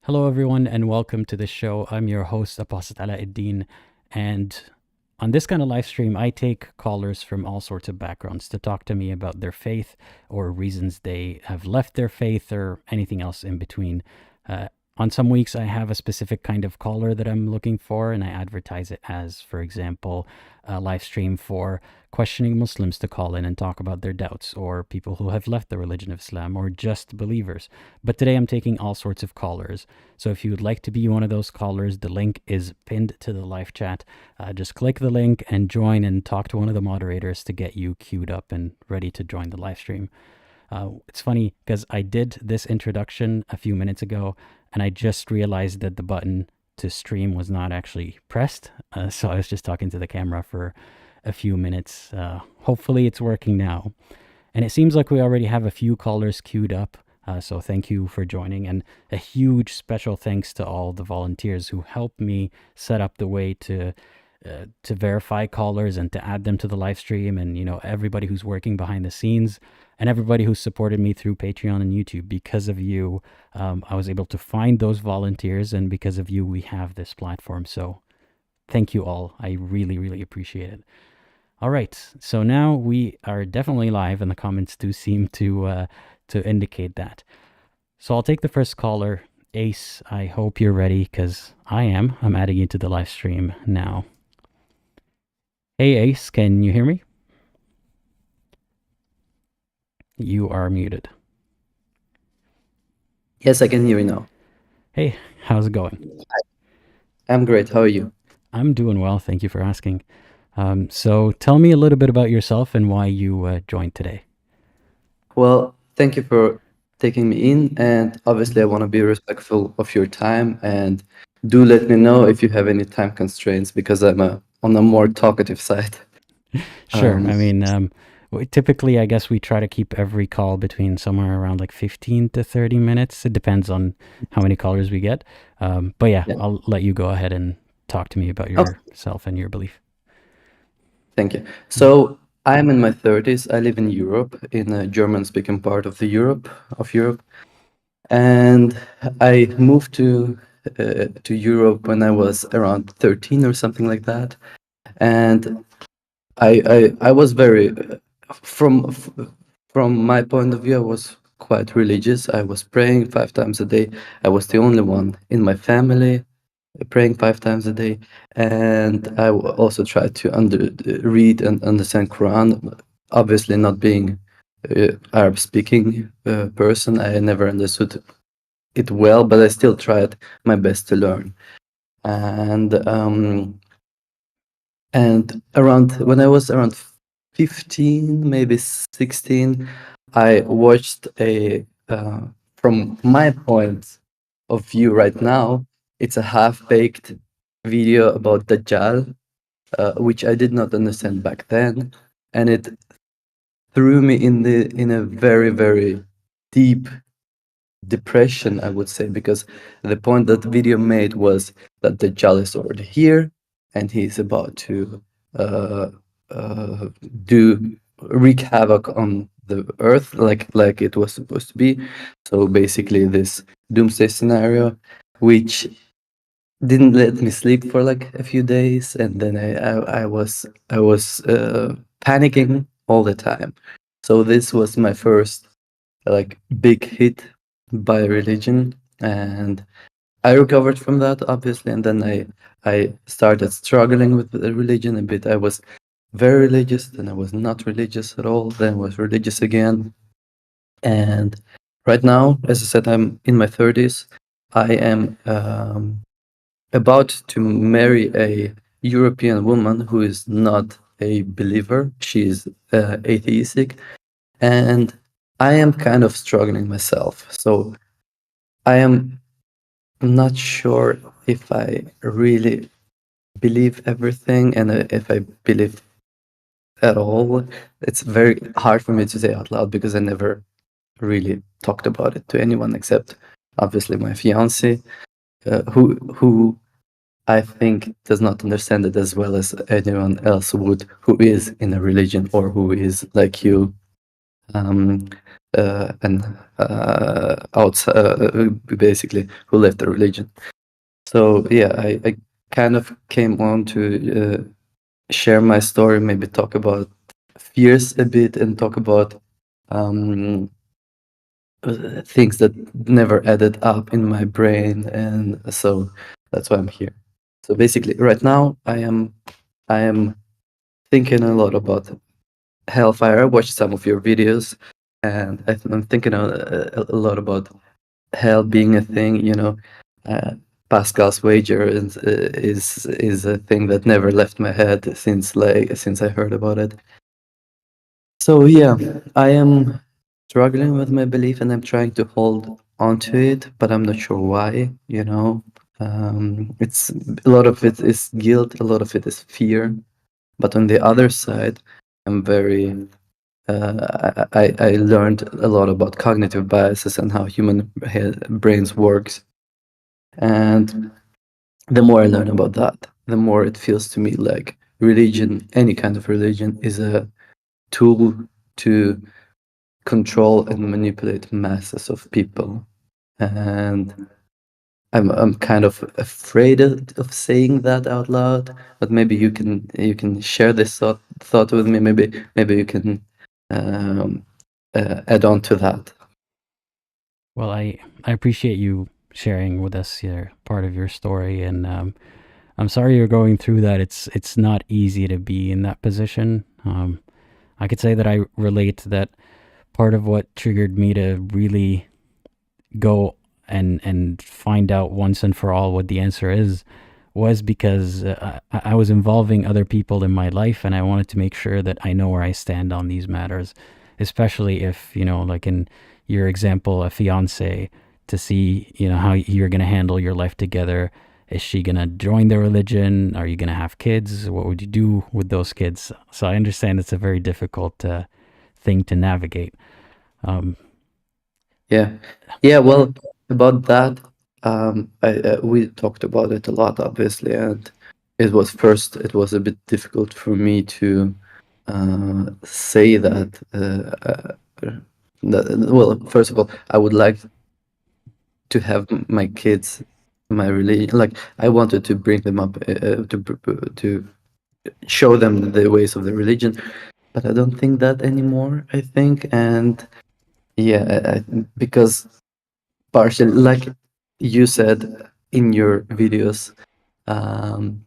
Hello, everyone, and welcome to the show. I'm your host, Apostate Aladdin, and on this kind of live stream, I take callers from all sorts of backgrounds to talk to me about their faith or reasons they have left their faith or anything else in between. Uh, on some weeks, I have a specific kind of caller that I'm looking for, and I advertise it as, for example, a live stream for questioning Muslims to call in and talk about their doubts, or people who have left the religion of Islam, or just believers. But today I'm taking all sorts of callers. So if you would like to be one of those callers, the link is pinned to the live chat. Just click the link and join and talk to one of the moderators to get you queued up and ready to join the live stream. It's funny because I did this introduction a few minutes ago and I just realized that the button to stream was not actually pressed. So I was just talking to the camera for a few minutes. Hopefully it's working now. And it seems like we already have a few callers queued up. So thank you for joining, and a huge special thanks to all the volunteers who helped me set up the way to verify callers and to add them to the live stream, and everybody who's working behind the scenes and everybody who supported me through Patreon and YouTube. Because of you, I was able to find those volunteers, and because of you, we have this platform. So thank you all. I really, really appreciate it. All right, so now we are definitely live, and the comments do seem to indicate that. So I'll take the first caller. Ace, I hope you're ready, because I am. I'm adding you to the live stream now. Hey Ace, can you hear me? You are muted. Yes, I can hear you now. Hey, how's it going? I'm great. How are you? I'm doing well, thank you for asking. So tell me a little bit about yourself and why you joined today. Well, thank you for taking me in, and obviously I want to be respectful of your time, and do let me know if you have any time constraints, because I'm on a more talkative side. Sure. I mean, typically, I guess we try to keep every call between somewhere around like 15 to 30 minutes. It depends on how many callers we get. But yeah, Yeah. I'll let you go ahead and talk to me about Okay. yourself and your belief. Thank you. So I'm in my 30s. I live in Europe, in a German-speaking part of Europe, and I moved to Europe when I was around 13 or something like that, and I was very from from my point of view, I was quite religious. I was praying 5 times a day. I was the only one in my family praying 5 times a day, and also tried to read and understand Quran. Obviously, not being Arab speaking person, I never understood it well, but I still tried my best to learn. And around when I was around 15, maybe 16, I watched from my point of view right now, it's a half-baked video about Dajjal, which I did not understand back then, and it threw me in a very, very deep depression, I would say, because the point that the video made was that Dajjal is already here, and he's about to uh, uh, do wreak havoc on the earth, like it was supposed to be. So basically, this doomsday scenario, which didn't let me sleep for like a few days, and then I was panicking all the time. So this was my first like big hit by religion, and I recovered from that, obviously, and then I started struggling with the religion a bit. I was very religious, then I was not religious at all, then I was religious again. And right now, as I said, I'm in my 30s. I am about to marry a European woman who is not a believer. She is atheistic, and I am kind of struggling myself. So I am not sure if I really believe everything, and if I believe at all. It's very hard for me to say out loud because I never really talked about it to anyone except obviously my fiance, who I think does not understand it as well as anyone else would, who is in a religion or who is like you, um, and outside, basically, who left the religion. So yeah, I kind of came on to share my story, maybe talk about fears a bit, and talk about um, things that never added up in my brain, and so that's why I'm here. So basically, right now I am thinking a lot about hellfire. I watched some of your videos, and I'm thinking a lot about hell being a thing. Uh, Pascal's wager is a thing that never left my head since I heard about it. So yeah, I am struggling with my belief, and I'm trying to hold onto it, but I'm not sure why. It's a lot of it is guilt, a lot of it is fear, but on the other side, I'm very I learned a lot about cognitive biases and how human brains works. And the more I learn about that, the more it feels to me like religion, any kind of religion, is a tool to control and manipulate masses of people. And I'm kind of afraid of saying that out loud, but maybe you can share this thought with me. Maybe you can um, add on to that. Well, I appreciate you sharing with us your part of your story, and I'm sorry you're going through that. It's not easy to be in that position. I could say that I relate that part of what triggered me to really go and find out once and for all what the answer is was because I was involving other people in my life, and I wanted to make sure that I know where I stand on these matters, especially if, like in your example, a fiance, to see, how you're going to handle your life together. Is she going to join the religion? Are you going to have kids? What would you do with those kids? So I understand it's a very difficult thing to navigate. Um, Yeah, yeah. Well, about that, we talked about it a lot, obviously, and it was a bit difficult for me to say that. Well, first of all, I would like to have my kids, my religion. Like I wanted to bring them up to show them the ways of the religion, but I don't think that anymore. I think, and yeah, because partially, like you said in your videos, um,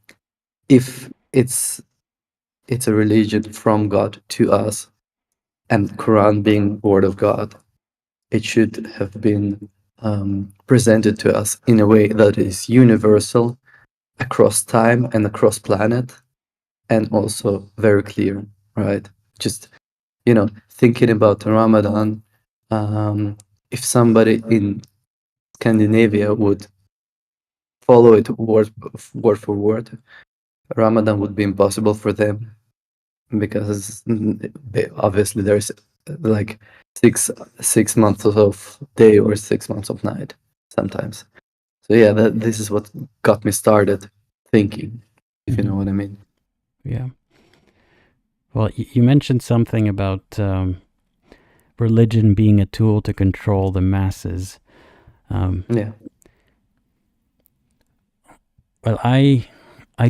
if it's a religion from God to us, and Quran being word of God, it should have been presented to us in a way that is universal across time and across planet, and also very clear, right? Just thinking about Ramadan, if somebody in Scandinavia would follow it word for word, Ramadan would be impossible for them because obviously there's like six months of day or 6 months of night sometimes. So yeah, this is what got me started thinking, if you mhm. know what I mean. Yeah. Well, you mentioned something about religion being a tool to control the masses. Um, Yeah. well, I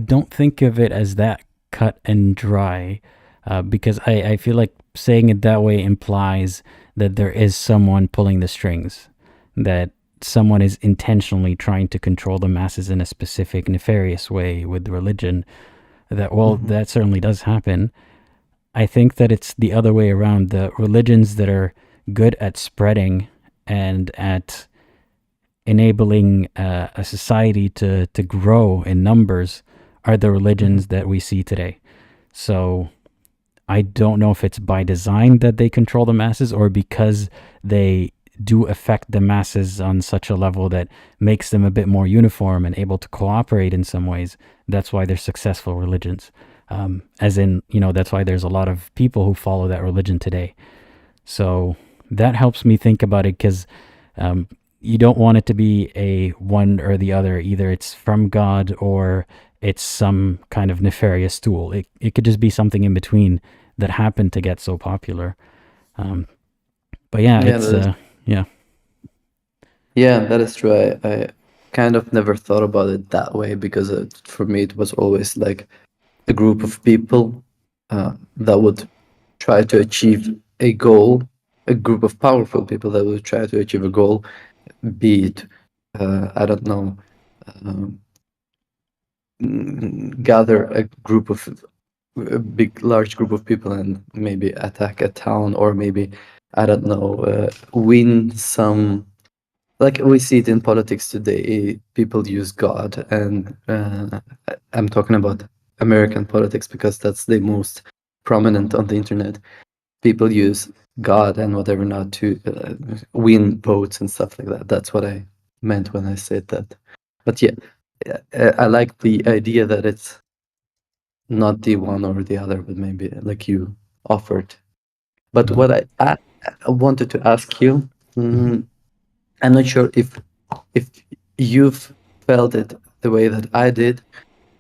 don't think of it as that cut and dry, because I feel like saying it that way implies that there is someone pulling the strings, that someone is intentionally trying to control the masses in a specific nefarious way with religion. That, well, Hmm. that certainly does happen. I think that it's the other way around. The religions that are good at spreading and at enabling a society to grow in numbers are the Hmm. religions that we see today. So I don't know if it's by design that they control the masses or because they do affect the masses on such a level that makes them a bit more uniform and able to cooperate in some ways. That's why they're successful religions. As in, that's why there's a lot of people who follow that religion today. So that helps me think about it because um, you don't want it to be a one or the other. Either it's from God or it's some kind of nefarious tool. It could just be something in between that happened to get so popular. But yeah, Yeah, it's that is yeah. yeah, that is true. I kind of never thought about it that way because for me it was always like a group of people that would try to achieve a goal, a group of powerful people that would try to achieve a goal, be it, I don't know, um, gather a group of a big, large group of people and maybe attack a town, or maybe, I don't know, win some. Like we see it in politics today, people use God, and I'm talking about American politics because that's the most prominent on the internet. People use God and whatever not to win votes and stuff like that. That's what I meant when I said that. But yeah, I like the idea that it's not the one or the other, but maybe like you offered. But what I wanted to ask you, Mhm. I'm not sure if you've felt it the way that I did,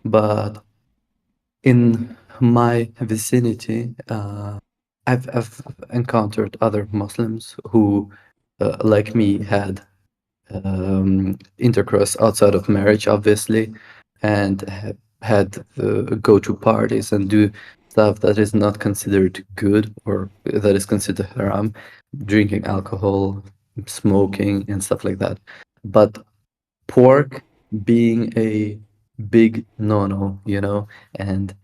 but in my vicinity, I've encountered other Muslims who, like me, had intercourse outside of marriage, obviously, and had go to parties and do stuff that is not considered good or that is considered haram, drinking alcohol, smoking, and stuff like that. But pork being a big no-no, and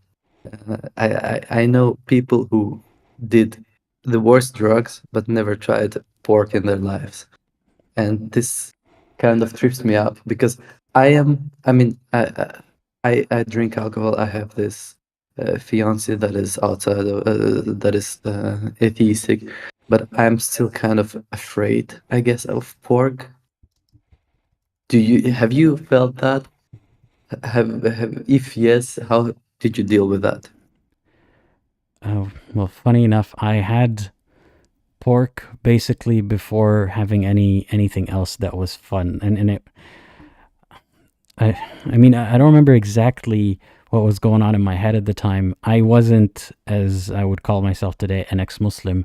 I know people who did the worst drugs but never tried pork in their lives, and this kind of trips me up because I mean, I drink alcohol. I have this fiance that is outside of, that is atheistic, but I'm still kind of afraid, I guess, of pork. Do you have you felt that? Have if yes, how did you deal with that? Well, funny enough, I had pork basically before having anything else that was fun, and it. I mean, I don't remember exactly what was going on in my head at the time. I wasn't, as I would call myself today, an ex-Muslim.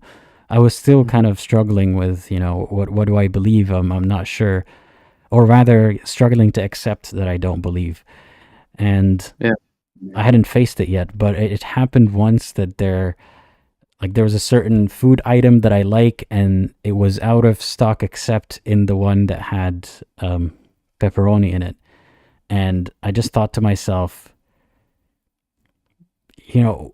I was still Mhm. kind of struggling with, what do I believe? I'm not sure, or rather, struggling to accept that I don't believe. And Yeah. I hadn't faced it yet, but it happened once that there was a certain food item that I like, and it was out of stock except in the one that had pepperoni in it. And I just thought to myself,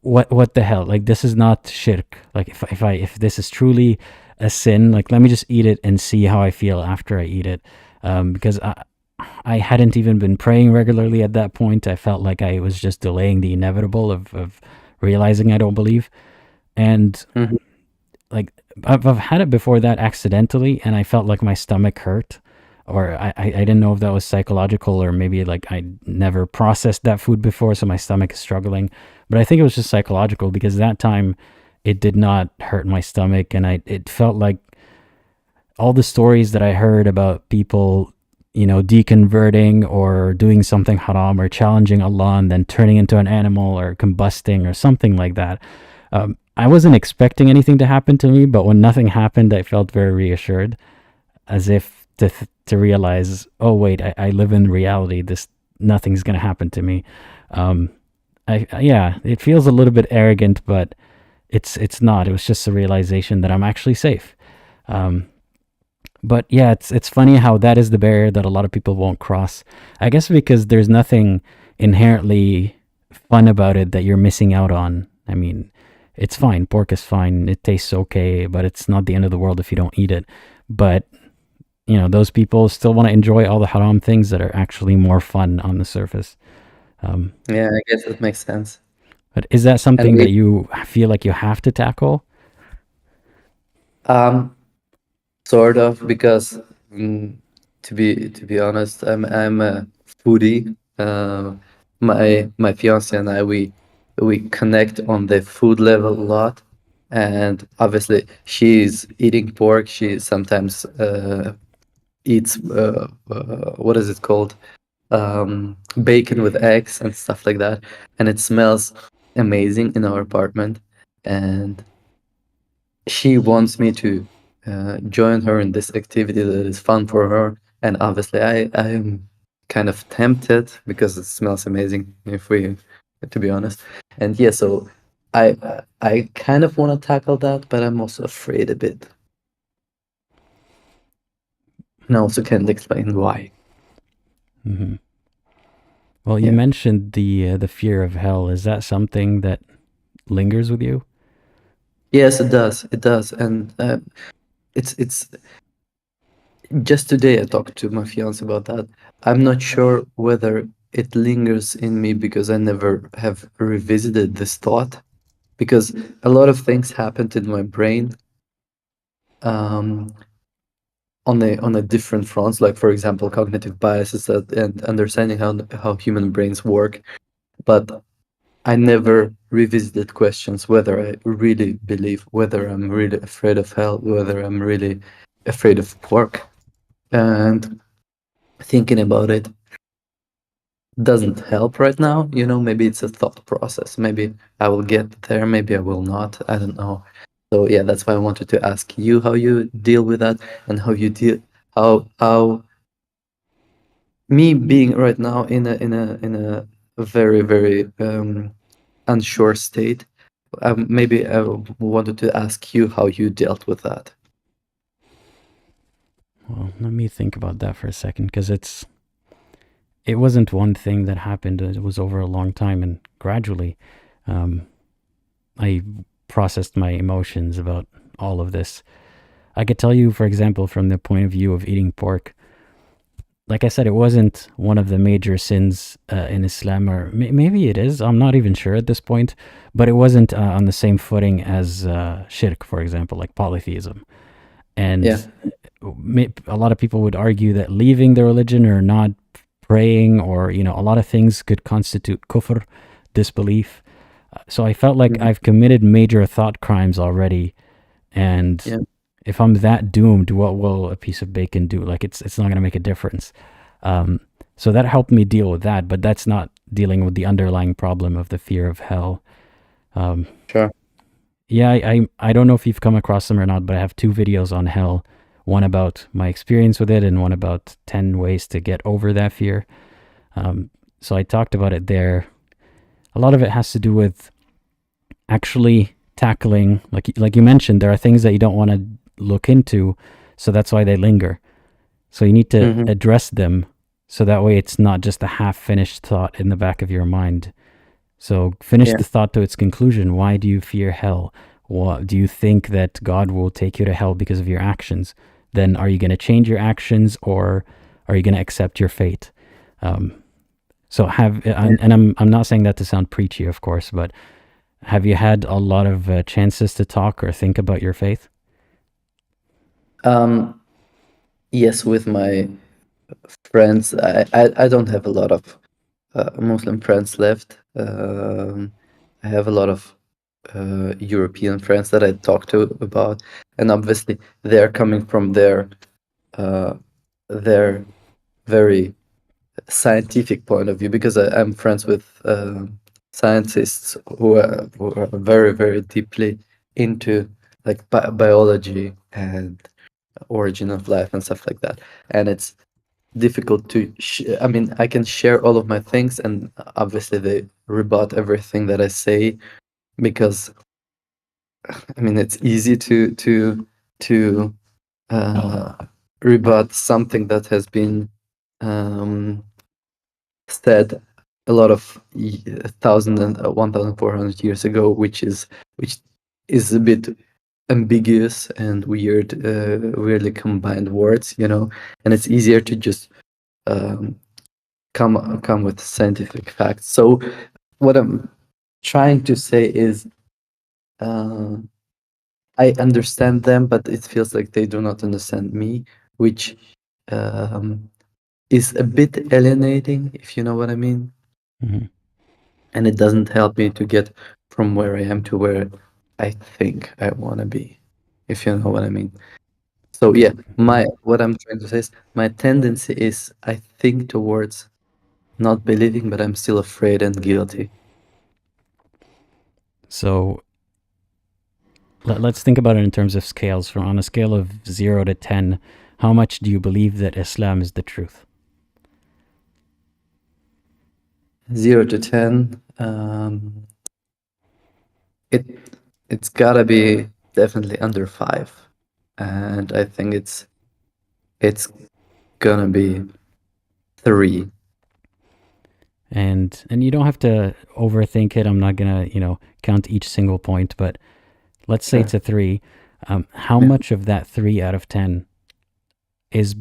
what the hell? Like, this is not shirk. Like, if this is truly a sin, like, let me just eat it and see how I feel after I eat it. Because I hadn't even been praying regularly at that point. I felt like I was just delaying the inevitable of realizing I don't believe. And Mhm. like, I've had it before that accidentally, and I felt like my stomach hurt, or I didn't know if that was psychological, or maybe like I never processed that food before, so my stomach is struggling. But I think it was just psychological because that time it did not hurt my stomach, and it felt like all the stories that I heard about people, deconverting or doing something haram or challenging Allah and then turning into an animal or combusting or something like that. I wasn't expecting anything to happen to me, but when nothing happened, I felt very reassured, as if to realize, oh wait, I live in reality. This Nothing's gonna happen to me. Um, yeah, it feels a little bit arrogant, but it's not. It was just a realization that I'm actually safe. Um, but yeah, it's funny how that is the barrier that a lot of people won't cross. I guess because there's nothing inherently fun about it that you're missing out on. I mean, it's fine. Pork is fine. It tastes okay, but it's not the end of the world if you don't eat it. But those people still want to enjoy all the haram things that are actually more fun on the surface. Um, Yeah, I guess that makes sense. but is that And something we that you feel like you have to tackle? um sort of because to be honest, I'm a foodie. My fiance and I, we connect on the food level a lot, and obviously she's eating pork. She sometimes eats what is it called, bacon with eggs and stuff like that, and it smells amazing in our apartment. And she wants me to join her in this activity that is fun for her. And obviously, I am kind of tempted because it smells amazing. If we, to be honest, and yeah, so I kind of want to tackle that, but I'm also afraid a bit. And I also can't explain why. Hmm. Well, you Yeah. mentioned the fear of hell. Is that something that lingers with you? Yes, it does. It does, and it's just today I talked to my fiance about that. I'm not sure whether it lingers in me because I never have revisited this thought, because a lot of things happened in my brain um, on a different fronts, like for example cognitive biases that, and understanding how human brains work. But I never revisited questions whether I really believe, whether I'm really afraid of hell, whether I'm really afraid of pork. And thinking about it doesn't help right now. You know, maybe it's a thought process. Maybe I will get there, maybe I will not. I don't know. So yeah, that's why I wanted to ask you how you deal with that, and how you deal, how me being right now in a very very unsure state. Maybe I wanted to ask you how you dealt with that. Well, let me think about that for a second, because it wasn't one thing that happened. It was over a long time, and gradually, um, I processed my emotions about all of this. I could tell you, for example, from the point of view of eating pork. Like I said, it wasn't one of the major sins in Islam, or maybe it is. I'm not even sure at this point, but it wasn't on the same footing as shirk, for example, like polytheism. And Yeah. a lot of people would argue that leaving the religion or not praying, or a lot of things could constitute kufr, disbelief. So I felt like Mhm. I've committed major thought crimes already, and Yeah. if I'm that doomed, what will a piece of bacon do? Like it's not going to make a difference. Um, so that helped me deal with that, but that's not dealing with the underlying problem of the fear of hell. Um, Sure. yeah, I don't know if you've come across them or not, but I have two videos on hell. One about my experience with it, and one about 10 ways to get over that fear. Um, so I talked about it there. A lot of it has to do with actually tackling, like you mentioned, there are things that you don't want to look into, so that's why they linger. So you need to Hmm. address them, so that way it's not just a half finished thought in the back of your mind. So finish Yeah. the thought to its conclusion. Why do you fear hell? What do you think that God will take you to hell because of your actions? Then are you going to change your actions, or are you going to accept your fate? Um, so have Yeah. and I'm not saying that to sound preachy, of course, but have you had a lot of chances to talk or think about your faith? Um, yes, with my friends, I don't have a lot of Muslim friends left. I have a lot of European friends that I talk to about, and obviously they're coming from uh, their very scientific point of view, because I'm friends with scientists who are very very deeply into like biology and origin of life and stuff like that. And it's difficult to I mean, I can share all of my things, and obviously they rebut everything that I say, because I mean it's easy to uh, rebut something that has been um, said a lot of 1,400 years ago, which is a bit ambiguous and weird, weirdly combined words, you know. And it's easier to just um, come with scientific facts. So what I'm trying to say is, uh, I understand them, but it feels like they do not understand me, which um, is a bit alienating, if you know what I mean. Hmm. And it doesn't help me to get from where I am to where I think I want to be, if you know what I mean. So yeah, my Hmm. what I'm trying to say is my tendency is, I think, towards not believing, but I'm still afraid and guilty. So Let's think about it in terms of scales. From on a scale of 0 to 10, how much do you believe that Islam is the truth? 0 to 10. It it's gotta be definitely under 5, and I think it's gonna be 3. And you don't have to overthink it. I'm not gonna count each single point, but let's say Sure. it's a 3. How Yeah. much of that 3 out of 10 is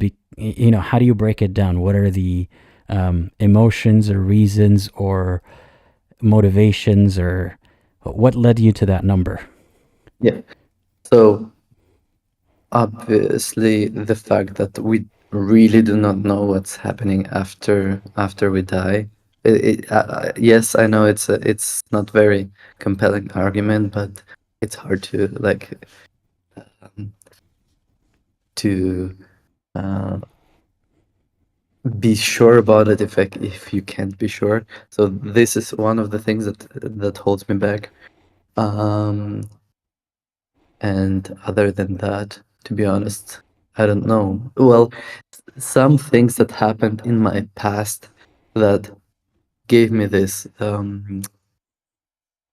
how do you break it down? What are the emotions or reasons or motivations, or what led you to that number? Yeah. So obviously, the fact that we really do not know what's happening after we die. Yes, I know it's not very compelling argument, but it's hard to like um, to uh, be sure about it if you can't be sure. So this is one of the things that holds me back. Um, and other than that, to be honest, I don't know. Well, some things that happened in my past that gave me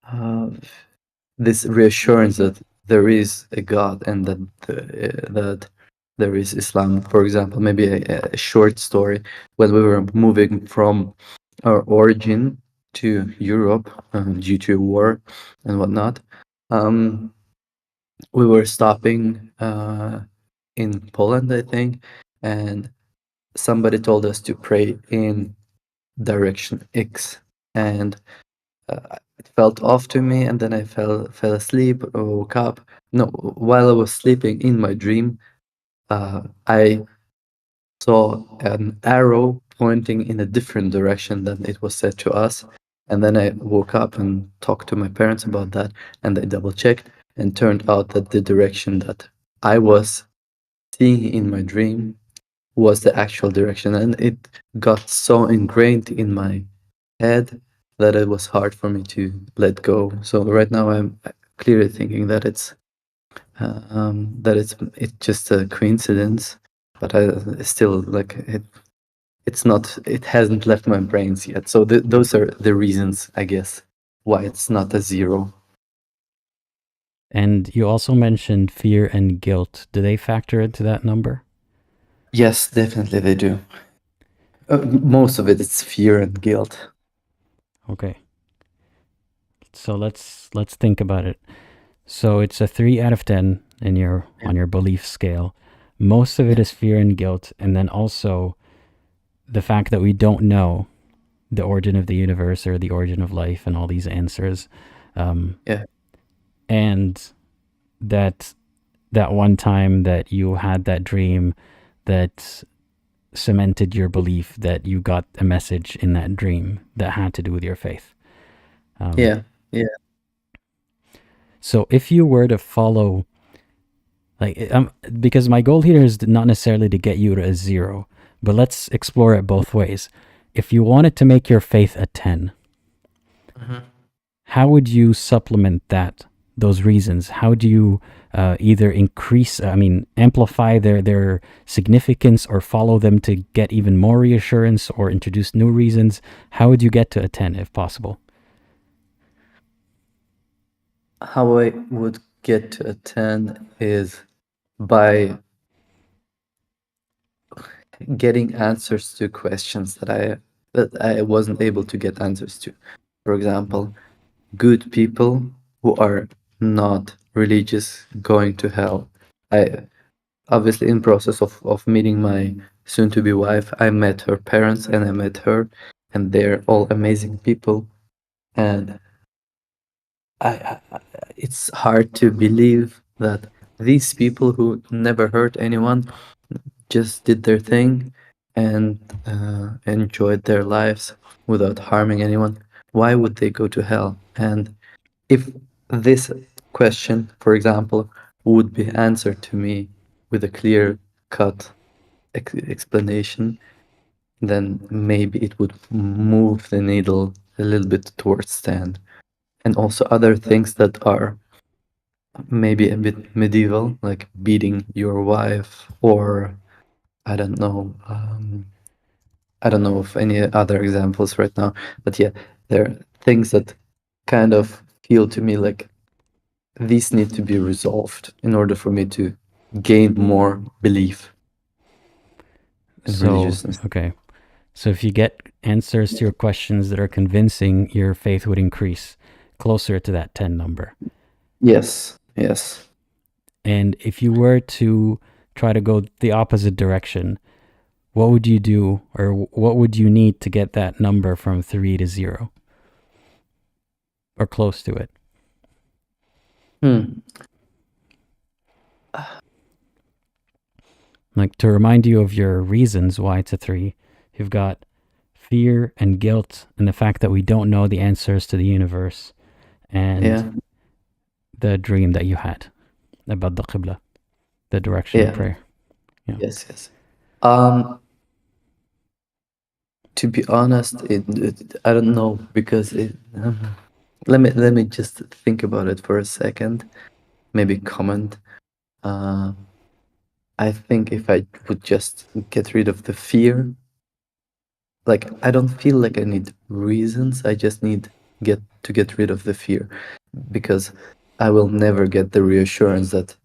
uh, this reassurance that there is a God and that there is Islam. For example, maybe a short story when we were moving from our origin to Europe due to war and whatnot. Um, we were stopping in Poland, I think, and somebody told us to pray in direction X, and it felt off to me, and then I fell asleep, woke up. No, while I was sleeping in my dream, I saw an arrow pointing in a different direction than it was said to us. And then I woke up and talked to my parents about that, and they double checked, and turned out that the direction that I was seeing in my dream was the actual direction, and it got so ingrained in my head that it was hard for me to let go. So right now I'm clearly thinking that it's just a coincidence, but I still like it. It's not. It hasn't left my brains yet. So those are the reasons, I guess, why it's not a 0. And you also mentioned fear and guilt. Do they factor into that number? Yes, definitely they do. Most of it is fear and guilt. Okay. So let's think about it. So it's a 3 out of 10 in your Yeah. on your belief scale. Most of it Yeah. is fear and guilt, and then also the fact that we don't know the origin of the universe or the origin of life and all these answers. Um, Yeah. and that one time that you had that dream that cemented your belief that you got a message in that dream that had to do with your faith. Um, Yeah. Yeah. so if you were to follow, like, because my goal here is not necessarily to get you to a 0, but let's explore it both ways. If you wanted to make your faith a 10, Mhm. how would you supplement those reasons? How do you either amplify their significance, or follow them to get even more reassurance, or introduce new reasons? How would you get to a 10 if possible? How I would get to a 10 is by getting answers to questions that I wasn't able to get answers to. For example, good people who are not religious going to hell. I obviously in process of meeting my soon to be wife, I met her parents and I met her, and they're all amazing people. And it's hard to believe that these people who never hurt anyone just did their thing and enjoyed their lives without harming anyone. Why would they go to hell? And if this question, for example, would be answered to me with a clear cut explanation, then maybe it would move the needle a little bit towards stand. And also other things that are maybe a bit medieval, like beating your wife, or I don't know. I don't know of any other examples right now, but yeah, there are things that kind of feel to me like these need to be resolved in order for me to gain more belief in So, religiousness. okay. So if you get answers to your questions that are convincing, your faith would increase closer to that 10 number. Yes, yes. And if you were to try to go the opposite direction, what would you do, or what would you need to get that number from 3 to 0 or close to it? Hmm. Like, to remind you of your reasons why it's a 3, you've got fear and guilt and the fact that we don't know the answers to the universe, and Yeah, the dream that you had about the Qibla, the direction of yeah. prayer. Yeah. Yes, yes. Um, to be honest, I don't know because let me just think about it for a second. Maybe comment. I think if I would just get rid of the fear, like I don't feel like I need reasons. I just need get rid of the fear because I will never get the reassurance that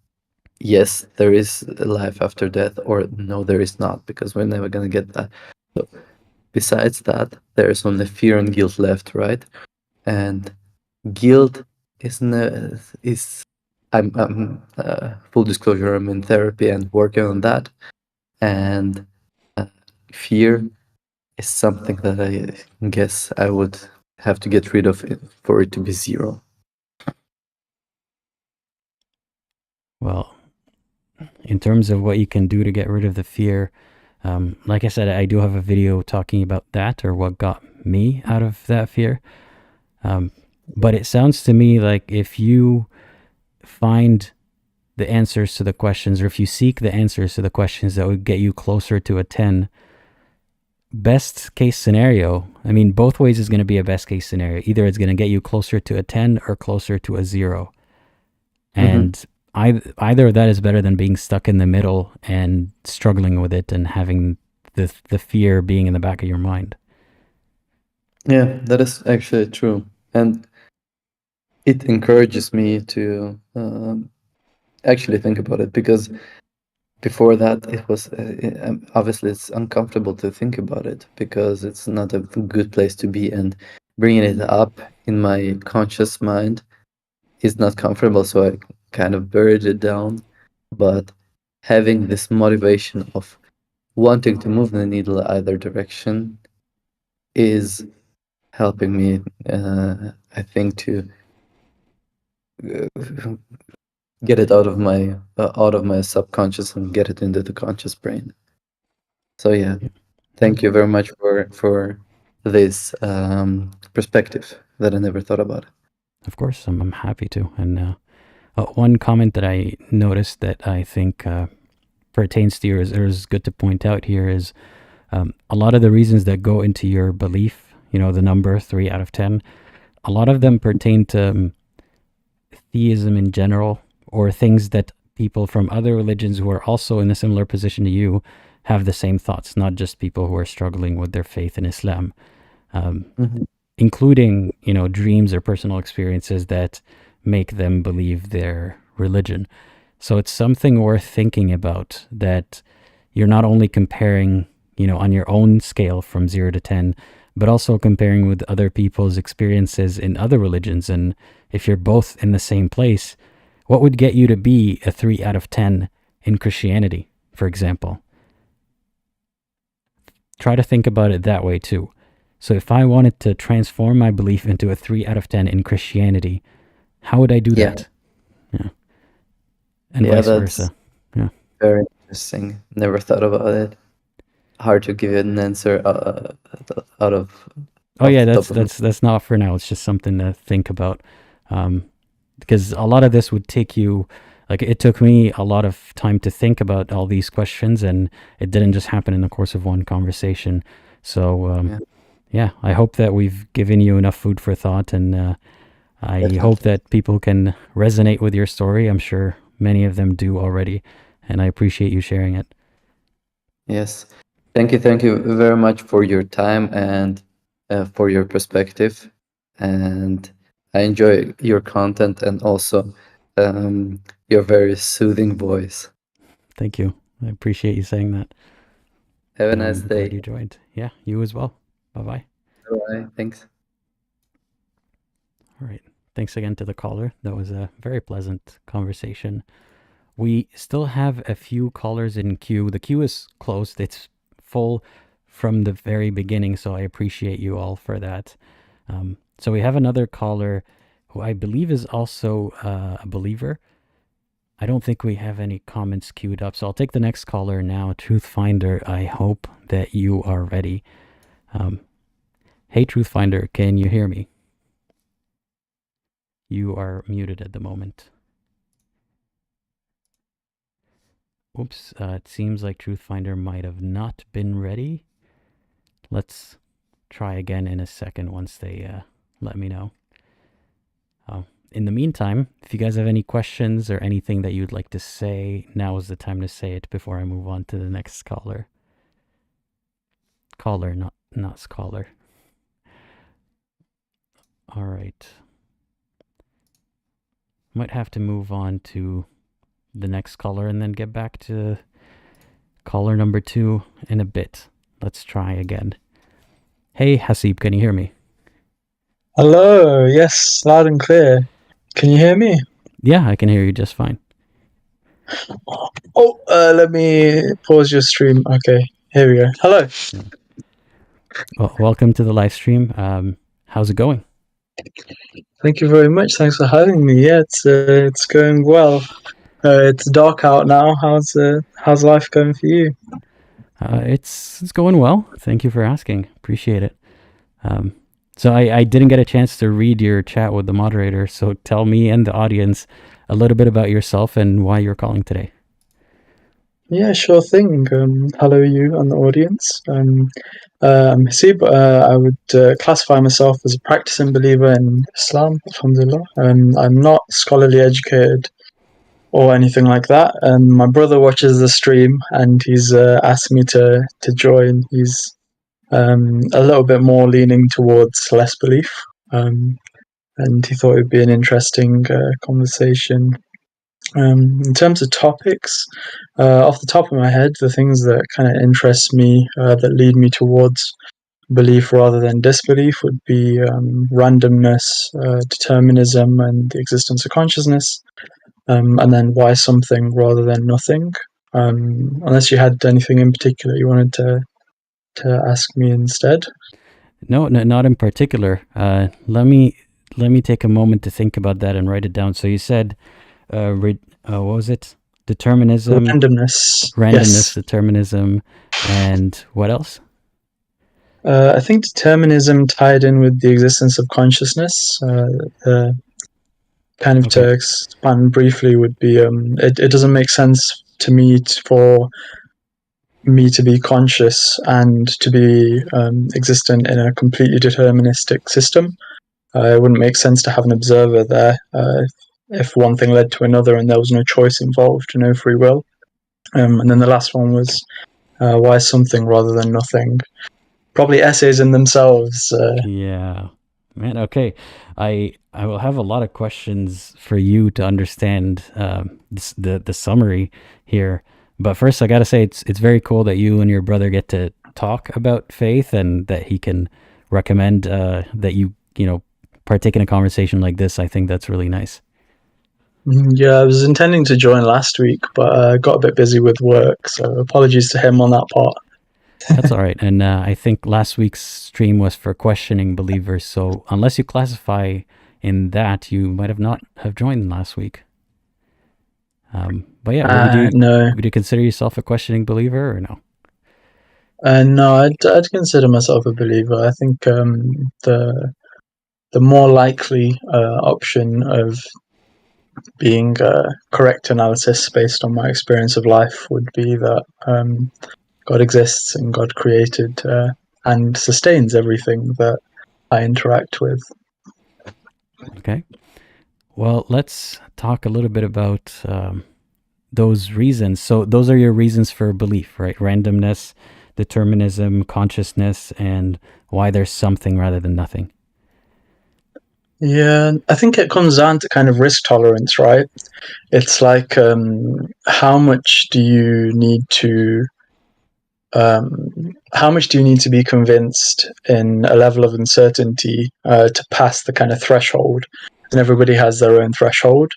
yes, there is a life after death, or no, there is not, because we're never gonna get that. So besides that, there is only fear and guilt left, right? And guilt is I'm full disclosure, I'm in therapy and working on that, and fear is something that I guess I would have to get rid of it for it to be zero. Well, in terms of what you can do to get rid of the fear, like I said, I do have a video talking about that, or what got me out of that fear. But it sounds to me like if you find the answers to the questions, or if you seek the answers to the questions that would get you closer to a 10, best case scenario, I mean, both ways is going to be a best case scenario. Either it's going to get you closer to a 10 or closer to a 0. And either of that is better than being stuck in the middle and struggling with it and having the fear being in the back of your mind. Yeah, that is actually true, and it encourages me to actually think about it, because before that it was obviously it's uncomfortable to think about it because it's not a good place to be, and bringing it up in my conscious mind is not comfortable, so I kind of buried it down. But having this motivation of wanting to move the needle either direction is helping me, I think, to get it out of my subconscious and get it into the conscious brain. So yeah, thank you very much for this perspective that I never thought about. Of course, I'm happy to. And one comment that I noticed that I think pertains to yours, or is good to point out here, is a lot of the reasons that go into your belief, the number 3 out of 10, a lot of them pertain to theism in general, or things that people from other religions who are also in a similar position to you have the same thoughts, not just people who are struggling with their faith in Islam, including, dreams or personal experiences that make them believe their religion. So it's something worth thinking about, that you're not only comparing, on your own scale from 0 to 10, but also comparing with other people's experiences in other religions. And if you're both in the same place, what would get you to be a 3 out of 10 in Christianity, for example? Try to think about it that way too. So if I wanted to transform my belief into a 3 out of 10 in Christianity, how would I do Yeah. that? Yeah. And Yeah, vice that's versa. Yeah. very interesting. Never thought about it. Hard to give an answer out of Oh off yeah, the top of my. that's not for now. It's just something to think about, because a lot of this would take you, like it took me a lot of time to think about all these questions, and it didn't just happen in the course of one conversation. So yeah, I hope that we've given you enough food for thought, and I Definitely. hope that people can resonate with your story. I'm sure many of them do already, and I appreciate you sharing it. Yes. Thank you. Thank you very much for your time and for your perspective. And I enjoy your content and also your very soothing voice. Thank you. I appreciate you saying that. Have a And nice I'm glad day. you joined. Yeah, you as well. Bye bye. Bye. Thanks. All right. Thanks again to the caller. That was a very pleasant conversation. We still have a few callers in queue. The queue is closed. It's full from the very beginning, so I appreciate you all for that. So we have another caller who I believe is also a believer. I don't think we have any comments queued up, so I'll take the next caller now. Truthfinder, I hope that you are ready. Hey, Truthfinder, can you hear me? You are muted at the moment. Oops, it seems like Truthfinder might have not been ready. Let's try again in a second once they let me know. In the meantime, if you guys have any questions or anything that you'd like to say, now is the time to say it before I move on to the next caller. Caller, not scholar. All right. Might have to move on to the next caller and then get back to caller number 2 in a bit. Let's try again. Hey, Hasseeb, can you hear me? Hello, yes, loud and clear. Can you hear me? Yeah, I can hear you just fine. Oh, let me pause your stream. Okay, here we go. Hello. Yeah. Well, welcome to the live stream. How's it going? Thank you very much. Thanks for having me. Yeah, it's going well. It's dark out now. How's life going for you? It's going well. Thank you for asking. Appreciate it. So I didn't get a chance to read your chat with the moderator. So tell me and the audience a little bit about yourself and why you're calling today. Yeah, sure thing. Hello, you and the audience. I'm Hasseeb. I would classify myself as a practicing believer in Islam, alhamdulillah. I'm not scholarly educated or anything like that. My brother watches the stream and he's asked me to join. He's a little bit more leaning towards less belief, and he thought it would be an interesting conversation. In terms of topics, off the top of my head, the things that kind of interest me, that lead me towards belief rather than disbelief, would be randomness, determinism, and the existence of consciousness. And then why something rather than nothing. Unless you had anything in particular you wanted to ask me instead. No, not in particular. Let me take a moment to think about that and write it down. So you said, what was it? Determinism, Randomness. randomness, Yes. determinism, and what else? I think determinism tied in with the existence of consciousness. Kind of Okay. to expand briefly would be it doesn't make sense to me for me to be conscious and to be existent in a completely deterministic system. It wouldn't make sense to have an observer there if one thing led to another and there was no choice involved, no free will. And then the last one was why something rather than nothing. Probably essays in themselves. Yeah, man. Okay, I will have a lot of questions for you to understand the summary here. But first, I gotta say it's very cool that you and your brother get to talk about faith and that he can recommend that you partake in a conversation like this. I think that's really nice. Yeah, I was intending to join last week, but got a bit busy with work, so apologies to him on that part. That's all right. And I think last week's stream was for questioning believers. So unless you classify in that, you might have not have joined last week. But yeah, No, would you consider yourself a questioning believer or no? no, I'd consider myself a believer. I think the more likely option of being correct analysis based on my experience of life would be that God exists and God created and sustains everything that I interact with. Okay. Well, let's talk a little bit about those reasons. So those are your reasons for belief, right? Randomness, determinism, consciousness, and why there's something rather than nothing. Yeah, I think it comes down to kind of risk tolerance, right? It's like how much do you need to be convinced in a level of uncertainty to pass the kind of threshold? And everybody has their own threshold.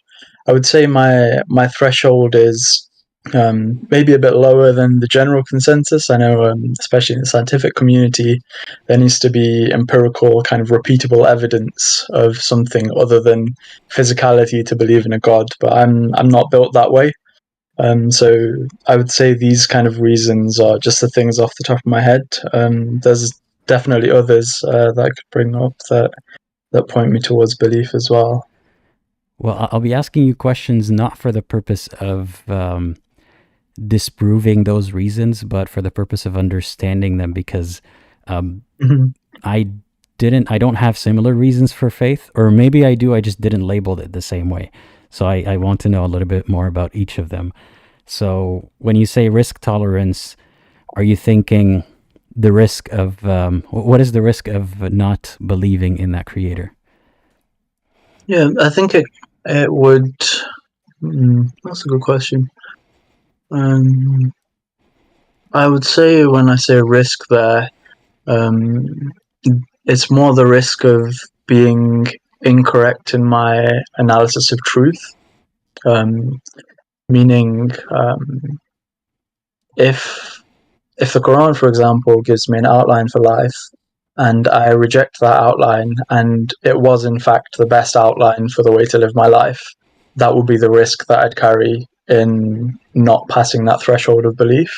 I would say my threshold is maybe a bit lower than the general consensus. I know, especially in the scientific community, there needs to be empirical, kind of repeatable evidence of something other than physicality to believe in a god. But I'm not built that way. So I would say these kind of reasons are just the things off the top of my head. There's definitely others that I could bring up that point me towards belief as well. Well, I'll be asking you questions not for the purpose of disproving those reasons, but for the purpose of understanding them, because Mm-hmm. I don't have similar reasons for faith, or maybe I do, I just didn't label it the same way. So I want to know a little bit more about each of them. So when you say risk tolerance, are you thinking the risk of, what is the risk of not believing in that creator? Yeah, I think it would. That's a good question. I would say when I say risk there, um, it's more the risk of being incorrect in my analysis of truth. Meaning, if the Quran, for example, gives me an outline for life, and I reject that outline, and it was in fact the best outline for the way to live my life, that would be the risk that I'd carry in not passing that threshold of belief.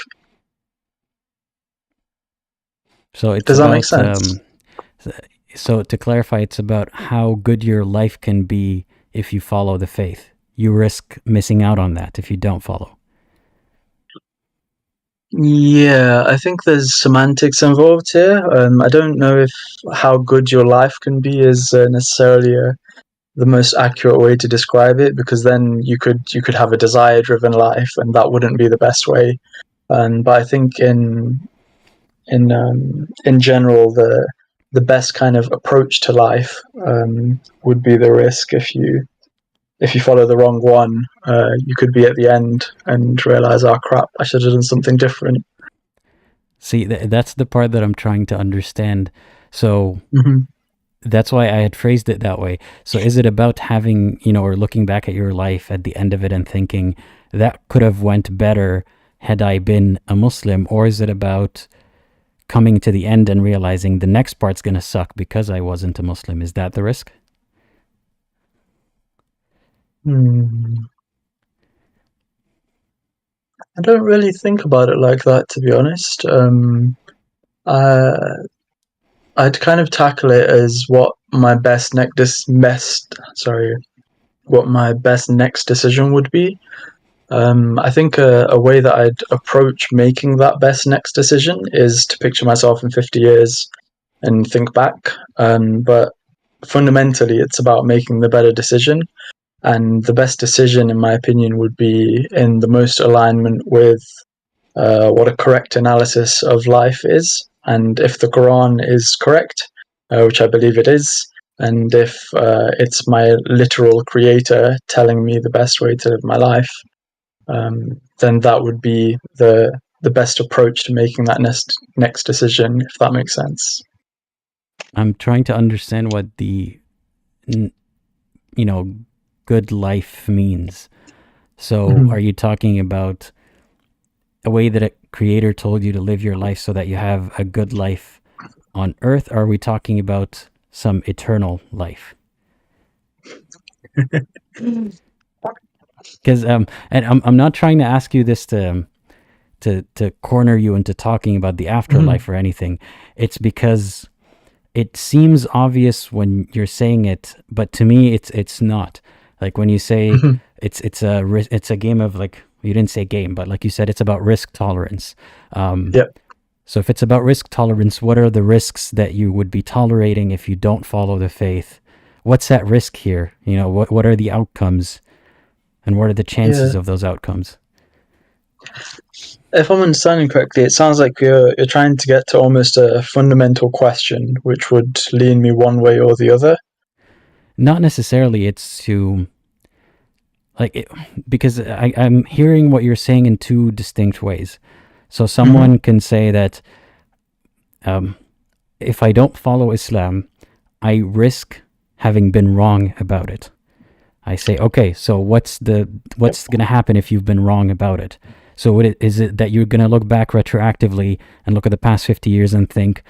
So it's Does that make about, sense? so to clarify, it's about how good your life can be if you follow the faith. You risk missing out on that if you don't follow. Yeah, I think there's semantics involved here. I don't know if how good your life can be is necessarily the most accurate way to describe it, because then you could have a desire driven life, and that wouldn't be the best way. But I think in general, the best kind of approach to life would be the risk. If you follow the wrong one, you could be at the end and realize, oh crap, I should have done something different. See, that's the part that I'm trying to understand. So Mm-hmm. that's why I had phrased it that way. So is it about having, or looking back at your life at the end of it and thinking that could have went better had I been a Muslim? Or is it about coming to the end and realizing the next part's going to suck because I wasn't a Muslim? Is that the risk? I don't really think about it like that, to be honest. Uh, I'd kind of tackle it as what my what my best next decision would be. I think a way that I'd approach making that best next decision is to picture myself in 50 years and think back. But fundamentally, it's about making the better decision. And the best decision, in my opinion, would be in the most alignment with what a correct analysis of life is. And if the Quran is correct, which I believe it is, and if it's my literal creator telling me the best way to live my life, then that would be the best approach to making that next decision, if that makes sense. I'm trying to understand what the, good life means. So are you talking about a way that a creator told you to live your life so that you have a good life on earth? Or are we talking about some eternal life? Because and I'm not trying to ask you this to corner you into talking about the afterlife or anything. It's because it seems obvious when you're saying it, but to me it's not. Like when you say it's a game of, like, you didn't say game, but like you said, it's about risk tolerance. Yep. So if it's about risk tolerance, what are the risks that you would be tolerating if you don't follow the faith? what's at risk here? What are the outcomes, and what are the chances Yeah. of those outcomes? If I'm understanding correctly, it sounds like you're trying to get to almost a fundamental question, which would lean me one way or the other. Not necessarily. It's to because I'm hearing what you're saying in two distinct ways. So someone can say that if I don't follow Islam, I risk having been wrong about it. I say, okay, so what's going to happen if you've been wrong about it? So is it that you're going to look back retroactively and look at the past 50 years and think,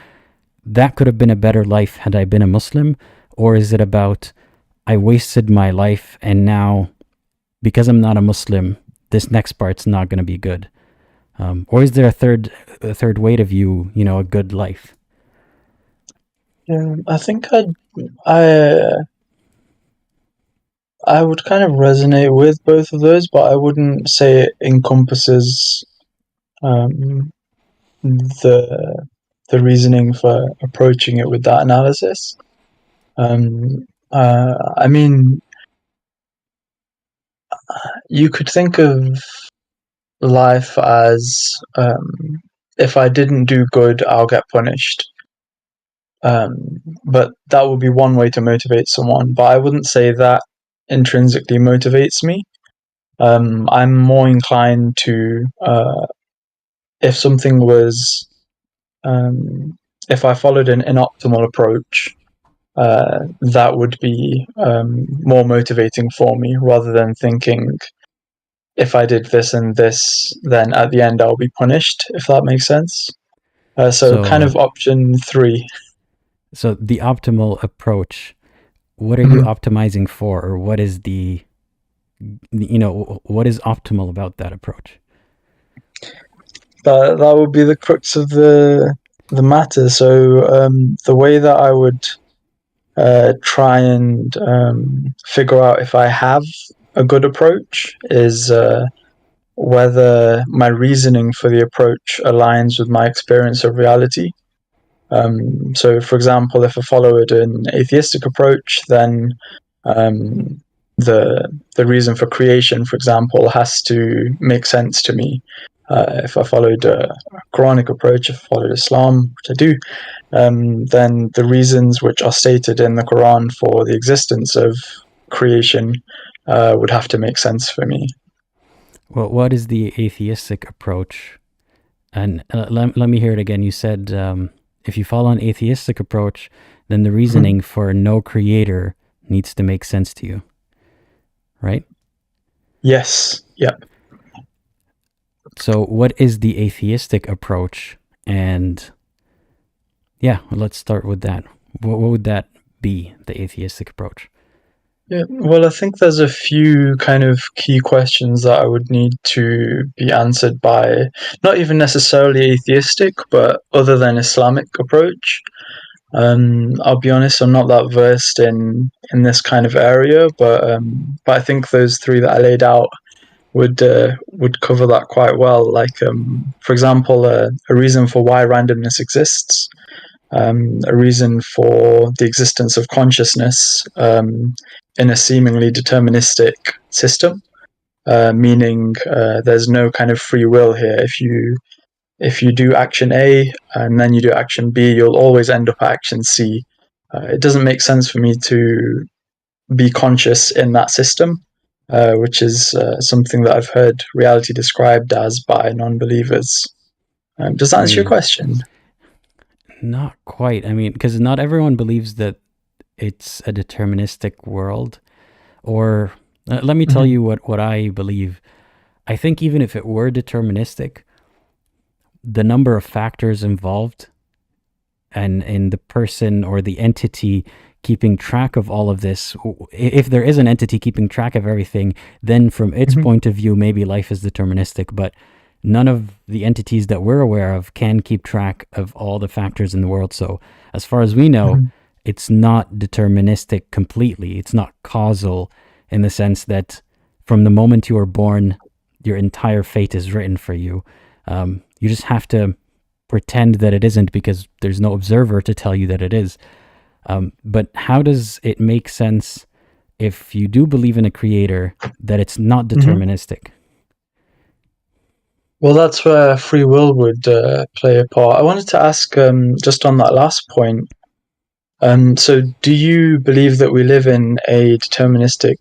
that could have been a better life had I been a Muslim? Or is it about, I wasted my life and now, because I'm not a Muslim, this next part's not going to be good? Or is there a third way to view, a good life? Yeah, I think I would kind of resonate with both of those, but I wouldn't say it encompasses the reasoning for approaching it with that analysis. I mean, you could think of life as if I didn't do good, I'll get punished. But that would be one way to motivate someone. But I wouldn't say that intrinsically motivates me. I'm more inclined to, if something was, if I followed an inoptimal approach, that would be more motivating for me, rather than thinking, if I did this and this, then at the end I'll be punished, if that makes sense. So kind of option 3. So the optimal approach, what are you optimizing for, or what is what is optimal about that approach? That would be the crux of the matter. So the way that I would try and figure out if I have a good approach is whether my reasoning for the approach aligns with my experience of reality. So, for example, if I followed an atheistic approach, then the reason for creation, for example, has to make sense to me. If I followed a Quranic approach, if I followed Islam, which I do, then the reasons which are stated in the Quran for the existence of creation would have to make sense for me. Well, what is the atheistic approach? And let me hear it again. You said if you follow an atheistic approach, then the reasoning for no creator needs to make sense to you, right? Yes. Yep. So what is the atheistic approach? And yeah, let's start with that. What would that be, the atheistic approach? Yeah, well, I think there's a few kind of key questions that I would need to be answered by not even necessarily atheistic, but other than Islamic approach. I'll be honest, I'm not that versed in this kind of area, but I think those 3 that I laid out would cover that quite well. Like, for example, a reason for why randomness exists, a reason for the existence of consciousness in a seemingly deterministic system, meaning there's no kind of free will here. If you do action A and then you do action B, you'll always end up at action C. It doesn't make sense for me to be conscious in that system, which is something that I've heard reality described as by non-believers. Does that answer your question? Not quite. I mean, because not everyone believes that it's a deterministic world. Or let me tell you what I believe. I think even if it were deterministic, the number of factors involved and in the person or the entity keeping track of all of this, if there is an entity keeping track of everything, then from its point of view, maybe life is deterministic. But none of the entities that we're aware of can keep track of all the factors in the world. So as far as we know, it's not deterministic completely. It's not causal in the sense that from the moment you are born, your entire fate is written for you. You just have to pretend that it isn't because there's no observer to tell you that it is. But how does it make sense if you do believe in a creator that it's not deterministic? Well, that's where free will would play a part. I wanted to ask, just on that last point. So, do you believe that we live in a deterministic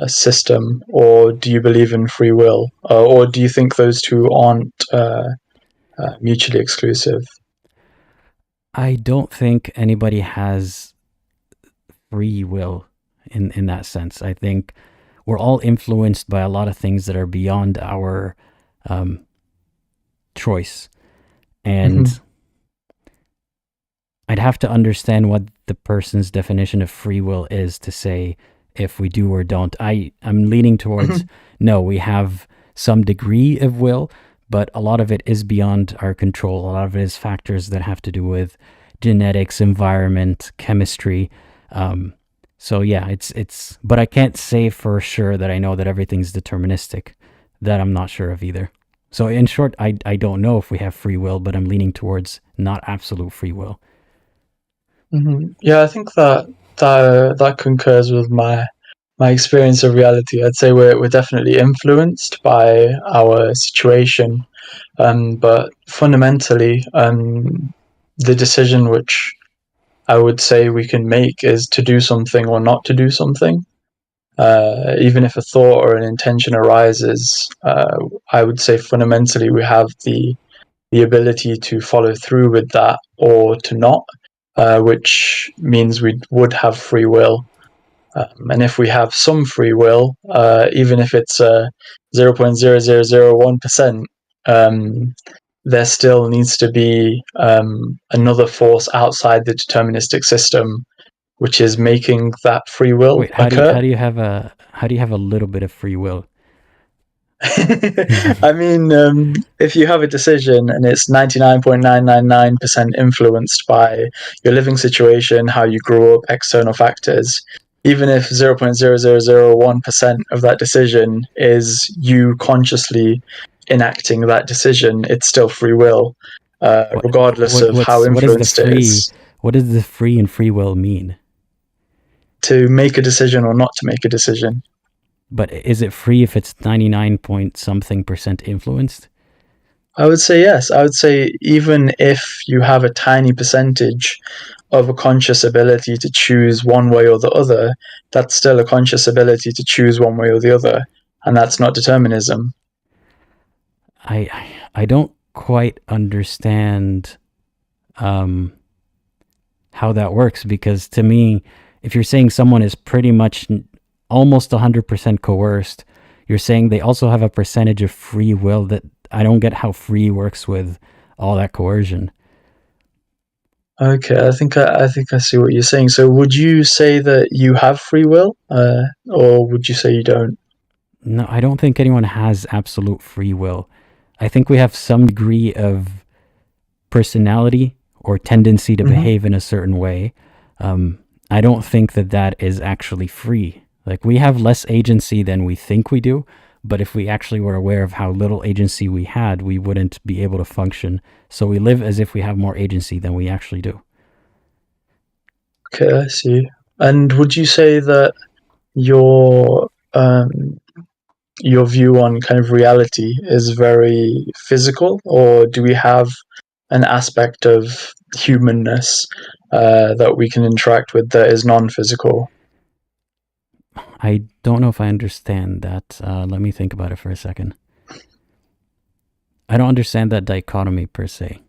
system, or do you believe in free will, or do you think those two aren't mutually exclusive? I don't think anybody has free will in that sense. I think we're all influenced by a lot of things that are beyond our choice. And I'd have to understand what the person's definition of free will is to say if we do or don't. I'm leaning towards no, we have some degree of will, but a lot of it is beyond our control. A lot of it is factors that have to do with genetics, environment, chemistry. So yeah, it's but I can't say for sure that I know that everything's deterministic. That I'm not sure of either. So in short, I don't know if we have free will, but I'm leaning towards not absolute free will. Yeah, I think that concurs with my experience of reality. I'd say we're definitely influenced by our situation, but fundamentally, the decision which I would say we can make is to do something or not to do something. Even if a thought or an intention arises, I would say fundamentally we have the ability to follow through with that or to not, which means we would have free will. And if we have some free will, even if it's 0.0001%, there still needs to be another force outside the deterministic system, which is making that free will Wait, occur. how do you have a little bit of free will? I mean, if you have a decision and it's 99.999% influenced by your living situation, how you grew up, external factors, even if 0.0001% of that decision is you consciously enacting that decision, it's still free will, regardless of how influenced it is. What does the free and free will mean? To make a decision or not to make a decision. But is it free if it's 99 point something% influenced? I would say yes. I would say even if you have a tiny percentage of a conscious ability to choose one way or the other, that's still a conscious ability to choose one way or the other, and that's not determinism. I don't quite understand how that works, because to me, if you're saying someone is pretty much almost 100% coerced, you're saying they also have a percentage of free will. That I don't get how free works with all that coercion. Okay, I think I see what you're saying. So would you say that you have free will, or would you say you don't? No, I don't think anyone has absolute free will. I think we have some degree of personality or tendency to behave in a certain way. I don't think that is actually free. Like, we have less agency than we think we do, but if we actually were aware of how little agency we had, we wouldn't be able to function. So we live as if we have more agency than we actually do. Okay, I see. And would you say that your view on kind of reality is very physical, or do we have an aspect of humanness that we can interact with that is non-physical? I don't know if I understand that. Let me think about it for a second. I don't understand that dichotomy per se.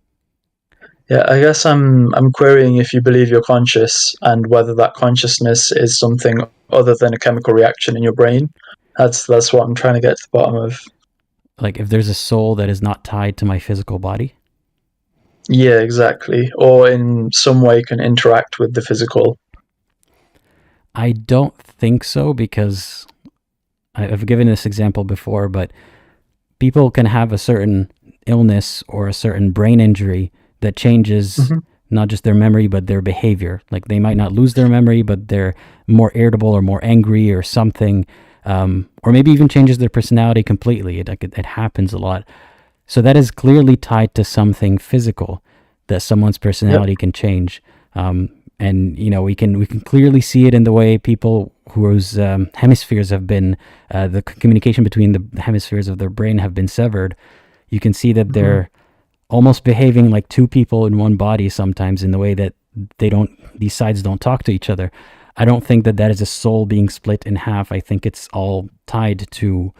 Yeah, I guess I'm querying if you believe you're conscious and whether that consciousness is something other than a chemical reaction in your brain. That's what I'm trying to get to the bottom of. Like, if there's a soul that is not tied to my physical body? Yeah, exactly. Or in some way can interact with the physical. I don't think so, because I've given this example before, but people can have a certain illness or a certain brain injury that changes not just their memory, but their behavior. Like, they might not lose their memory, but they're more irritable or more angry or something, or maybe even changes their personality completely. It happens a lot. So that is clearly tied to something physical, that someone's personality can change. And we can clearly see it in the way people whose hemispheres have been the communication between the hemispheres of their brain have been severed. You can see that they're almost behaving like two people in one body sometimes, in the way that these sides don't talk to each other. I don't think that is a soul being split in half. I think it's all tied to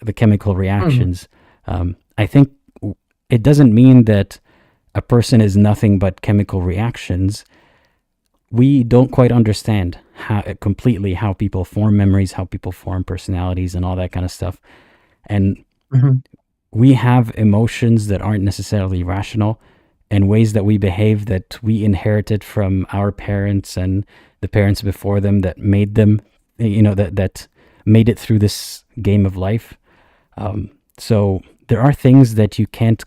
the chemical reactions. I think it doesn't mean that a person is nothing but chemical reactions. We don't quite understand completely how people form memories, how people form personalities, and all that kind of stuff. And we have emotions that aren't necessarily rational, and ways that we behave that we inherited from our parents and the parents before them that made them, that made it through this game of life. So there are things that you can't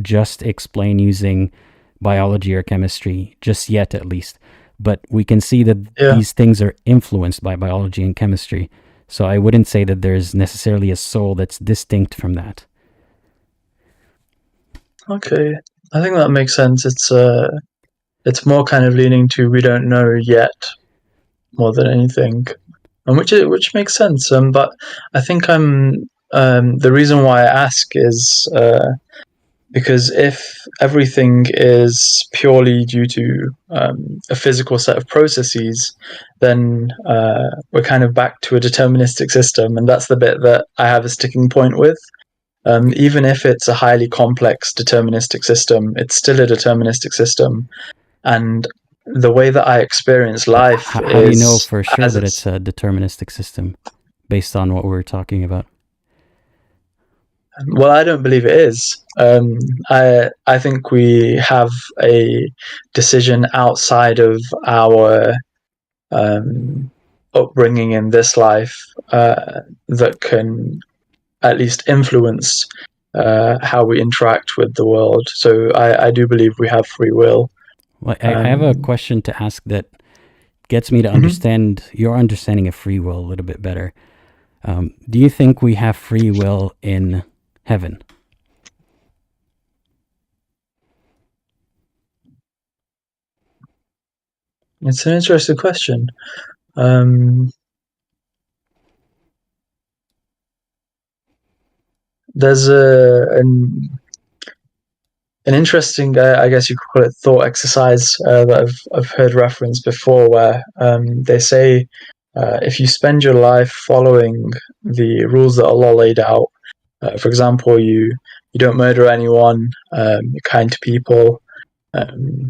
just explain using biology or chemistry, just yet at least. But we can see that these things are influenced by biology and chemistry. So I wouldn't say that there's necessarily a soul that's distinct from that. Okay, I think that makes sense. It's more kind of leaning to we don't know yet more than anything, and which makes sense. But I think the reason why I ask is because if everything is purely due to a physical set of processes, then we're kind of back to a deterministic system, and that's the bit that I have a sticking point with. Even if it's a highly complex deterministic system, it's still a deterministic system. And the way that I experience life how do you know for sure that it's a deterministic system based on what we're talking about? Well, I don't believe it is. I think we have a decision outside of our upbringing in this life that can at least influence how we interact with the world. So I do believe we have free will. Well, I have a question to ask that gets me to understand your understanding of free will a little bit better. Do you think we have free will in heaven? It's an interesting question. There's an interesting, I guess you could call it, thought exercise that I've heard referenced before, where they say if you spend your life following the rules that Allah laid out, for example, you don't murder anyone, you're kind to people,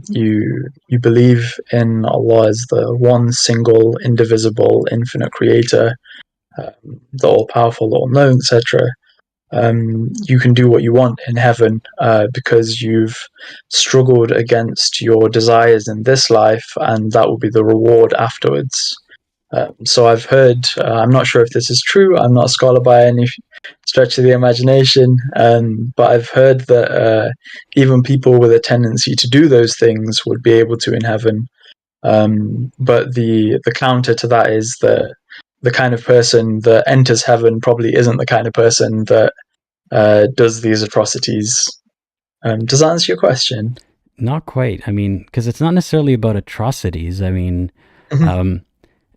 you believe in Allah as the one single, indivisible, infinite creator, the all-powerful, all-knowing, etc. You can do what you want in heaven because you've struggled against your desires in this life, and that will be the reward afterwards. So I've heard, I'm not sure if this is true, I'm not a scholar by any stretch of the imagination, but I've heard that even people with a tendency to do those things would be able to in heaven. But the counter to that is that the kind of person that enters heaven probably isn't the kind of person that does these atrocities. Does that answer your question? Not quite. I mean, because it's not necessarily about atrocities. I mean,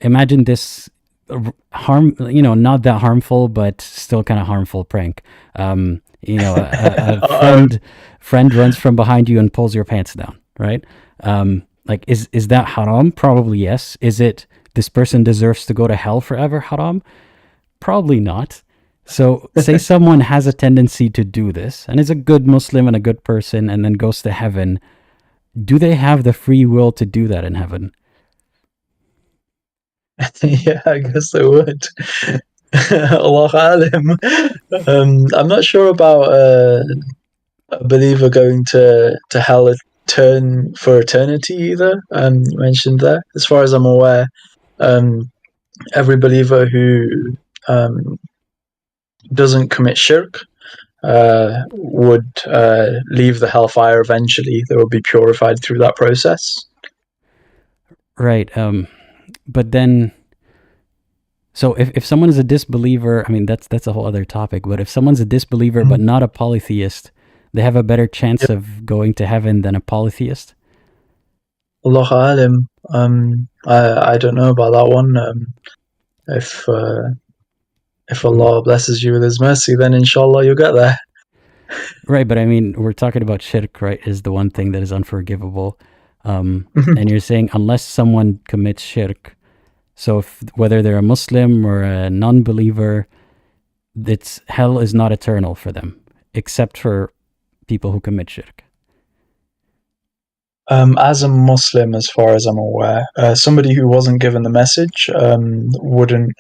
imagine this not that harmful, but still kind of harmful prank. A friend runs from behind you and pulls your pants down, right? Like, is that haram? Probably yes. Is it this person deserves to go to hell forever haram? Probably not. So say someone has a tendency to do this and is a good Muslim and a good person and then goes to heaven. Do they have the free will to do that in heaven? Yeah, I guess they would. Allah alim. I'm not sure about a believer going to hell for eternity either. You mentioned there. As far as I'm aware, every believer who doesn't commit shirk would leave the hellfire eventually. They will be purified through that process. Right. But then, so if someone is a disbeliever, I mean, that's a whole other topic, but if someone's a disbeliever but not a polytheist, they have a better chance of going to heaven than a polytheist? Allah alim. I don't know about that one. If Allah blesses you with His mercy, then inshallah you'll get there. Right, but I mean, we're talking about shirk, right? Is the one thing that is unforgivable. And you're saying unless someone commits shirk, so whether they're a Muslim or a non-believer, hell is not eternal for them, except for people who commit shirk. As a Muslim, as far as I'm aware, somebody who wasn't given the message wouldn't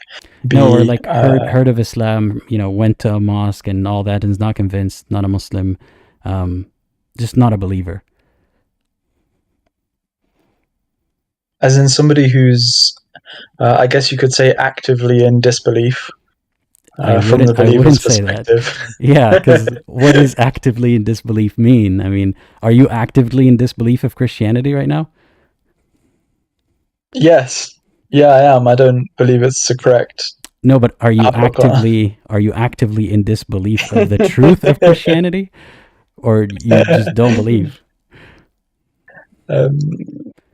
be. No, or like heard of Islam, went to a mosque and all that, and is not convinced, not a Muslim, just not a believer. As in somebody who's, I guess you could say, actively in disbelief. From the believer's perspective. Say that. Yeah, because what does actively in disbelief mean? I mean, are you actively in disbelief of Christianity right now? Yes. Yeah, I am. I don't believe it's the correct. No, but are you actively in disbelief of the truth of Christianity, or you just don't believe?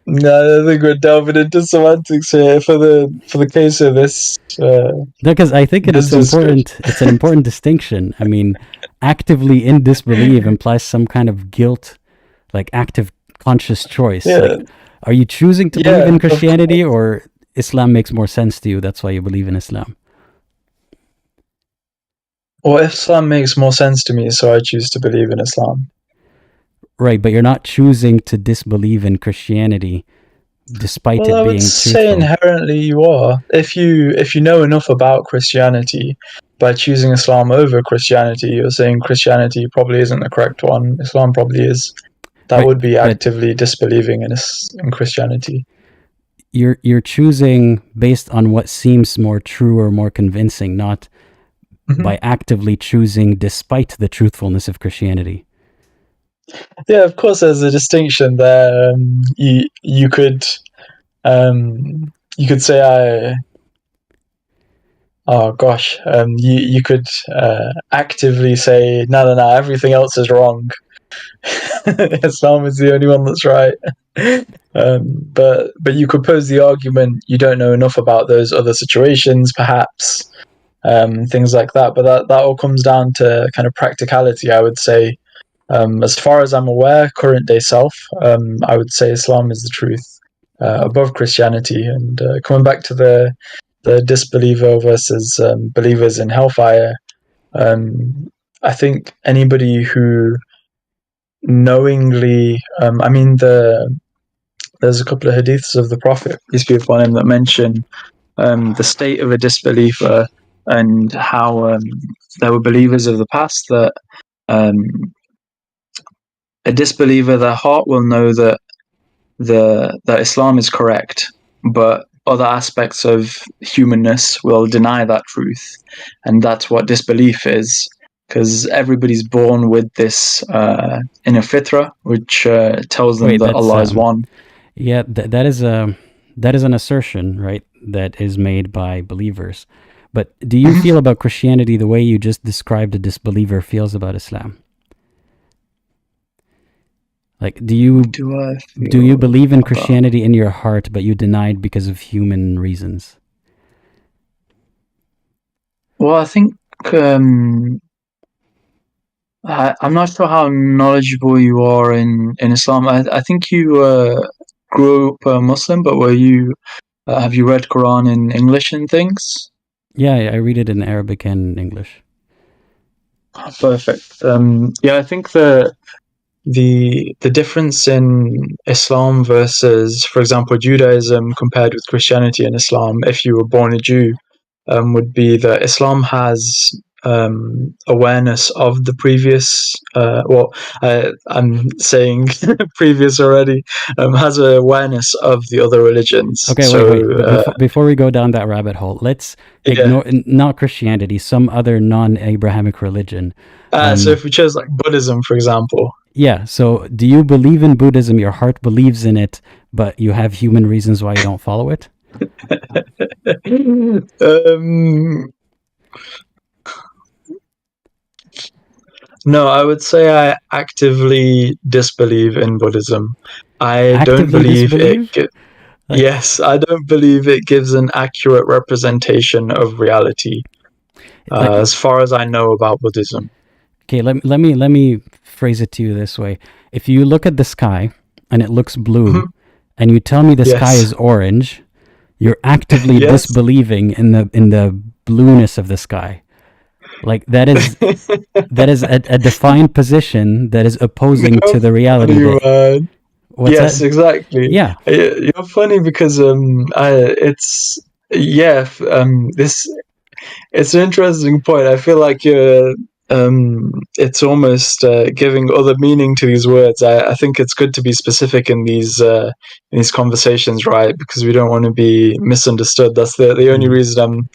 No, I think we're delving into semantics here for the case of this. No, because I think it's important. It's an important distinction. I mean, actively in disbelief implies some kind of guilt, like active conscious choice. Yeah. Like, are you choosing to believe in Christianity, or Islam makes more sense to you? That's why you believe in Islam. Well, Islam makes more sense to me, so I choose to believe in Islam. Right, but you're not choosing to disbelieve in Christianity, despite it being truthful. I would say inherently you are. If you know enough about Christianity, by choosing Islam over Christianity, you're saying Christianity probably isn't the correct one. Islam probably is. That would be actively disbelieving in Christianity. You're choosing based on what seems more true or more convincing, not by actively choosing despite the truthfulness of Christianity. Yeah, of course, there's a distinction there. You could say you could actively say no, everything else is wrong. Islam is the only one that's right. But you could pose the argument you don't know enough about those other situations, perhaps, things like that. But that all comes down to kind of practicality, I would say. As far as I'm aware, current day self, I would say Islam is the truth above Christianity. And coming back to the disbeliever versus believers in hellfire, I think anybody who knowingly, there's a couple of hadiths of the Prophet, peace be upon him, that mention the state of a disbeliever and how there were believers of the past that a disbeliever, their heart will know that that Islam is correct, but other aspects of humanness will deny that truth, and that's what disbelief is. Because everybody's born with this inner fitra, which tells them that Allah is one. Yeah, that is an assertion, right? That is made by believers. But do you feel about Christianity the way you just described a disbeliever feels about Islam? Like, do you believe in Christianity in your heart, but you denied because of human reasons? Well, I think I'm not sure how knowledgeable you are in Islam. I think you grew up Muslim, but have you read Quran in English and things? Yeah, I read it in Arabic and English. Perfect. Yeah, I think the difference in Islam versus, for example, Judaism compared with Christianity and Islam, if you were born a Jew, would be that Islam has awareness of the previous. I'm saying previous already. Has awareness of the other religions. Okay, wait. But before we go down that rabbit hole, let's ignore not Christianity, some other non-Abrahamic religion. So if we chose like Buddhism, for example. Yeah. So do you believe in Buddhism? Your heart believes in it, but you have human reasons why you don't follow it? No, I would say I actively disbelieve in Buddhism. I don't believe it. Yes, I don't believe it gives an accurate representation of reality, Like, as far as I know about Buddhism. okay, let me phrase it to you this way. If you look at the sky and it looks blue, and you tell me the sky Yes. is orange, you're actively Yes. disbelieving in the blueness of the sky. Like that is a defined position that is opposing to the reality Funny, that. man. What's Yes, that? exactly. Yeah. You're funny because it's yeah. This it's an interesting point. I feel like you're it's almost giving other meaning to these words. I think it's good to be specific in these conversations, right? Because we don't want to be misunderstood. That's the only reason I'm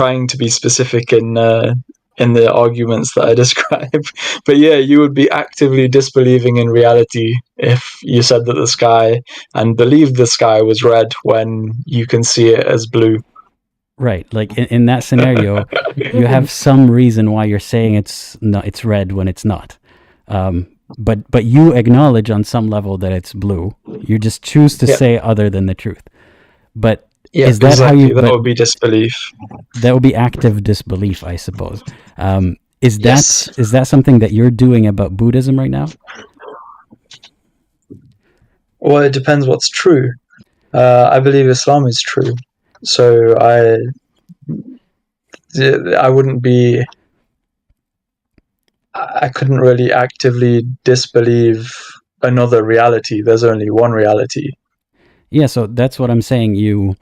trying to be specific in the arguments that I describe. But yeah, you would be actively disbelieving in reality if you said that the sky and believed the sky was red when you can see it as blue. Right. Like in that scenario, you have some reason why you're saying it's red when it's not. But you acknowledge on some level that it's blue. You just choose to Yeah. say other than the truth. But Yeah, is that exactly. how you? That But would be disbelief. that would be active disbelief, I suppose. Is Yes. that something that you're doing about Buddhism right now? Well, it depends what's true. I believe Islam is true, so I wouldn't be. I couldn't really actively disbelieve another reality. There's only one reality. Yeah, so that's what I'm saying. You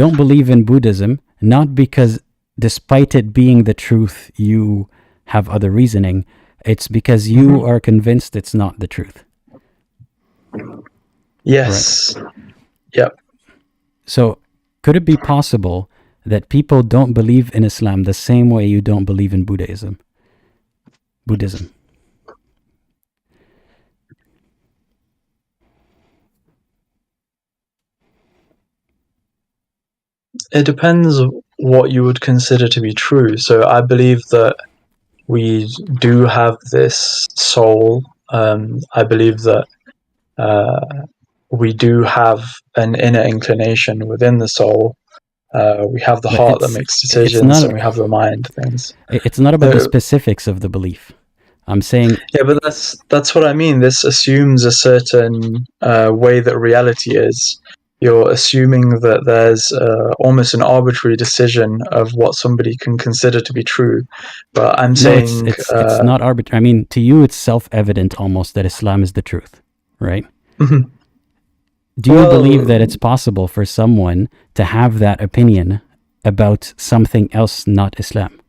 don't believe in Buddhism, not because despite it being the truth, you have other reasoning. It's because you are convinced it's not the truth. Yes. Right. Yep. So could it be possible that people don't believe in Islam the same way you don't believe in Buddhism? It depends what you would consider to be true. So I believe that we do have this soul. I believe that we do have an inner inclination within the soul. We have the But heart that makes it's decisions, not and we have the mind things. it's not about the specifics of the belief. I'm saying Yeah, but that's what I mean. This assumes a certain way that reality is. You're assuming that there's almost an arbitrary decision of what somebody can consider to be true. But I'm no, saying it's not arbitrary. I mean, to you, it's self-evident almost that Islam is the truth, right? Do you believe that it's possible for someone to have that opinion about something else not Islam?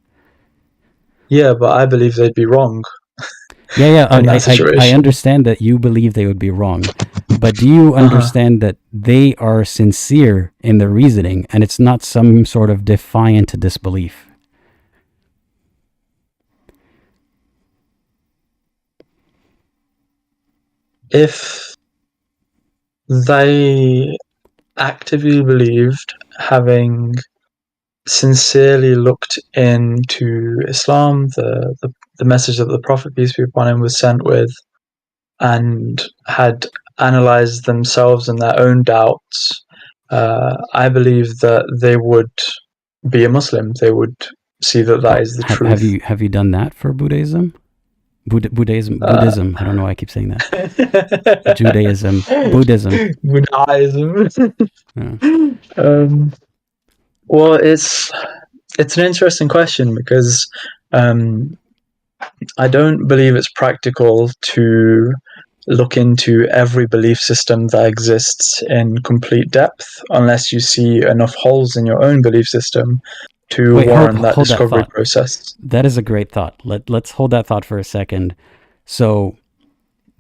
Yeah, but I believe they'd be wrong. Yeah, I I understand that you believe they would be wrong, but do you understand that they are sincere in their reasoning and it's not some sort of defiant disbelief? If they actively believed, having sincerely looked into Islam, the message that the Prophet, peace be upon him, was sent with, and had analyzed themselves and their own doubts, I believe that they would be a Muslim. They would see that is the truth. Have you done that for Buddhism? Buddhism. I don't know why I keep saying that. Judaism. Buddhism. Yeah. Well, it's an interesting question because I don't believe it's practical to look into every belief system that exists in complete depth unless you see enough holes in your own belief system to warrant that discovery process. That is a great thought. Let's hold that thought for a second. So,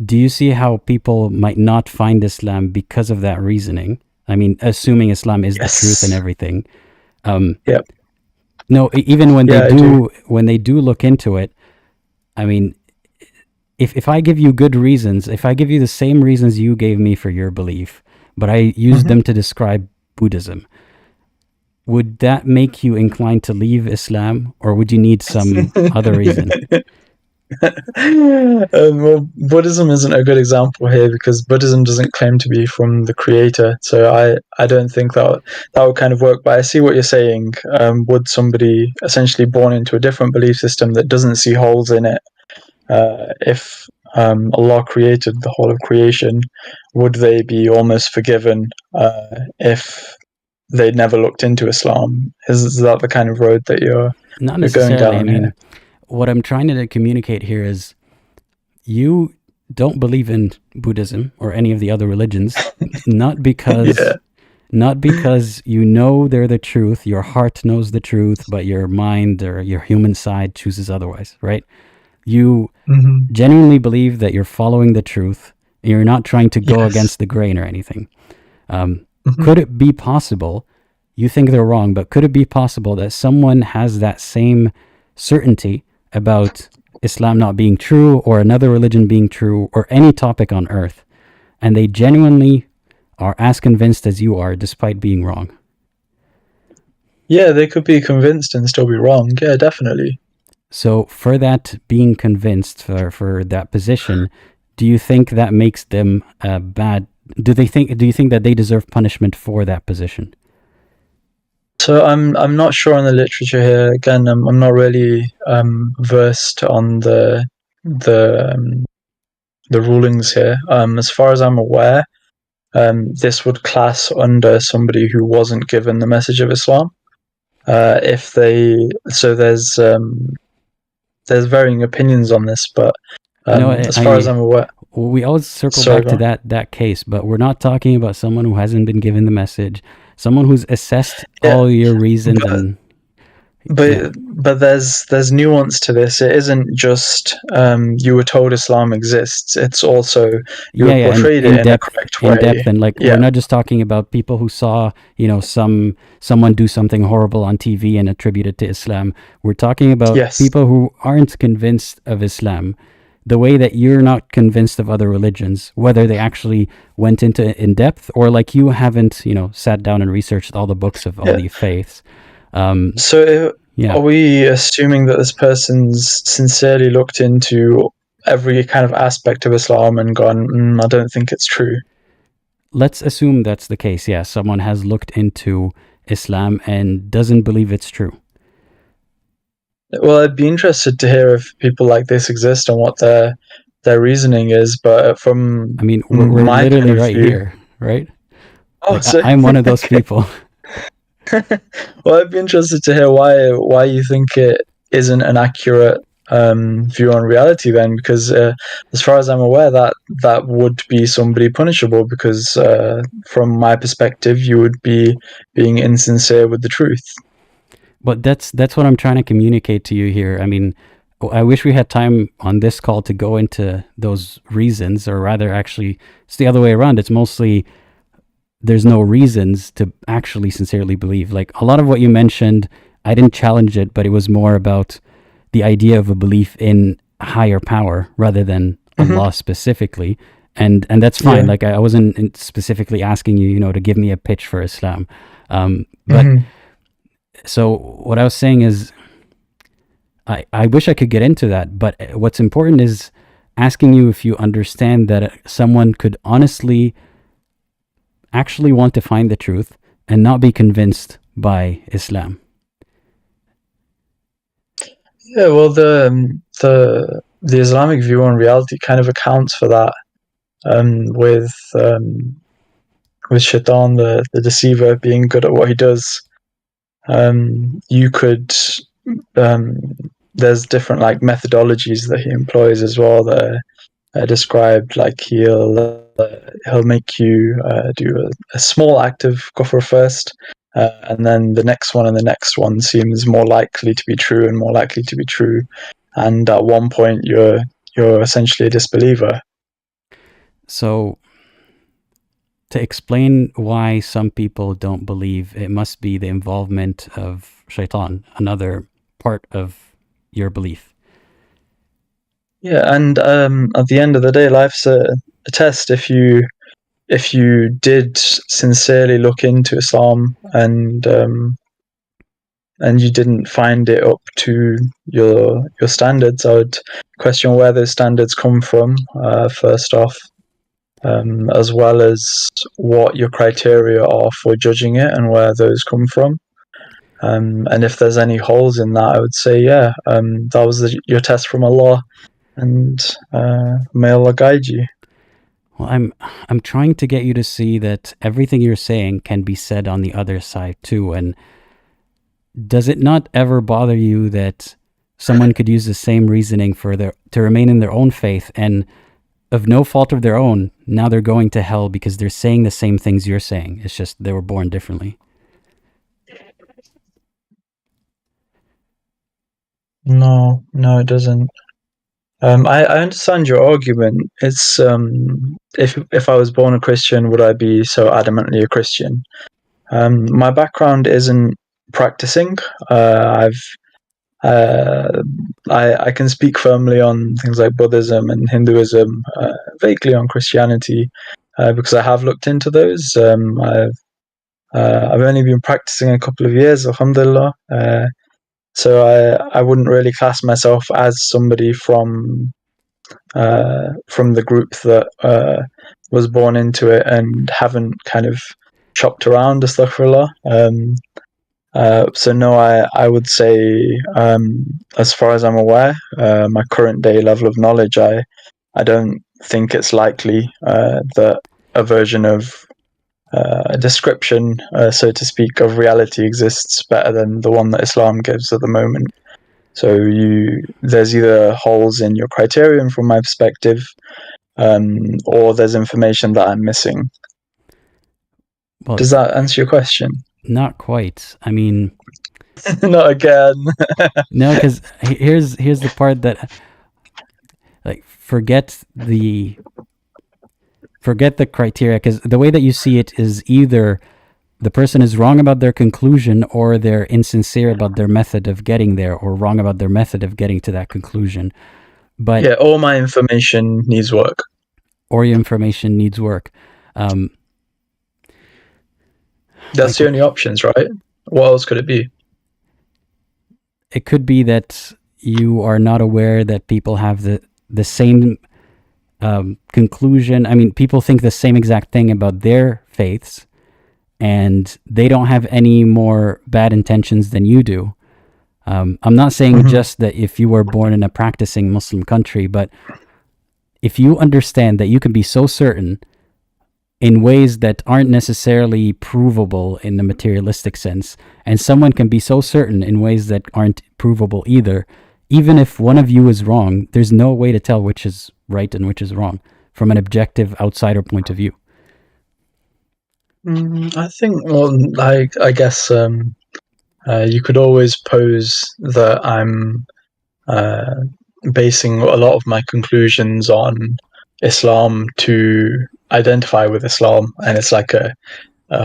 do you see how people might not find Islam because of that reasoning? I mean, assuming Islam is the truth and everything. Yep. No, even when they do look into it, I mean, if I give you good reasons, if I give you the same reasons you gave me for your belief, but I use them to describe Buddhism, would that make you inclined to leave Islam, or would you need some other reason? Well, Buddhism isn't a good example here because Buddhism doesn't claim to be from the creator. So I don't think that would kind of work. But I see what you're saying. Would somebody essentially born into a different belief system that doesn't see holes in it, if Allah created the whole of creation, would they be almost forgiven if they'd never looked into Islam? Is that the kind of road that you're Not going necessarily. I down mean, here? what I'm trying to communicate here is you don't believe in Buddhism or any of the other religions, not because Yeah. not because you know they're the truth, your heart knows the truth, but your mind or your human side chooses otherwise, right? You hmm genuinely believe that you're following the truth and you're not trying to go Yes. against the grain or anything. hmm Could it be possible, you think they're wrong, but could it be possible that someone has that same certainty about Islam not being true or another religion being true or any topic on earth, and they genuinely are as convinced as you are despite being wrong? Yeah, they could be convinced and still be wrong. Yeah, definitely. So for that being convinced, for that position, do you think that makes them bad? Do you think that they deserve punishment for that position? So I'm not sure on the literature here. Again, I'm not really versed on the um, the rulings here. As far as I'm aware, this would class under somebody who wasn't given the message of Islam. If they so there's varying opinions on this, but No, as far as I'm aware, we always circle sorry, back go to on. that case, but we're not talking about someone who hasn't been given the message, someone who's assessed Yeah, all your reasons but and yeah. but there's nuance to this. It isn't just you were told Islam exists. It's also you were Yeah, and portrayed it in a correct in way. depth, and like we're Yeah, not just talking about people who saw, someone do something horrible on TV and attribute it to Islam. We're talking about yes, people who aren't convinced of Islam, the way that you're not convinced of other religions, whether they actually went into it in depth or like you haven't, sat down and researched all the books of all yeah. the faiths. Um, So yeah. are we assuming that this person's sincerely looked into every kind of aspect of Islam and gone, I don't think it's true? Let's assume that's the case. Yeah, someone has looked into Islam and doesn't believe it's true. Well, I'd be interested to hear if people like this exist and what their reasoning is. But from I mean, we're my point literally of right view, here, right? oh, Like so I'm one of those okay. people. Well, I'd be interested to hear why you think it isn't an accurate view on reality then, because as far as I'm aware, that would be somebody punishable because from my perspective, you would be being insincere with the truth. But that's what I'm trying to communicate to you here. I mean, I wish we had time on this call to go into those reasons, or rather, actually, it's the other way around. It's mostly there's no reasons to actually sincerely believe. Like a lot of what you mentioned, I didn't challenge it, but it was more about the idea of a belief in higher power rather than hmm Allah specifically. And that's fine. Yeah. Like I wasn't specifically asking you, to give me a pitch for Islam. But hmm so what I was saying is, I wish I could get into that, but what's important is asking you if you understand that someone could honestly actually want to find the truth and not be convinced by Islam. Yeah. Well, the Islamic view on reality kind of accounts for that. With Shaitan, the deceiver, being good at what he does. You could um, there's different like methodologies that he employs as well that are described. Like he'll make you do a small act of kufr first, and then the next one and the next one seems more likely to be true and more likely to be true, and at one point you're essentially a disbeliever. So to explain why some people don't believe, it must be the involvement of shaitan, another part of your belief. Yeah, and at the end of the day, life's a test. If you did sincerely look into Islam and and you didn't find it up to your standards, I would question where those standards come from, first off, as well as what your criteria are for judging it and where those come from. And if there's any holes in that, I would say, that was your test from Allah, and may Allah guide you. Well, I'm trying to get you to see that everything you're saying can be said on the other side too. And does it not ever bother you that someone could use the same reasoning to remain in their own faith, and of no fault of their own, now they're going to hell because they're saying the same things you're saying? It's just they were born differently. No, it doesn't. I understand your argument. It's if I was born a Christian, would I be so adamantly a Christian? My background isn't practicing. I can speak firmly on things like Buddhism and Hinduism, vaguely on Christianity, because I have looked into those. I've only been practicing a couple of years, alhamdulillah. So I wouldn't really class myself as somebody from the group that was born into it and haven't kind of chopped around, astaghfirullah. So no, I would say, as far as I'm aware, my current day level of knowledge, I don't think it's likely that a version of a description, so to speak, of reality exists better than the one that Islam gives at the moment. So there's either holes in your criterion from my perspective, or there's information that I'm missing. Well, does that answer your question? Not quite. I mean, not again. No, because here's the part that, like, forget the criteria, because the way that you see it is either the person is wrong about their conclusion, or they're insincere about their method of getting there, or wrong about their method of getting to that conclusion. But yeah, all my information needs work. Or your information needs work. That's the only options, right? What else could it be? It could be that you are not aware that people have the same conclusion. I mean, people think the same exact thing about their faiths, and they don't have any more bad intentions than you do. I'm not saying just that if you were born in a practicing Muslim country, but if you understand that you can be so certain in ways that aren't necessarily provable in the materialistic sense, and someone can be so certain in ways that aren't provable either, even if one of you is wrong, there's no way to tell which is right and which is wrong from an objective outsider point of view. I think, well, I guess you could always pose that I'm basing a lot of my conclusions on Islam to identify with Islam, and it's like a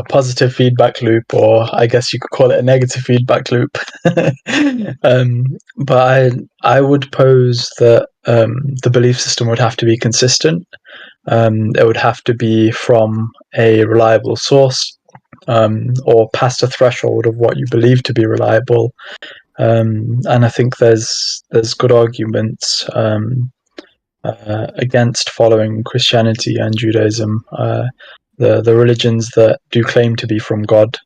positive feedback loop, or I guess you could call it a negative feedback loop. But I would pose that the belief system would have to be consistent. It would have to be from a reliable source, or past a threshold of what you believe to be reliable. And I think there's good arguments against following Christianity and Judaism, the religions that do claim to be from God.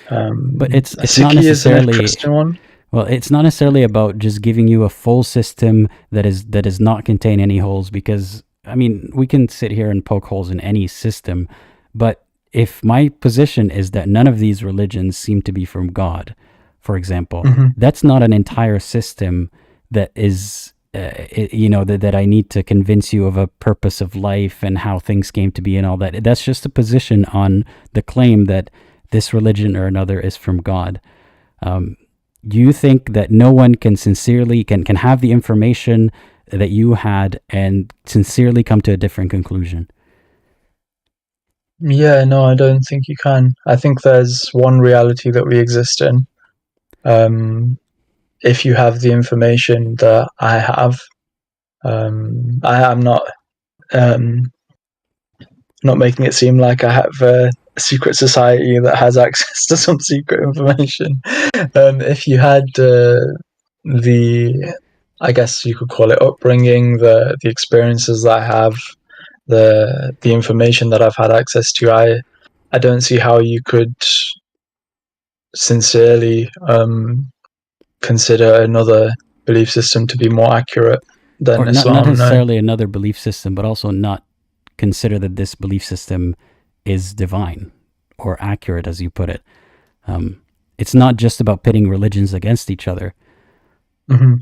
But it's not necessarily a Christian one. Well, it's not necessarily about just giving you a full system that does not contain any holes, because I mean, we can sit here and poke holes in any system, but if my position is that none of these religions seem to be from God, for example, that's not an entire system that is, that I need to convince you of a purpose of life and how things came to be and all that. That's just a position on the claim that this religion or another is from God. You think that no one can sincerely can have the information that you had and sincerely come to a different conclusion? Yeah, no, I don't think you can. I think there's one reality that we exist in. If you have the information that I have, I am not making it seem like I have secret society that has access to some secret information. If you had the, I guess you could call it upbringing, the experiences that I have, the information that I've had access to, I don't see how you could sincerely consider another belief system to be more accurate than Or not Islam. necessarily another belief system, but also not consider that this belief system is divine or accurate, as you put it. It's not just about pitting religions against each other. Mm-hmm.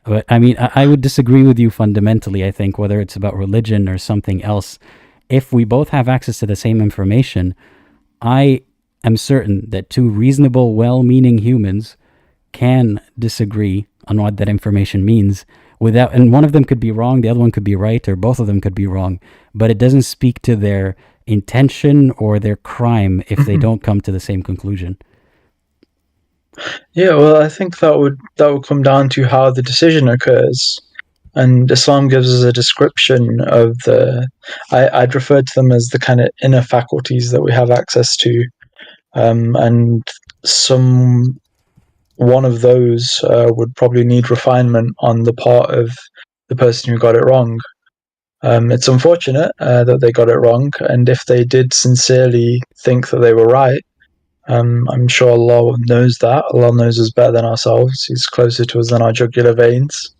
But I mean, I would disagree with you fundamentally, I think, whether it's about religion or something else. If we both have access to the same information, I am certain that two reasonable, well-meaning humans can disagree on what that information means without, and one of them could be wrong, the other one could be right, or both of them could be wrong, but it doesn't speak to their intention or their crime if they don't come to the same conclusion. Yeah, well, I think that would come down to how the decision occurs, and Islam gives us a description of I'd refer to them as the kind of inner faculties that we have access to, and one of those would probably need refinement on the part of the person who got it wrong. It's unfortunate that they got it wrong, and if they did sincerely think that they were right, I'm sure Allah knows that. Allah knows us better than ourselves. He's closer to us than our jugular veins.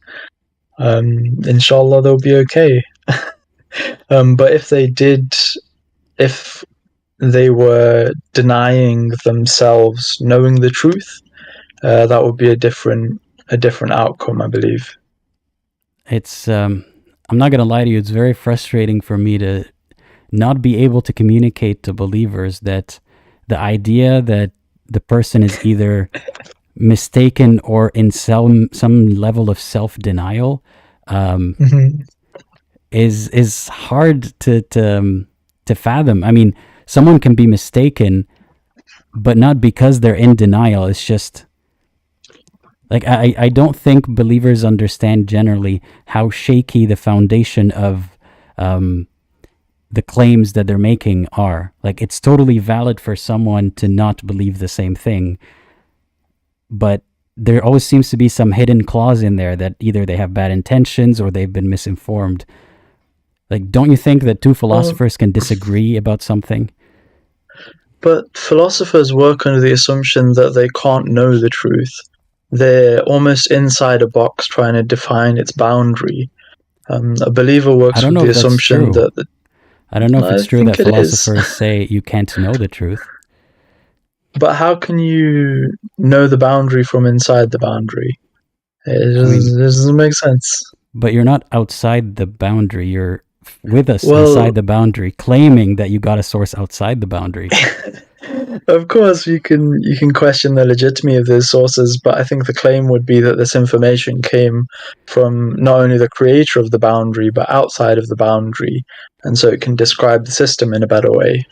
Inshallah, they'll be okay. But if they were denying themselves knowing the truth, that would be a different outcome, I believe. It's I'm not going to lie to you, it's very frustrating for me to not be able to communicate to believers that the idea that the person is either mistaken or in some level of self-denial is hard to fathom. I mean, someone can be mistaken, but not because they're in denial. It's just like I don't think believers understand generally how shaky the foundation of the claims that they're making are. Like, it's totally valid for someone to not believe the same thing, but there always seems to be some hidden clause in there that either they have bad intentions or they've been misinformed. Like, don't you think that two philosophers can disagree about something? But philosophers work under the assumption that they can't know the truth. They're almost inside a box trying to define its boundary. A believer works with the assumption that... I don't know if it's true that philosophers say you can't know the truth. But how can you know the boundary from inside the boundary? It doesn't make sense. But you're not outside the boundary. You're with us inside the boundary, claiming that you got a source outside the boundary. Of course, you can question the legitimacy of those sources, but I think the claim would be that this information came from not only the creator of the boundary, but outside of the boundary, and so it can describe the system in a better way.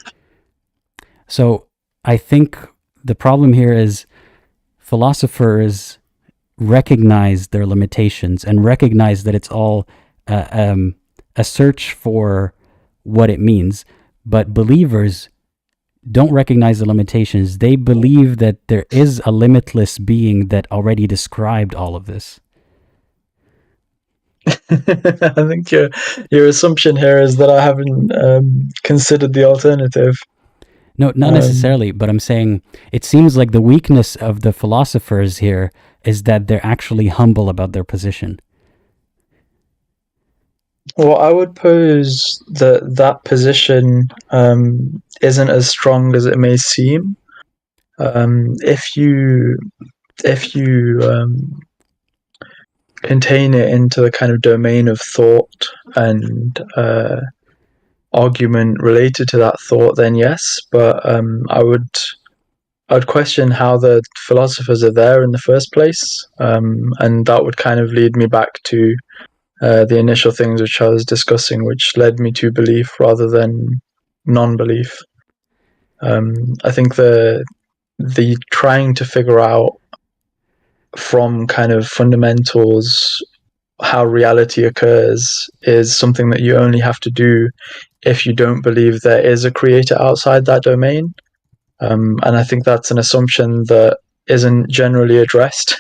So I think the problem here is philosophers recognize their limitations and recognize that it's all a search for what it means, but believers don't recognize the limitations. They believe that there is a limitless being that already described all of this. I think your assumption here is that I haven't considered the alternative. No, not necessarily, but I'm saying it seems like the weakness of the philosophers here is that they're actually humble about their position. Well, I would pose that position isn't as strong as it may seem. If you contain it into the kind of domain of thought and argument related to that thought, then yes. But I'd question how the philosophers are there in the first place, and that would kind of lead me back to the initial things which I was discussing, which led me to belief rather than non-belief. I think the trying to figure out from kind of fundamentals how reality occurs is something that you only have to do if you don't believe there is a creator outside that domain. And I think that's an assumption that isn't generally addressed.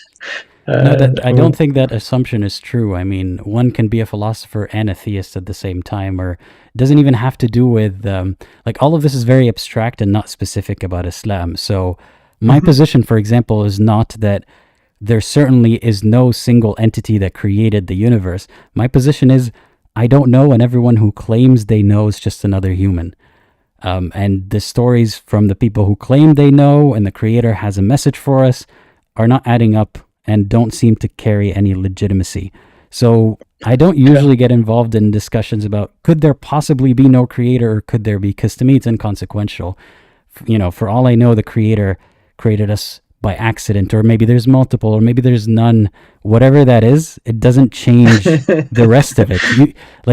No, that I don't think that assumption is true. I mean, one can be a philosopher and a theist at the same time, or it doesn't even have to do with like all of this is very abstract and not specific about Islam. So my position, for example, is not that there certainly is no single entity that created the universe. My position is I don't know, and everyone who claims they know is just another human. And the stories from the people who claim they know and the creator has a message for us are not adding up and don't seem to carry any legitimacy. So I don't usually get involved in discussions about could there possibly be no creator or could there be, because to me it's inconsequential. You know, for all I know, the creator created us by accident, or maybe there's multiple, or maybe there's none. Whatever that is, it doesn't change the rest of it.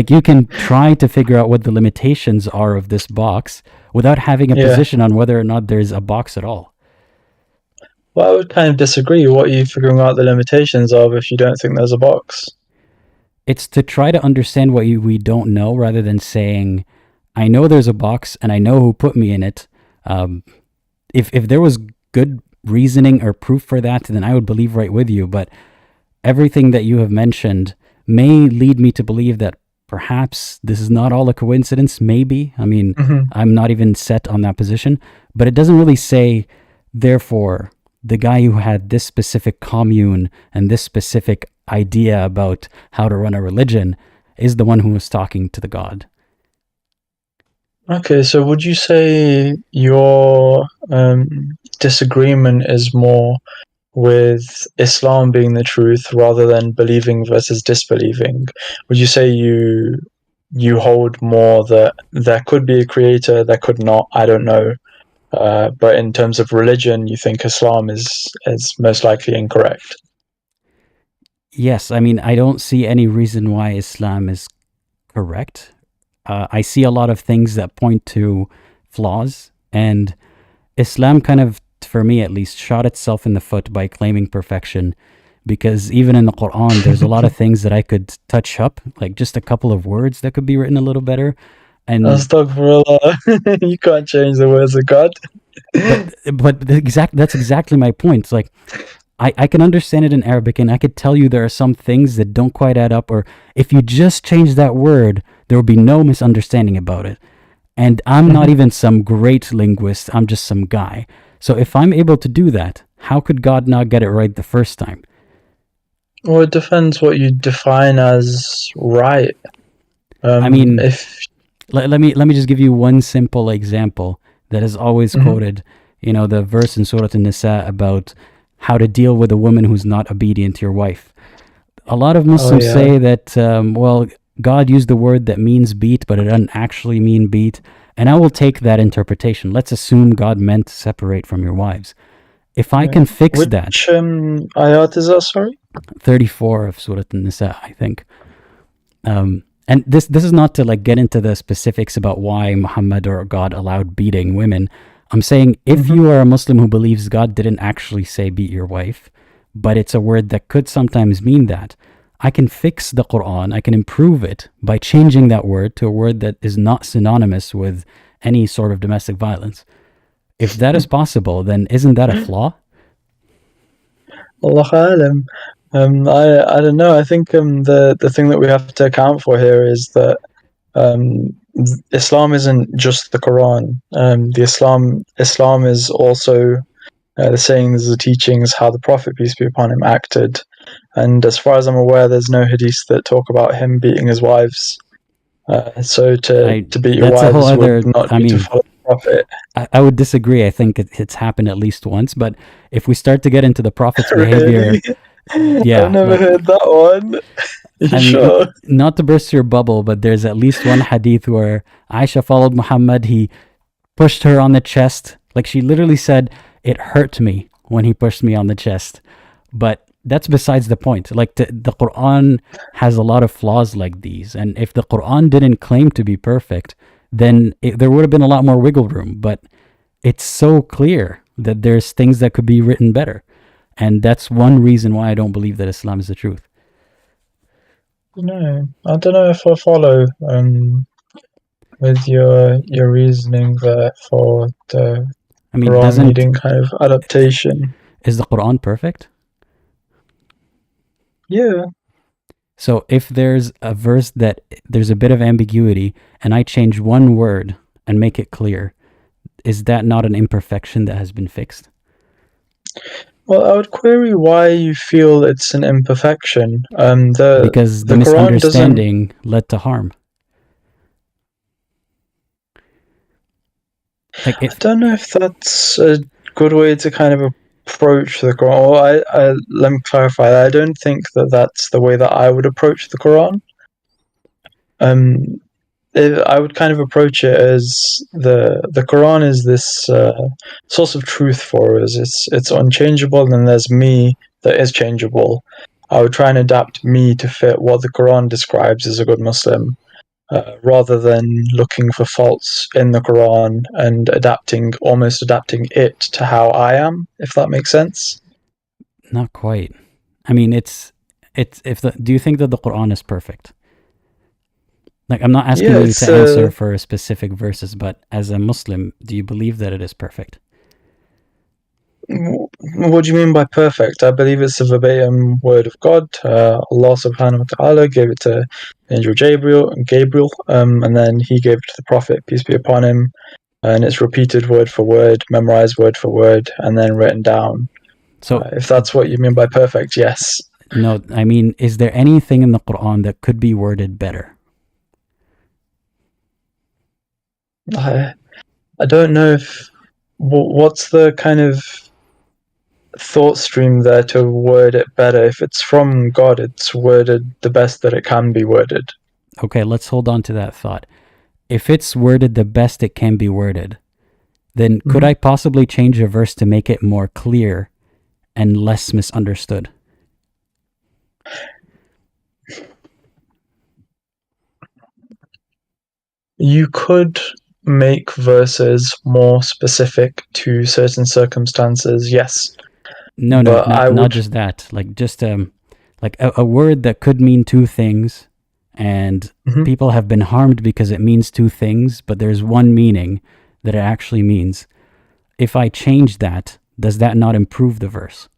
You can try to figure out what the limitations are of this box without having a position on whether or not there's a box at all. Well, I would kind of disagree. What are you figuring out the limitations of if you don't think there's a box? It's to try to understand what we don't know, rather than saying, I know there's a box and I know who put me in it. If there was good reasoning or proof for that, then I would believe right with you. But everything that you have mentioned may lead me to believe that perhaps this is not all a coincidence. Maybe. I mean, I'm not even set on that position, but it doesn't really say, therefore, the guy who had this specific commune and this specific idea about how to run a religion is the one who was talking to the God. Okay, so would you say your disagreement is more with Islam being the truth rather than believing versus disbelieving? Would you say you hold more that there could be a creator, there could not, I don't know, but in terms of religion, you think Islam is most likely incorrect? Yes, I mean, I don't see any reason why Islam is correct. I see a lot of things that point to flaws, and Islam kind of, for me at least, shot itself in the foot by claiming perfection, because even in the Quran, there's a lot of things that I could touch up, like just a couple of words that could be written a little better. And Astaghfirullah. You can't change the words of God. but that's exactly my point. It's like, I can understand it in Arabic, and I could tell you there are some things that don't quite add up, or if you just change that word, there will be no misunderstanding about it. And I'm not even some great linguist, I'm just some guy. So if I'm able to do that, how could God not get it right the first time? Well, it depends what you define as right. I mean, let me just give you one simple example that is always quoted. You know, the verse in Surah An-Nisa about how to deal with a woman who's not obedient to your wife. A lot of Muslims say that, well, God used the word that means beat, but it doesn't actually mean beat. And I will take that interpretation. Let's assume God meant to separate from your wives. If I can fix that. Which ayat is that, sorry? 34 of Surah An-Nisa, I think. And this is not to like get into the specifics about why Muhammad or God allowed beating women. I'm saying if you are a Muslim who believes God didn't actually say beat your wife, but it's a word that could sometimes mean that, I can fix the Quran, I can improve it by changing that word to a word that is not synonymous with any sort of domestic violence. If that is possible, then isn't that a flaw? Allah alam. I don't know. I think the thing that we have to account for here is that Islam isn't just the Quran. Islam is also the sayings, the teachings, how the Prophet, peace be upon him, acted. And as far as I'm aware, there's no hadith that talk about him beating his wives. So to beat your wives would not be to follow the Prophet. I would disagree. I think it's happened at least once. But if we start to get into the Prophet's behavior, yeah, I've never heard that one. I mean, not to burst your bubble, but there's at least one hadith where Aisha followed Muhammad. He pushed her on the chest. Like she literally said, it hurt me when he pushed me on the chest. But that's besides the point. Like the Quran has a lot of flaws like these. And if the Quran didn't claim to be perfect, then there would have been a lot more wiggle room. But it's so clear that there's things that could be written better. And that's one reason why I don't believe that Islam is the truth. No, I don't know if I follow with your reasoning there for the I mean, Quran needing kind of adaptation. is the Quran perfect? Yeah. So if there's a verse that there's a bit of ambiguity and I change one word and make it clear, is that not an imperfection that has been fixed? Well, I would query why you feel it's an imperfection. Because the Quran doesn't. misunderstanding led to harm. Like I don't know if that's a good way to kind of approach the Quran. Well, let me clarify. I don't think that that's the way that I would approach the Quran. I would kind of approach it as the Quran is this source of truth for us. It's unchangeable, and there's me that is changeable. I would try and adapt me to fit what the Quran describes as a good Muslim, rather than looking for faults in the Quran and almost adapting it to how I am, if that makes sense. Not quite. I mean, do you think that the Quran is perfect? Like, I'm not asking you to answer for specific verses, but as a Muslim, do you believe that it is perfect? What do you mean by perfect? I believe it's a verbatim word of God. Allah subhanahu wa ta'ala gave it to Angel Gabriel, and then he gave it to the Prophet, peace be upon him, and it's repeated word for word, memorized word for word, and then written down. So if that's what you mean by perfect, yes. No, I mean, is there anything in the Quran that could be worded better? I don't know if what's the kind of thought stream there to word it better. If it's from God, it's worded the best that it can be worded. Okay, let's hold on to that thought. If it's worded the best it can be worded, then could I possibly change a verse to make it more clear and less misunderstood? You could make verses more specific to certain circumstances, yes. No, not just that. Like just like a word that could mean two things, and people have been harmed because it means two things, but there's one meaning that it actually means. If I change that, does that not improve the verse?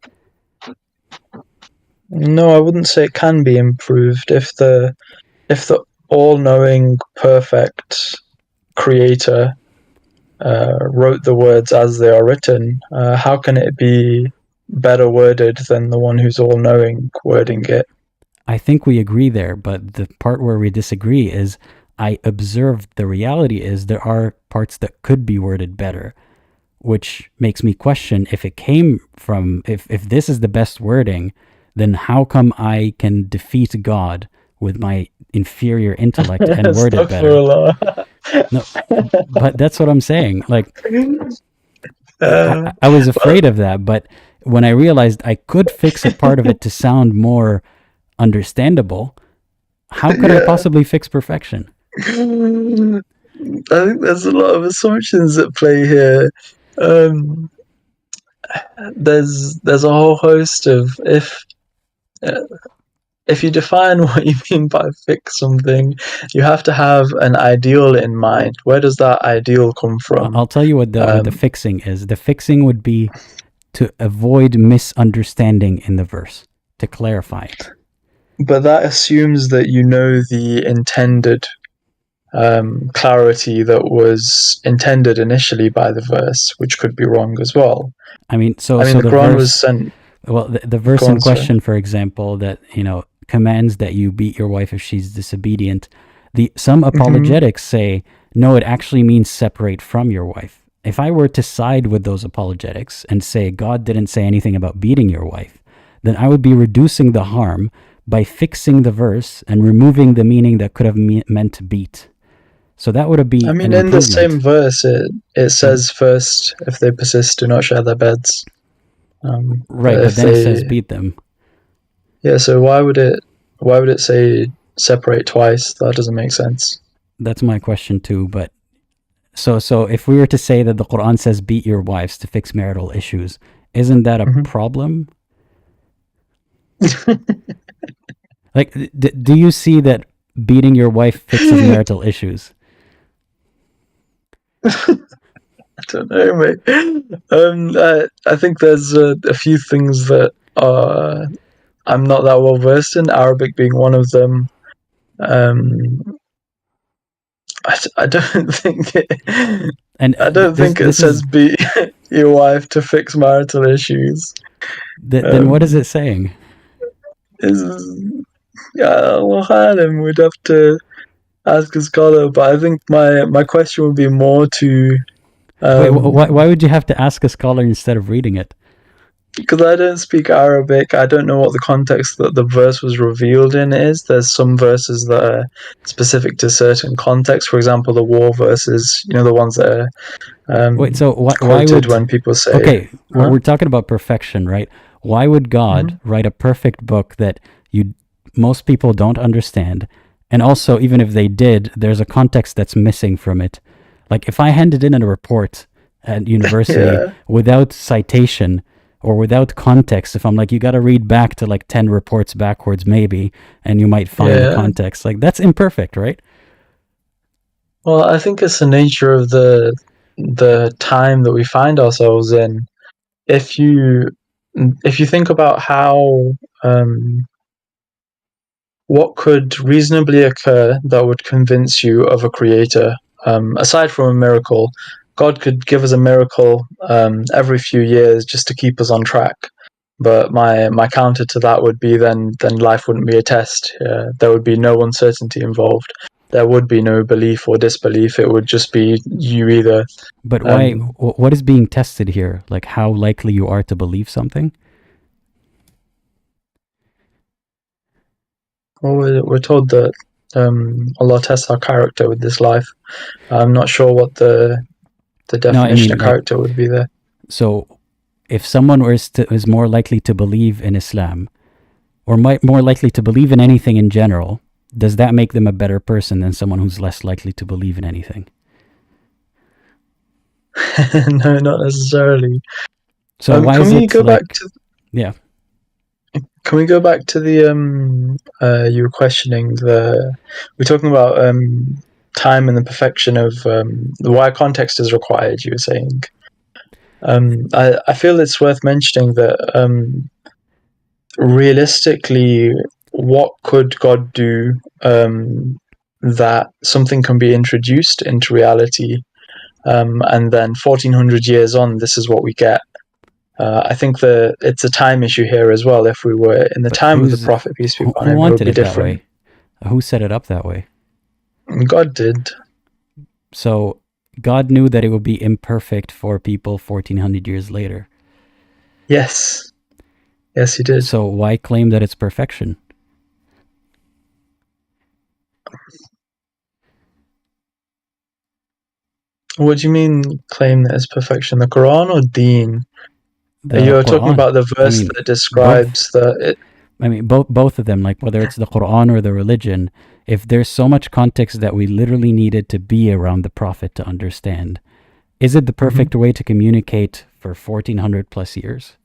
No, I wouldn't say it can be improved. If the all-knowing, perfect creator wrote the words as they are written, how can it be better worded than the one who's all-knowing wording it? I think we agree there, but the part where we disagree is I observed the reality is there are parts that could be worded better, which makes me question if it came from, if this is the best wording, then how come I can defeat God with my inferior intellect and word it better? No, but that's what I'm saying. Like, I was afraid of that, but when I realized I could fix a part of it to sound more understandable, how could I possibly fix perfection? I think there's a lot of assumptions at play here. There's a whole host of if you define what you mean by fix something, you have to have an ideal in mind. Where does that ideal come from? I'll tell you what the fixing is. The fixing would be to avoid misunderstanding in the verse, to clarify it. But that assumes that you know the intended clarity that was intended initially by the verse, which could be wrong as well. I mean, the Quran verse was sent. Well, the verse in question, for example, that commands that you beat your wife if she's disobedient. Some apologetics say no, it actually means separate from your wife. If I were to side with those apologetics and say God didn't say anything about beating your wife, then I would be reducing the harm by fixing the verse and removing the meaning that could have meant beat. So that would be. I mean, in the same verse, it says first, if they persist, do not share their beds. Right, but then it says beat them. Yeah, so why would it say separate twice? That doesn't make sense. That's my question too. But so if we were to say that the Quran says beat your wives to fix marital issues, isn't that a problem? Like, do you see that beating your wife fixes marital issues? I don't know, mate. I think there's a few things that I'm not that well versed in, Arabic being one of them. I don't think And I don't think it this is says beat your wife to fix marital issues. then what is it saying? Is Yeah, well, Alam, we'd have to ask a scholar, but I think my question would be more to Wait, why would you have to ask a scholar instead of reading it? because I don't speak Arabic. I don't know what the context that the verse was revealed in is. There's some verses that are specific to certain contexts. For example, the war verses, the ones that are Wait, so why quoted would when people say, okay, huh? we're talking about perfection, right? Why would God write a perfect book that most people don't understand? And also, even if they did, there's a context that's missing from it. Like if I handed in a report at university Yeah, without citation or without context, if I'm like, you got to read back to like 10 reports backwards, maybe, and you might find the yeah. context, like that's imperfect, right? Well, I think it's the nature of the time that we find ourselves in. If you think about how what could reasonably occur that would convince you of a creator, aside from a miracle, God could give us a miracle every few years just to keep us on track. But my counter to that would be then life wouldn't be a test. There would be no uncertainty involved. There would be no belief or disbelief. It would just be you either. But why? Um, What is being tested here? Like how likely you are to believe something? well, we're told that Allah tests our character with this life. I'm not sure what the No, I definition mean of like character would be there. so. If someone is more likely to believe in Islam, or more likely to believe in anything in general, does that make them a better person than someone who's less likely to believe in anything? No, not necessarily. So why Can is we it go back like, to yeah, the you were questioning we're talking about time and the perfection of why context is required, you were saying. I feel it's worth mentioning that realistically, what could God do that something can be introduced into reality, and then 1400 years on, this is what we get. I think that it's a time issue here as well. If we were in the but time of the Prophet, peace be upon who him, it would wanted be it that different. way? Who set it up that way? God did. So God knew that it would be imperfect for people 1400 years later. Yes. Yes, he did. So why claim that it's perfection? What do you mean claim that it's perfection? The Quran or Deen? The You're talking Quran. about the I verse mean, that both. describes that it. I mean, both of them, like whether it's the Quran or the religion, if there's so much context that we literally needed to be around the Prophet to understand, is it the perfect way to communicate for 1400 plus years?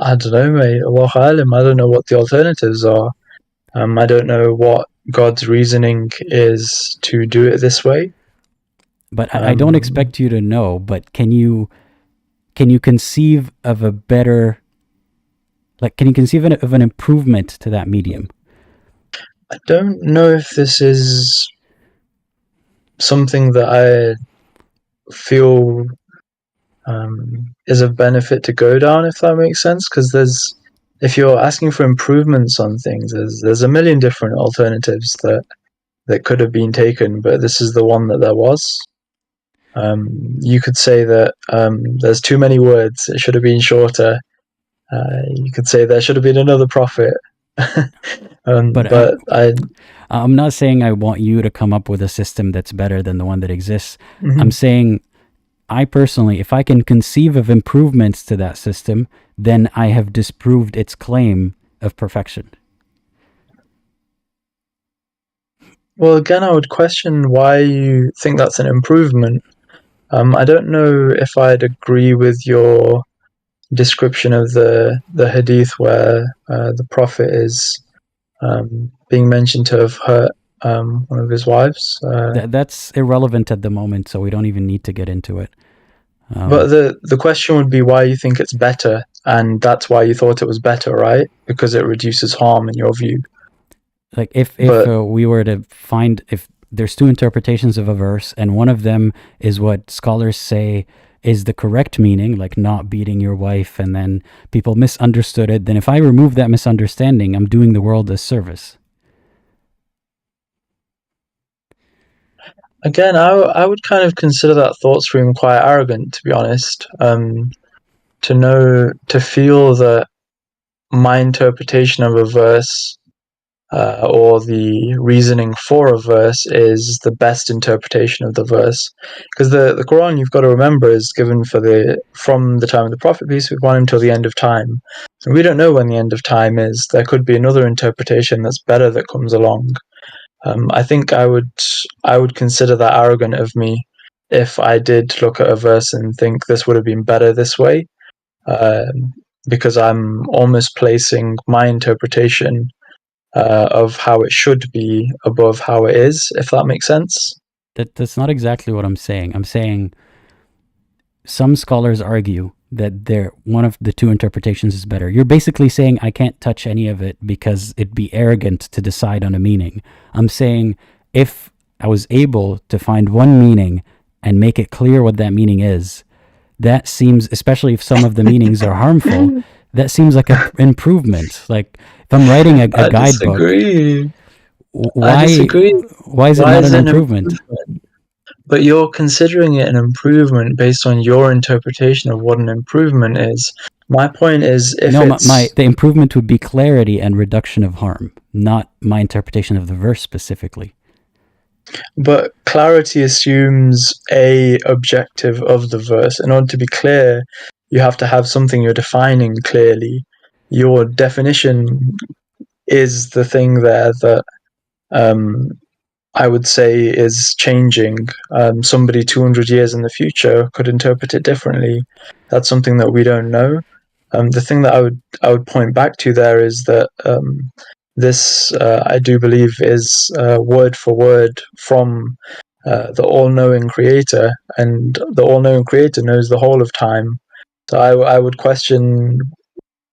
I don't know, mate. Allah alim. I don't know what the alternatives are. I don't know what God's reasoning is to do it this way. But I don't Um, expect you to know, but can you conceive of a better, like, can you conceive of an improvement to that medium? I don't know if this is something that I feel is of benefit to go down, if that makes sense. Because if you're asking for improvements on things, there's a million different alternatives that could have been taken, but this is the one that there was. You could say that there's too many words; it should have been shorter. You could say there should have been another prophet. But But I'm not saying I want you to come up with a system that's better than the one that exists. I'm mhm. saying I personally, if I can conceive of improvements to that system, then I have disproved its claim of perfection. Well, again, I would question why you think that's an improvement. I don't know if I'd agree with your description of the hadith where the Prophet is being mentioned to have hurt one of his wives. That's irrelevant at the moment, so we don't even need to get into it. But the question would be why you think it's better, and that's why you thought it was better, right? Because it reduces harm in your view. Like if we were to find, if there's two interpretations of a verse, and one of them is what scholars say is the correct meaning, like not beating your wife, and then people misunderstood it, then if I remove that misunderstanding, I'm doing the world a service. Again, I would kind of consider that thought stream quite arrogant, to be honest. To feel that my interpretation of a verse or the reasoning for a verse is the best interpretation of the verse, because the Quran, you've got to remember, is given from the time of the Prophet, peace be upon him, till the end of time, and we don't know when the end of time is. There could be another interpretation that's better that comes along. I think I would consider that arrogant of me if I did look at a verse and think this would have been better this way, because I'm almost placing my interpretation of how it should be above how it is, if that makes sense. That's not exactly what I'm saying. I'm saying some scholars argue that one of the two interpretations is better. You're basically saying I can't touch any of it because it'd be arrogant to decide on a meaning. I'm saying if I was able to find one meaning and make it clear what that meaning is, that seems, especially if some of the meanings are harmful, that seems like an improvement. Like if I'm writing a guidebook, disagree. why is it not an improvement? But you're considering it an improvement based on your interpretation of what an improvement is. My point is, if the improvement would be clarity and reduction of harm, not my interpretation of the verse specifically. But clarity assumes a objective of the verse. In order to be clear, you have to have something you're defining clearly. Your definition is the thing there that I would say is changing. Somebody 200 years in the future could interpret it differently. That's something that we don't know. The thing that I would point back to there is that this, I do believe, is word for word from the all-knowing Creator, and the all-knowing Creator knows the whole of time. So I would question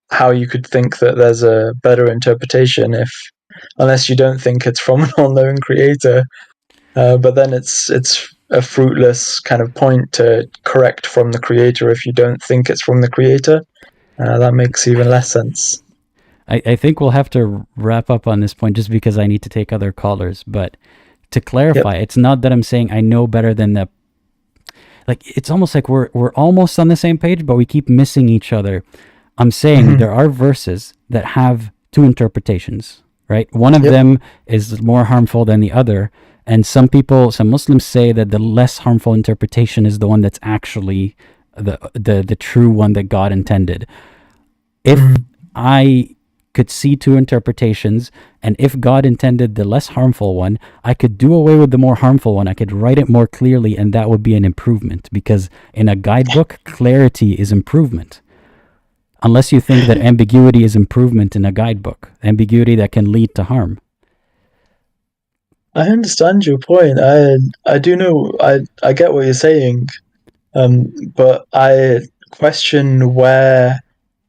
how you could think that there's a better interpretation unless you don't think it's from an all-knowing Creator. But then it's a fruitless kind of point to correct from the Creator if you don't think it's from the Creator. That makes even less sense. I think we'll have to wrap up on this point just because I need to take other callers. But to clarify, It's not that I'm saying I know better than the... Like, it's almost like we're almost on the same page, but we keep missing each other. I'm saying there are verses that have two interpretations, right? One of them is more harmful than the other. And some Muslims say that the less harmful interpretation is the one that's actually the true one that God intended. If I could see two interpretations, and if God intended the less harmful one, I could do away with the more harmful one. I could write it more clearly, and that would be an improvement, because in a guidebook, clarity is improvement. Unless you think that ambiguity is improvement in a guidebook, ambiguity that can lead to harm. I understand your point. I do know, I get what you're saying, but I question where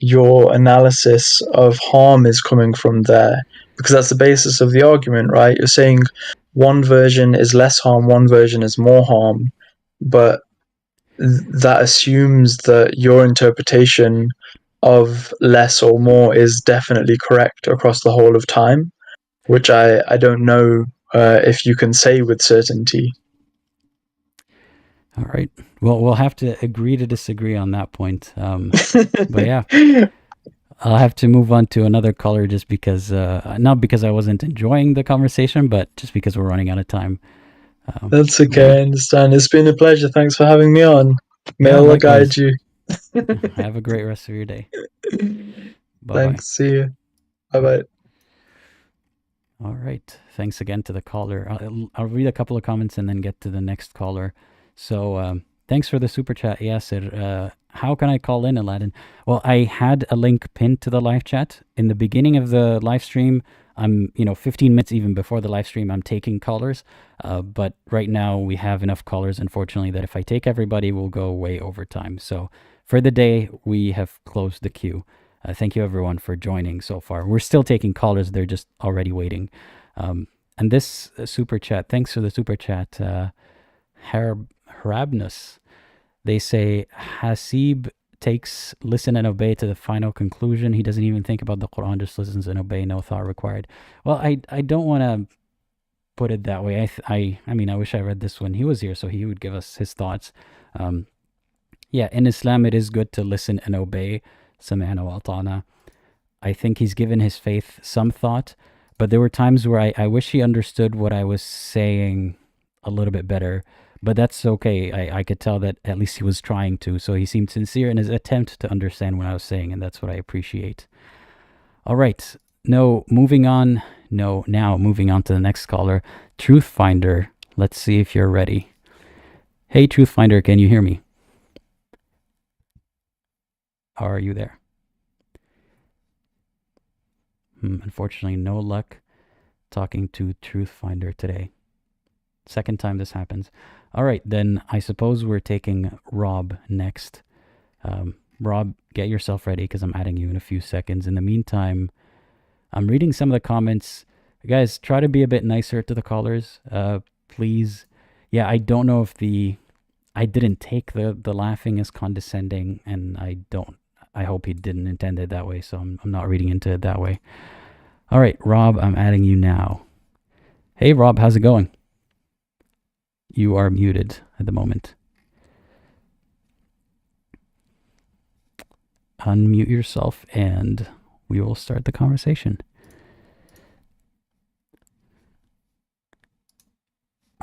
your analysis of harm is coming from there, because that's the basis of the argument, right? You're saying one version is less harm, one version is more harm, but that assumes that your interpretation of less or more is definitely correct across the whole of time, which I don't know if you can say with certainty. All right. Well, we'll have to agree to disagree on that point. But yeah, I'll have to move on to another caller just because, not because I wasn't enjoying the conversation, but just because we're running out of time. That's okay, I understand. It's been a pleasure. Thanks for having me on. May Allah guide you. Have a great rest of your day. Bye-bye. Thanks. See you. Bye-bye. All right. Thanks again to the caller. I'll read a couple of comments and then get to the next caller. So thanks for the super chat, Yasser. how can I call in, Aladdin? Well, I had a link pinned to the live chat in the beginning of the live stream. I'm, 15 minutes even before the live stream, I'm taking callers. But right now we have enough callers, unfortunately, that if I take everybody, we'll go way over time. So for the day, we have closed the queue. Thank you, everyone, for joining so far. We're still taking callers. They're just already waiting. And this super chat, thanks for the super chat, Harabnus. They say Hasseeb takes listen and obey to the final conclusion. He doesn't even think about the Quran, just listens and obey, no thought required. Well, I don't want to put it that way. I mean, I wish I read this when he was here so he would give us his thoughts. Yeah, in Islam, it is good to listen and obey. Sami'na wa ata'na. I think he's given his faith some thought, but there were times where I wish he understood what I was saying a little bit better. But that's okay. I could tell that at least he was trying to. So he seemed sincere in his attempt to understand what I was saying, and that's what I appreciate. All right. Now moving on to the next caller, Truth Finder. Let's see if you're ready. Hey, Truth Finder, can you hear me? Are you there? Unfortunately, no luck talking to Truth Finder today. Second time this happens. All right, then I suppose we're taking Rob next. Rob, get yourself ready because I'm adding you in a few seconds. In the meantime, I'm reading some of the comments. Guys, try to be a bit nicer to the callers, please. Yeah, I don't know if I didn't take the laughing as condescending, and I hope he didn't intend it that way, so I'm not reading into it that way. All right, Rob, I'm adding you now. Hey, Rob, how's it going? You are muted at the moment. Unmute yourself and we will start the conversation.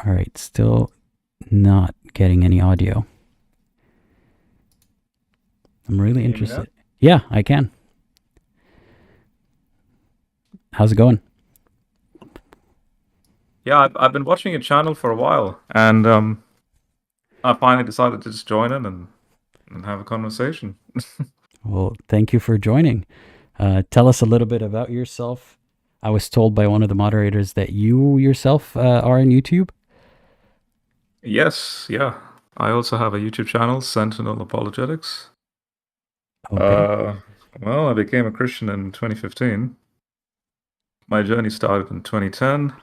All right, still not getting any audio. I'm really interested. Yeah, I can. How's it going? Yeah, I've been watching your channel for a while, and I finally decided to just join in and have a conversation. Well, thank you for joining. Tell us a little bit about yourself. I was told by one of the moderators that you yourself are on YouTube. Yes, yeah. I also have a YouTube channel, Sentinel Apologetics. Okay. Well, I became a Christian in 2015. My journey started in 2010.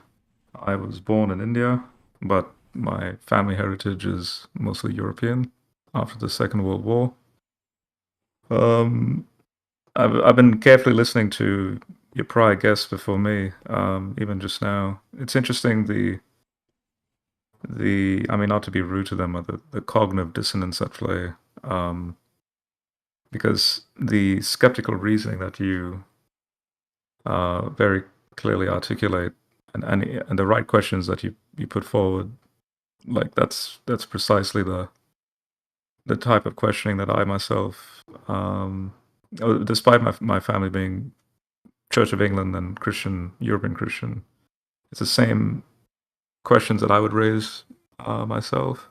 I was born in India, but my family heritage is mostly European after the Second World War. I've been carefully listening to your prior guests before me, even just now. It's interesting I mean, not to be rude to them, but the cognitive dissonance at play, because the skeptical reasoning that you very clearly articulate and the right questions that you put forward, like that's precisely the type of questioning that I myself, despite my family being Church of England and European Christian, it's the same questions that I would raise myself.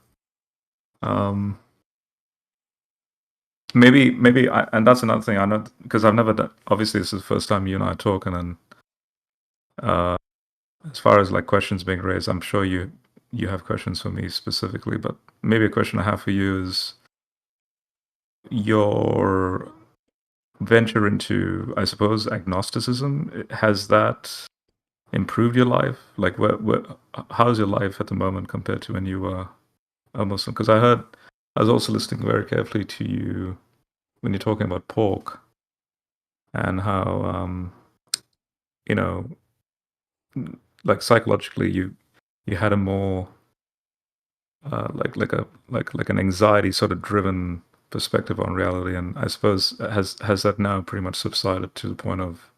Maybe, and that's another thing I know, because I've never done. Obviously, this is the first time you and I are talking, and as far as like questions being raised, I'm sure you have questions for me specifically, but maybe a question I have for you is your venture into, I suppose, agnosticism. Has that improved your life? Like, how's your life at the moment compared to when you were a Muslim? Because I was also listening very carefully to you when you're talking about pork and how, like psychologically, you had a more like an anxiety sort of driven perspective on reality, and I suppose has that now pretty much subsided to the point of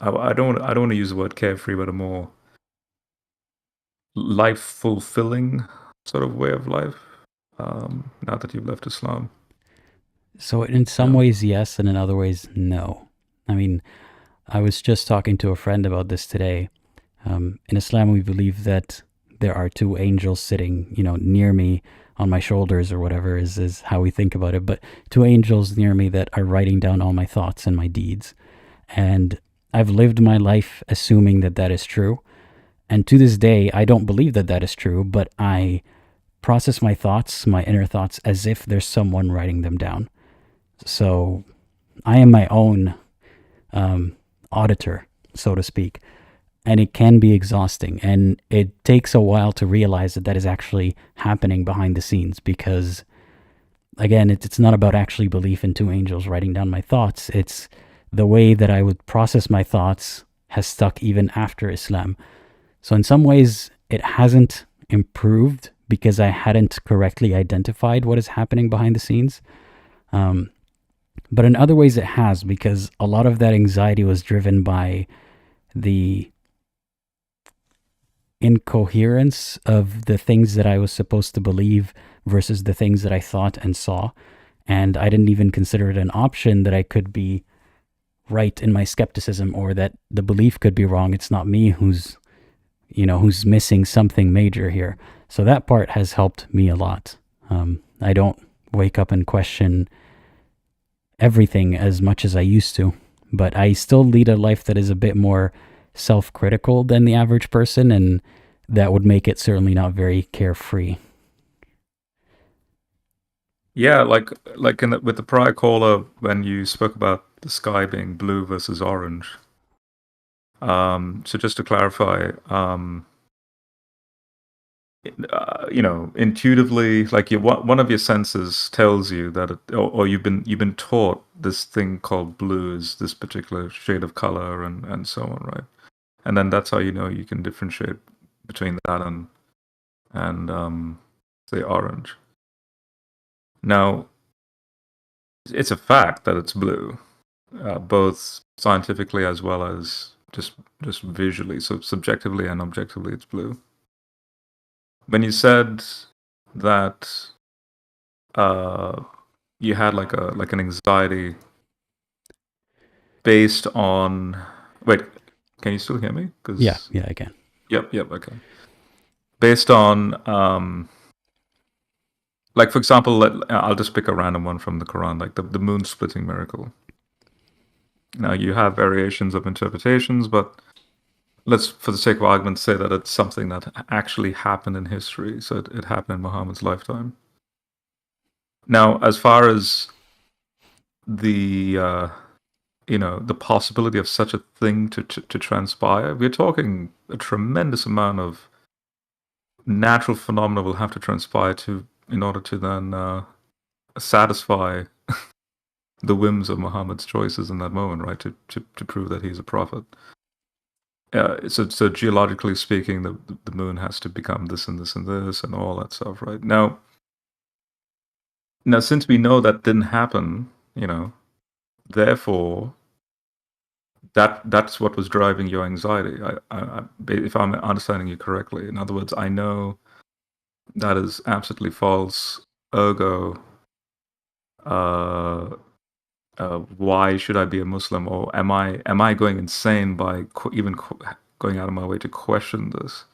I don't want to use the word carefree, but a more life fulfilling sort of way of life, now that you've left Islam. So in some ways, yes, and in other ways, no. I mean, I was just talking to a friend about this today. In Islam, we believe that there are two angels sitting, near me on my shoulders or whatever is how we think about it, but two angels near me that are writing down all my thoughts and my deeds. And I've lived my life assuming that that is true. And to this day, I don't believe that that is true, but I process my thoughts, my inner thoughts, as if there's someone writing them down. So I am my own auditor, so to speak. And it can be exhausting. And it takes a while to realize that that is actually happening behind the scenes, because, again, it's not about actually belief in two angels writing down my thoughts. It's the way that I would process my thoughts has stuck even after Islam. So in some ways, it hasn't improved because I hadn't correctly identified what is happening behind the scenes. But in other ways, it has, because a lot of that anxiety was driven by the incoherence of the things that I was supposed to believe versus the things that I thought and saw. And I didn't even consider it an option that I could be right in my skepticism, or that the belief could be wrong. It's not me who's missing something major here. So that part has helped me a lot. I don't wake up and question everything as much as I used to, but I still lead a life that is a bit more self-critical than the average person, and that would make it certainly not very carefree. Yeah, like with the prior caller, when you spoke about the sky being blue versus orange. So just to clarify, intuitively, like one of your senses tells you that, or you've been taught this thing called blue is this particular shade of color, and so on, right? And then that's how you can differentiate between that and say orange. Now, it's a fact that it's blue, both scientifically as well as just visually. So subjectively and objectively, it's blue. When you said that you had like an anxiety based on, wait, can you still hear me? Yeah, I can. Yep, okay. Based on like, for example, I'll just pick a random one from the Quran, like the moon splitting miracle. Now, you have variations of interpretations, but let's, for the sake of argument, say that it's something that actually happened in history. So it happened in Muhammad's lifetime. Now, as far as the the possibility of such a thing to transpire, we're talking a tremendous amount of natural phenomena will have to transpire in order to then satisfy the whims of Muhammad's choices in that moment, right? To prove that he's a prophet. So geologically speaking, the moon has to become this and this and this and all that stuff, right? Now, since we know that didn't happen, therefore, that's what was driving your anxiety. If I'm understanding you correctly, in other words, I know that is absolutely false. Ergo, why should I be a Muslim, or am I going insane by even going out of my way to question this?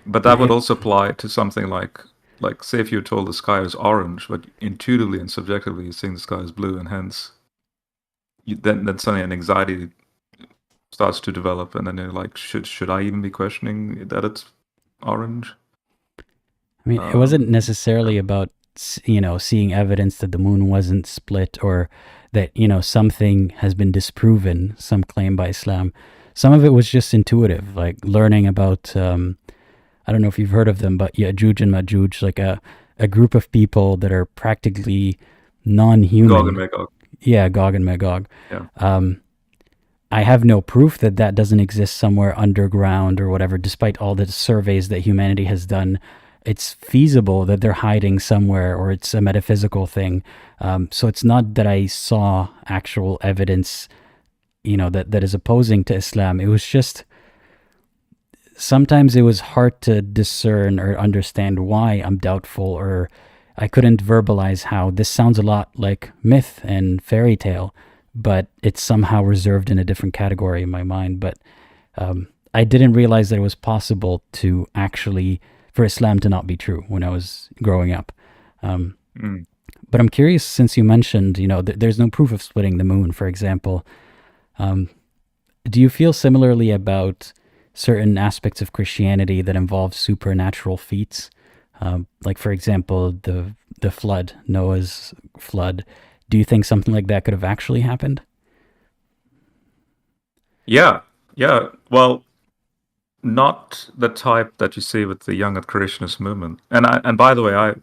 But that would also apply to something like say if you're told the sky is orange, but intuitively and subjectively you're seeing the sky is blue, and hence then suddenly an anxiety starts to develop, and then you're like, should I even be questioning that it's orange? I mean, it wasn't necessarily about seeing evidence that the moon wasn't split, or that something has been disproven, some claim by Islam. Some of it was just intuitive, like learning about I don't know if you've heard of them, but Ya'juj and Ma'juj, like a group of people that are practically non-human. Gog and Magog. Yeah, Gog and Magog. Yeah. I have no proof that doesn't exist somewhere underground or whatever, despite all the surveys that humanity has done. It's feasible that they're hiding somewhere, or it's a metaphysical thing. So it's not that I saw actual evidence, that is opposing to Islam. It was just, sometimes it was hard to discern or understand why I'm doubtful, or I couldn't verbalize how this sounds a lot like myth and fairy tale, but it's somehow reserved in a different category in my mind. But I didn't realize that it was possible to actually for Islam to not be true when I was growing up. But I'm curious, since you mentioned, there's no proof of splitting the moon, for example. Do you feel similarly about certain aspects of Christianity that involve supernatural feats? Like, for example, the flood, Noah's flood. Do you think something like that could have actually happened? Yeah. Well, not the type that you see with the young Earth creationist movement. And by the way,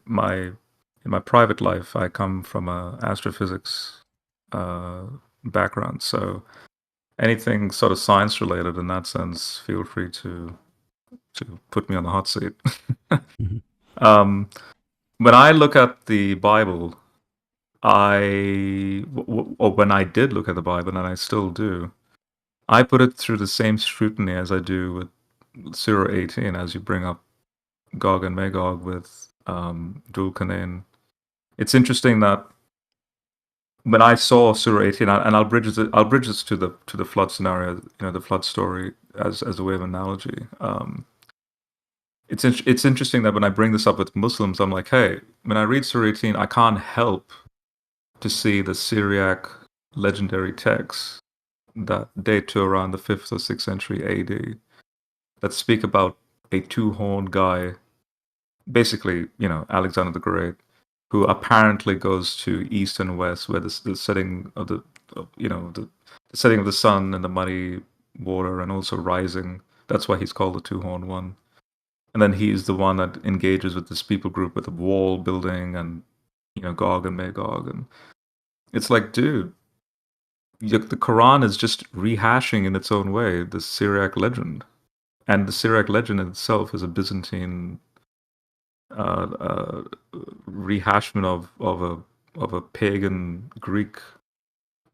in my private life, I come from a astrophysics background, so anything sort of science related in that sense, feel free to put me on the hot seat. Mm-hmm. When I look at the Bible, or when I did look at the Bible, and I still do, I put it through the same scrutiny as I do with Surah 18, as you bring up Gog and Magog with Dul Kanain. It's interesting that when I saw Surah 18, and I'll bridge this to the flood scenario, the flood story as a way of analogy. It's interesting that when I bring this up with Muslims, I'm like, hey, when I read Surah 18, I can't help to see the Syriac legendary texts that date to around the 5th or 6th century AD that speak about a two-horned guy, basically, Alexander the Great, who apparently goes to east and west, where the setting of the setting of the sun and the muddy water, and also rising. That's why he's called the two-horned one. And then he's the one that engages with this people group with the wall building and Gog and Magog, and it's like, dude, the Quran is just rehashing in its own way the Syriac legend, and the Syriac legend itself is a Byzantine rehashment of a pagan Greek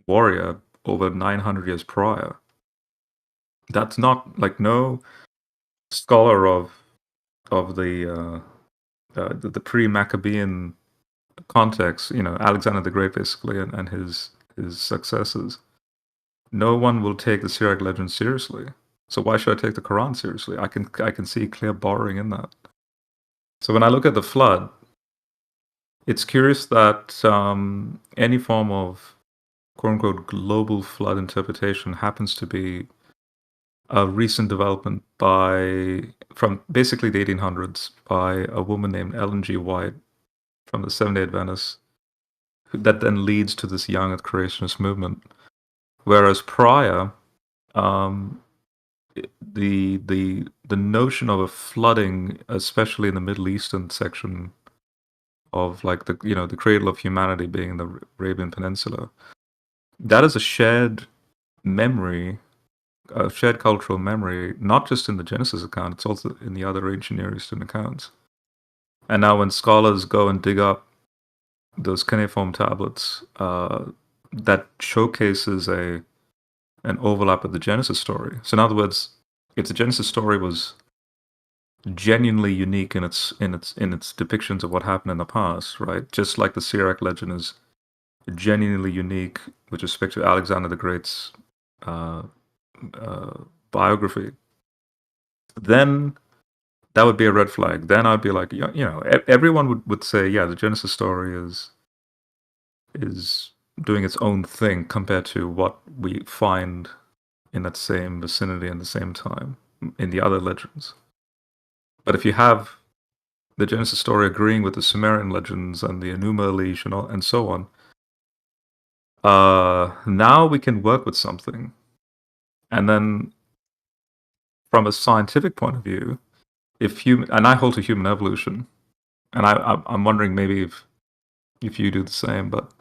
warrior over 900 years prior. That's not like, no scholar of the pre-Maccabean context, Alexander the Great basically, and his successors. No one will take the Syriac legend seriously. So why should I take the Quran seriously? I can see clear borrowing in that. So when I look at the flood, it's curious that any form of quote-unquote global flood interpretation happens to be a recent development from basically the 1800s by a woman named Ellen G. White from the Seventh-day Adventists, that then leads to this young Earth creationist movement. Whereas prior, the notion of a flooding, especially in the Middle Eastern section of like the cradle of humanity being in the Arabian Peninsula, that is a shared memory, a shared cultural memory, not just in the Genesis account, it's also in the other ancient Near Eastern accounts. And now when scholars go and dig up those cuneiform tablets, that showcases an overlap with the Genesis story. So in other words, if the Genesis story was genuinely unique in its depictions of what happened in the past, right? Just like the Syriac legend is genuinely unique with respect to Alexander the Great's biography, then that would be a red flag. Then I'd be like, everyone would say, yeah, the Genesis story is doing its own thing compared to what we find in that same vicinity and the same time in the other legends. But if you have the Genesis story agreeing with the Sumerian legends and the Enuma Elish and so on, now we can work with something. And then from a scientific point of view, and I hold to human evolution, and I'm wondering maybe if you do the same, but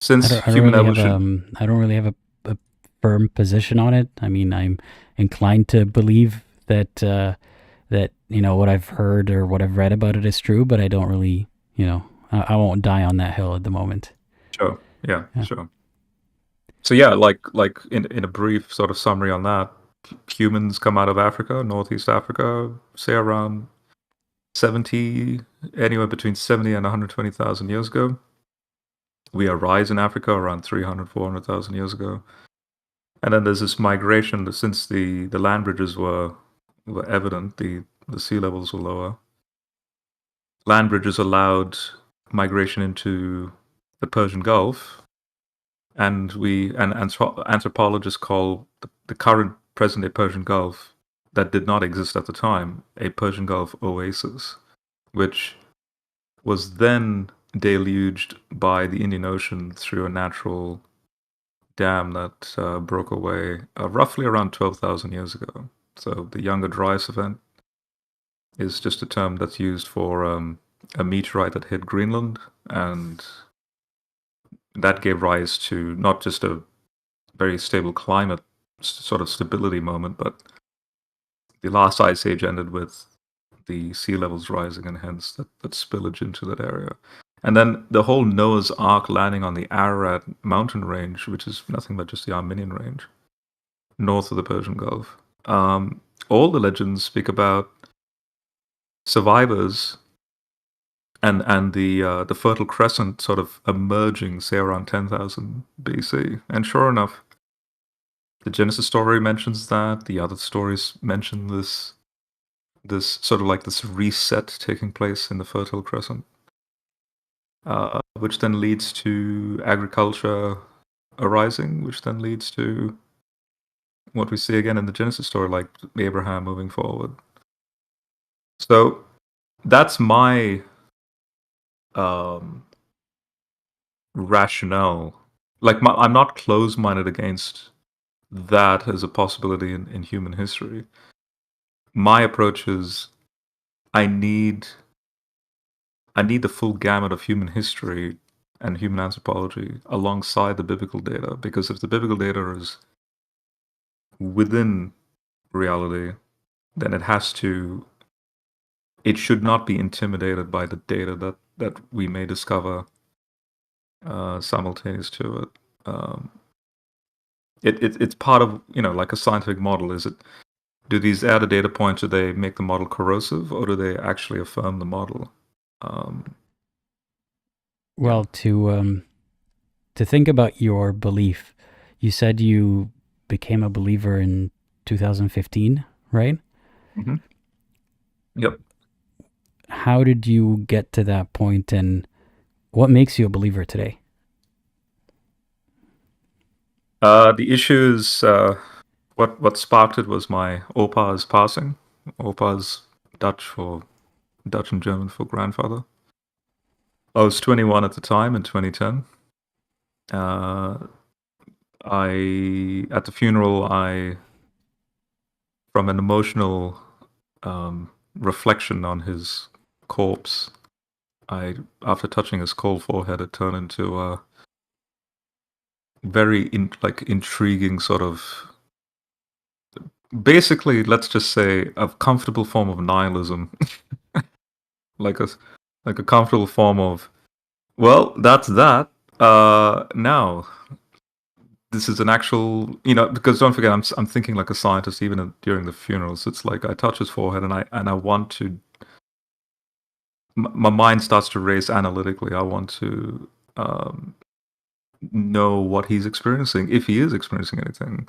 since human evolution, I don't really have a firm position on it. I mean, I'm inclined to believe that what I've heard or what I've read about it is true, but I don't really, I won't die on that hill at the moment. Sure. Yeah. Sure. So yeah, like in a brief sort of summary on that, humans come out of Africa, Northeast Africa, say around anywhere between 70 and 120,000 years ago. We arise in Africa around 300, 400,000 years ago. And then there's this migration since the land bridges were evident, the sea levels were lower. Land bridges allowed migration into the Persian Gulf, and anthropologists call the current present-day Persian Gulf that did not exist at the time a Persian Gulf oasis, which was then deluged by the Indian Ocean through a natural dam that broke away roughly around 12,000 years ago. So the Younger Dryas event is just a term that's used for a meteorite that hit Greenland, and that gave rise to not just a very stable climate sort of stability moment, but the last ice age ended with the sea levels rising, and hence that spillage into that area. And then the whole Noah's Ark landing on the Ararat mountain range, which is nothing but just the Armenian range, north of the Persian Gulf. All the legends speak about survivors and the Fertile Crescent sort of emerging, say, around 10,000 BC. And sure enough, the Genesis story mentions that. The other stories mention this sort of like this reset taking place in the Fertile Crescent, which then leads to agriculture arising, which then leads to what we see again in the Genesis story, like Abraham moving forward. So that's my rationale. Like, I'm not closed-minded against that as a possibility in human history. My approach is I need the full gamut of human history and human anthropology alongside the biblical data, because if the biblical data is within reality, then it should not be intimidated by the data that we may discover simultaneous to it. It's part of, like a scientific model. Do these added data points, do they make the model corrosive, or do they actually affirm the model? Well, to think about your belief, you said you became a believer in 2015, right? Mm-hmm. Yep. How did you get to that point, and what makes you a believer today? The issue is what sparked it was my opa's passing. Opa's Dutch and German for grandfather. I was 21 at the time in 2010. At the funeral, from an emotional reflection on his corpse, after touching his cold forehead, it turned into a very intriguing sort of, basically, let's just say, a comfortable form of nihilism. like a comfortable form of, well, that's that. Now this is an actual, because don't forget, I'm thinking like a scientist even during the funerals. It's like I touch his forehead and I want to. My mind starts to race analytically. I want to know what he's experiencing, if he is experiencing anything,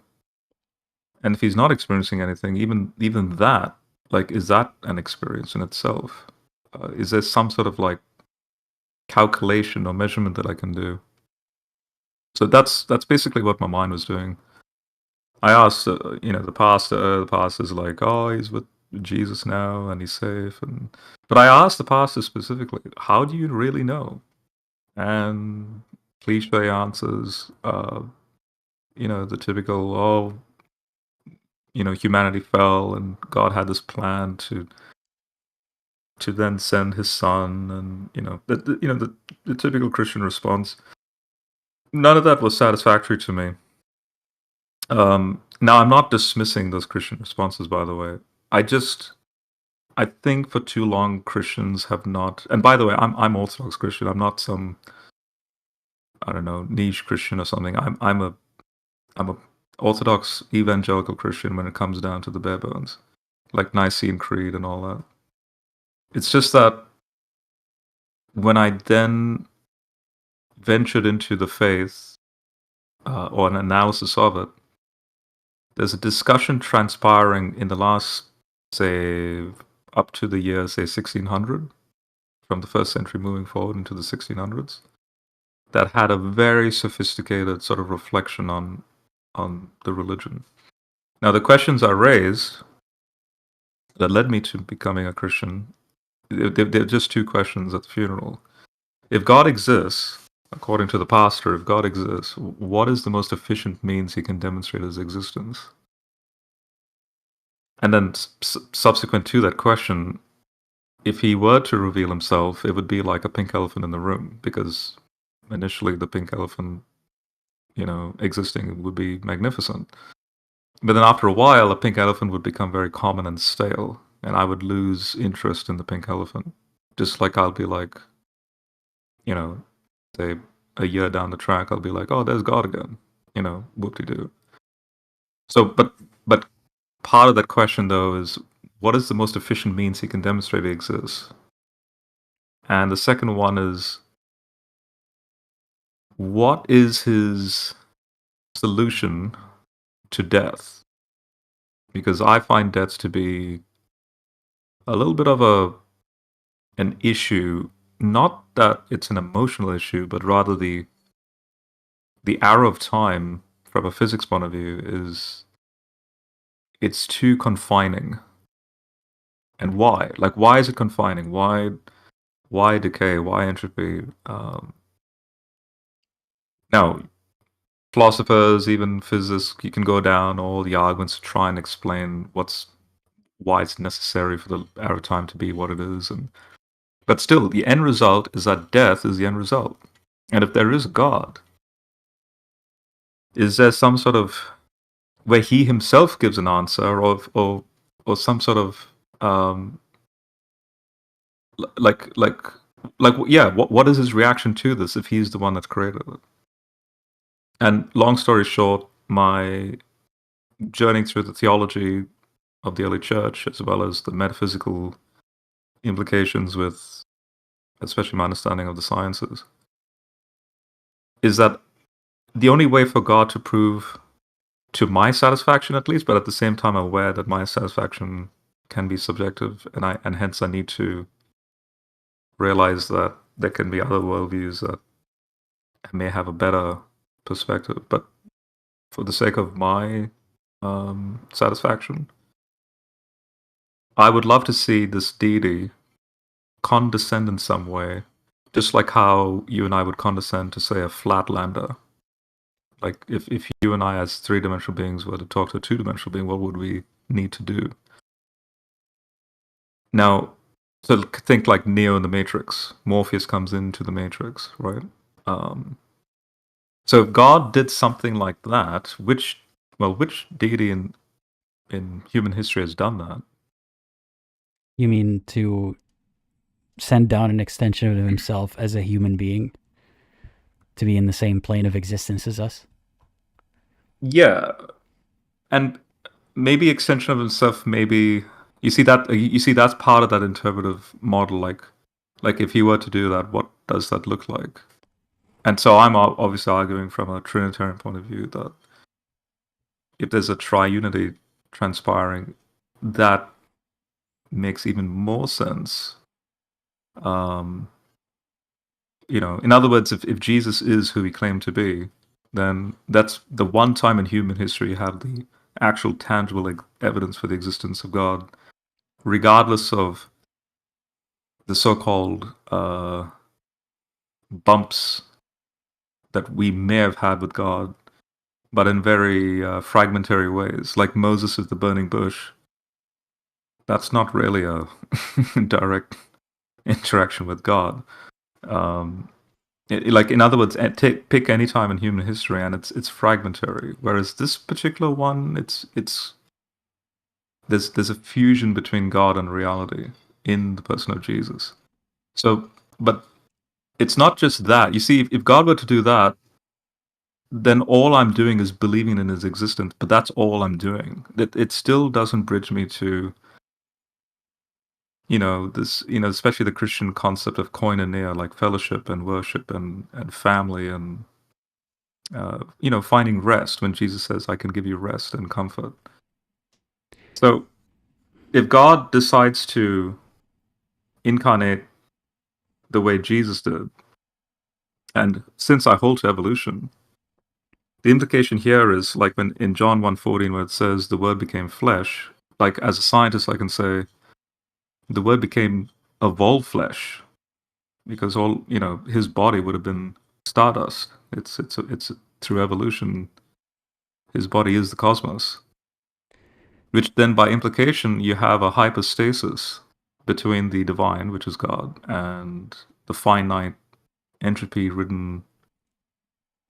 and if he's not experiencing anything, even that, like, is that an experience in itself? Is there some sort of like calculation or measurement that I can do? So that's basically what my mind was doing. I asked, the pastor. The pastor's like, "Oh, he's with Jesus now, and he's safe." But I asked the pastor specifically, "How do you really know?" And cliche answers, the typical, "Oh, humanity fell, and God had this plan to then send His Son," and the typical Christian response. None of that was satisfactory to me. Now, I'm not dismissing those Christian responses, by the way. I think for too long Christians have not. And by the way, I'm Orthodox Christian. I'm not some, I don't know, niche Christian or something. I'm a Orthodox evangelical Christian when it comes down to the bare bones, like Nicene Creed and all that. It's just that when I then ventured into the faith or an analysis of it, there's a discussion transpiring in the last, say, up to the year, say, 1600, from the 1st century moving forward into the 1600s, that had a very sophisticated sort of reflection on the religion. Now, the questions I raised that led me to becoming a Christian, they're just two questions at the funeral. If God exists, according to the pastor, if God exists, what is the most efficient means he can demonstrate his existence? And then subsequent to that question, if he were to reveal himself, it would be like a pink elephant in the room, because initially the pink elephant, existing would be magnificent. But then after a while, a pink elephant would become very common and stale, and I would lose interest in the pink elephant. Just like I'll be like, say a year down the track, I'll be like, oh, there's God again, whoop-de-doo. So, but part of that question, though, is what is the most efficient means he can demonstrate he exists? And the second one is, what is his solution to death? Because I find death to be a little bit of an issue, not that it's an emotional issue, but rather the arrow of time from a physics point of view it's too confining. And why? Like, why is it confining? Why decay? Why entropy? Now, philosophers, even physicists, you can go down all the arguments to try and explain why it's necessary for the arrow of time to be what it is, but still, the end result is that death is the end result. And if there is a God, is there some sort of where he himself gives an answer, or some sort of what is his reaction to this if he's the one that's created it? And long story short, my journeying through the theology of the early church, as well as the metaphysical implications with, especially my understanding of the sciences, is that the only way for God to prove to my satisfaction, at least, but at the same time aware that my satisfaction can be subjective, and hence I need to realize that there can be other worldviews that may have a better perspective. But for the sake of my satisfaction, I would love to see this deity condescend in some way, just like how you and I would condescend to, say, a flatlander. Like, if you and I as three-dimensional beings were to talk to a two-dimensional being, what would we need to do? Now, so think like Neo in the Matrix. Morpheus comes into the Matrix, right? So if God did something like that, which deity in human history has done that? You mean to send down an extension of himself as a human being to be in the same plane of existence as us? Yeah, and maybe extension of himself. Maybe you see that's part of that interpretive model. Like if he were to do that, what does that look like? And so I'm obviously arguing from a Trinitarian point of view that if there's a triunity transpiring, that makes even more sense. In other words, if Jesus is who he claimed to be, then that's the one time in human history you have the actual tangible evidence for the existence of God, regardless of the so-called bumps that we may have had with God, but in very fragmentary ways, like Moses at the burning bush. That's not really a direct interaction with God. In other words, pick any time in human history, and it's fragmentary. Whereas this particular one, there's a fusion between God and reality in the person of Jesus. So, but it's not just that. You see, if God were to do that, then all I'm doing is believing in his existence. But that's all I'm doing. It still doesn't bridge me to, especially the Christian concept of koinonia, like fellowship and worship and family and finding rest when Jesus says, "I can give you rest and comfort." So, if God decides to incarnate the way Jesus did, and since I hold to evolution, the implication here is like when in John 1:14, where it says the Word became flesh. Like as a scientist, I can say the Word became evolved flesh because all his body would have been stardust. It's through evolution. His body is the cosmos, which then by implication you have a hypostasis between the divine, which is God, and the finite entropy-ridden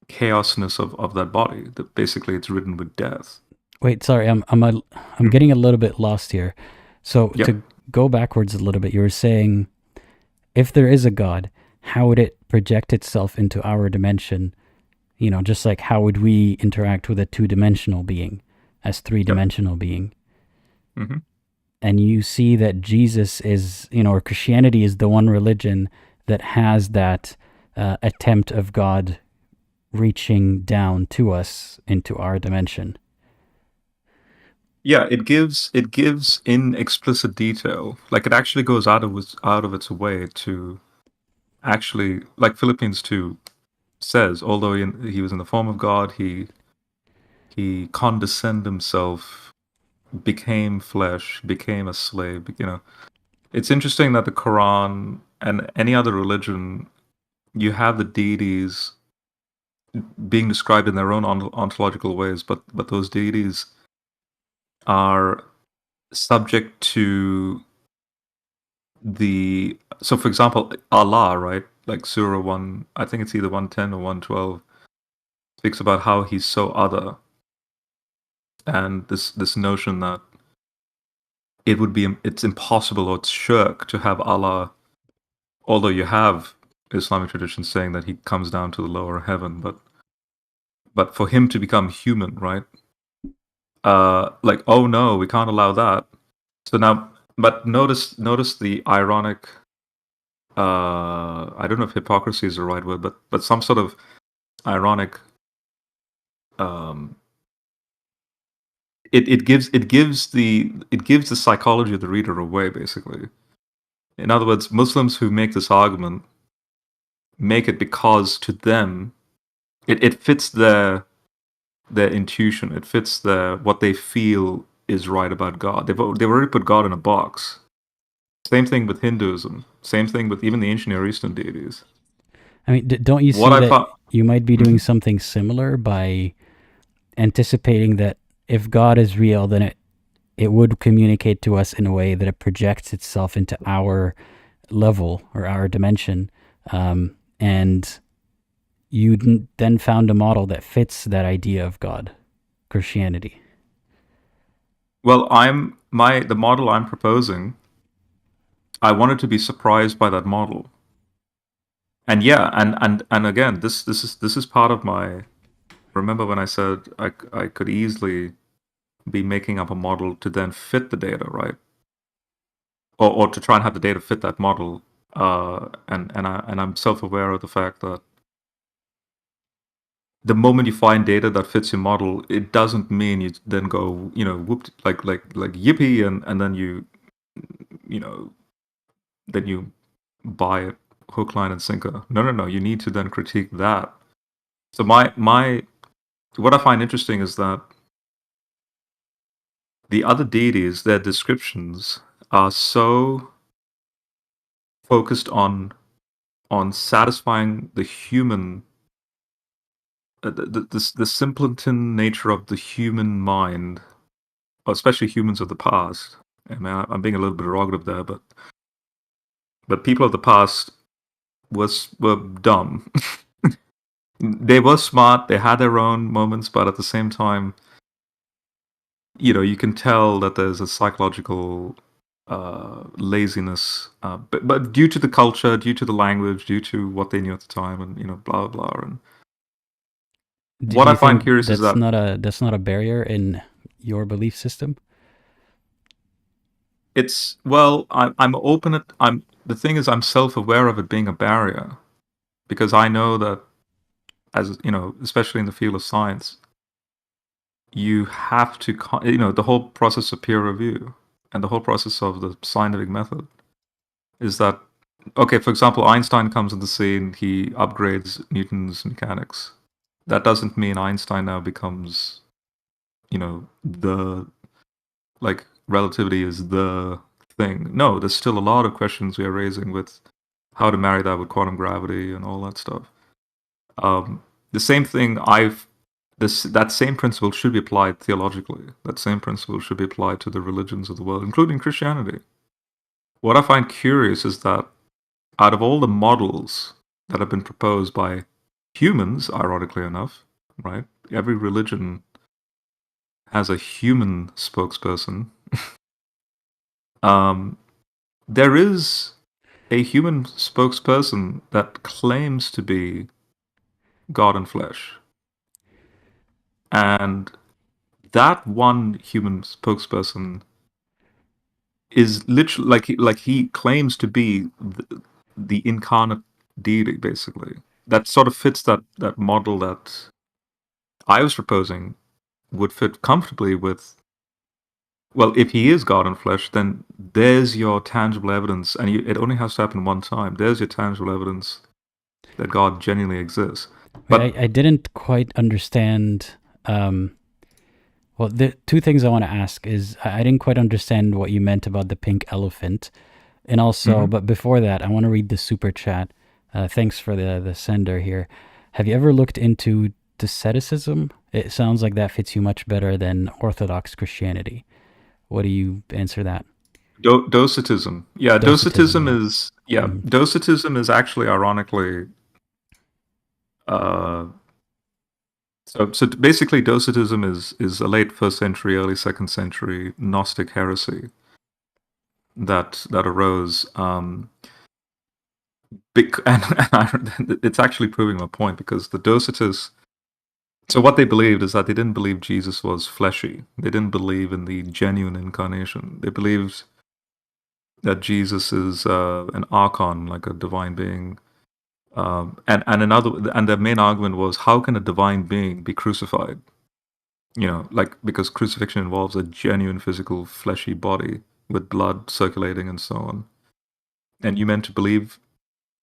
chaosness of that body. That basically it's ridden with death. Wait, sorry, I'm getting a little bit lost here. So Yep. to go backwards a little bit, you were saying if there is a God, how would it project itself into our dimension? Just like how would we interact with a two-dimensional being as three-dimensional being? Mm-hmm. And you see that Jesus is, or Christianity is the one religion that has that attempt of God reaching down to us into our dimension. Yeah, it gives in explicit detail. Like it actually goes out of its way to actually, like Philippians 2 says, although he was in the form of God, he condescended himself, became flesh, became a slave. It's interesting that the Quran and any other religion, you have the deities being described in their own ontological ways, but those deities are subject to so for example, Allah, right? Like Surah 1, I think it's either 110 or 112, speaks about how he's so other, and this notion that it's impossible or it's shirk to have Allah, although you have Islamic tradition saying that he comes down to the lower heaven, but for him to become human, right? Like, oh no, we can't allow that. So now, but notice the ironic. I don't know if hypocrisy is the right word, but some sort of ironic. It gives the psychology of the reader away, basically. In other words, Muslims who make this argument make it because to them it fits their intuition. It fits what they feel is right about God. They've already put God in a box. Same thing with Hinduism. Same thing with even the ancient Near Eastern deities. I mean, don't you see that you might be doing Mhm. something similar by anticipating that if God is real, then it would communicate to us in a way that it projects itself into our level or our dimension, and you then found a model that fits that idea of God, Christianity. Well, the model I'm proposing, I wanted to be surprised by that model. And yeah, and again, this is part of my. Remember when I said I could easily be making up a model to then fit the data, right? Or to try and have the data fit that model. And I'm self-aware of the fact that the moment you find data that fits your model, it doesn't mean you then go, whoop, like yippee, and then then you buy it hook, line, and sinker. No. You need to then critique that. So what I find interesting is that the other deities, their descriptions are so focused on satisfying the human, the simpleton nature of the human mind, especially humans of the past. I mean, I'm being a little bit derogative there, but people of the past were dumb. They were smart. They had their own moments, but at the same time, you can tell that there's a psychological laziness, but due to the culture, due to the language, due to what they knew at the time, and blah blah. And Do what you I find think curious is that that's not a barrier in your belief system? it's I'm open. The thing is, I'm self-aware of it being a barrier because I know that as especially in the field of science, you have to, the whole process of peer review and the whole process of the scientific method is that, okay, for example, Einstein comes on the scene, he upgrades Newton's mechanics. That doesn't mean Einstein now becomes, relativity is the thing. No, there's still a lot of questions we are raising with how to marry that with quantum gravity and all that stuff. The same thing that same principle should be applied theologically. That same principle should be applied to the religions of the world, including Christianity. What I find curious is that out of all the models that have been proposed by humans, ironically enough, right? Every religion has a human spokesperson. There is a human spokesperson that claims to be God in flesh. And that one human spokesperson is literally like he claims to be the incarnate deity, basically. That sort of fits that model that I was proposing would fit comfortably with, well, if he is God in flesh, then there's your tangible evidence, and it only has to happen one time. There's your tangible evidence that God genuinely exists. But I didn't quite understand. Well, the two things I want to ask is I didn't quite understand what you meant about the pink elephant, and also, but before that, I want to read the super chat. Thanks for the sender here. Have you ever looked into Doceticism? It sounds like that fits you much better than Orthodox Christianity. What do you answer that? Docetism. Yeah, Docetism is Docetism is actually ironically so basically Docetism is a late 1st century, early 2nd century Gnostic heresy that arose and it's actually proving my point, because the Docetists, so what they believed is that they didn't believe Jesus was fleshy. They didn't believe in the genuine incarnation. They believed that Jesus is an archon, like a divine being. And their main argument was, how can a divine being be crucified? Because crucifixion involves a genuine physical fleshy body with blood circulating and so on. And you meant to believe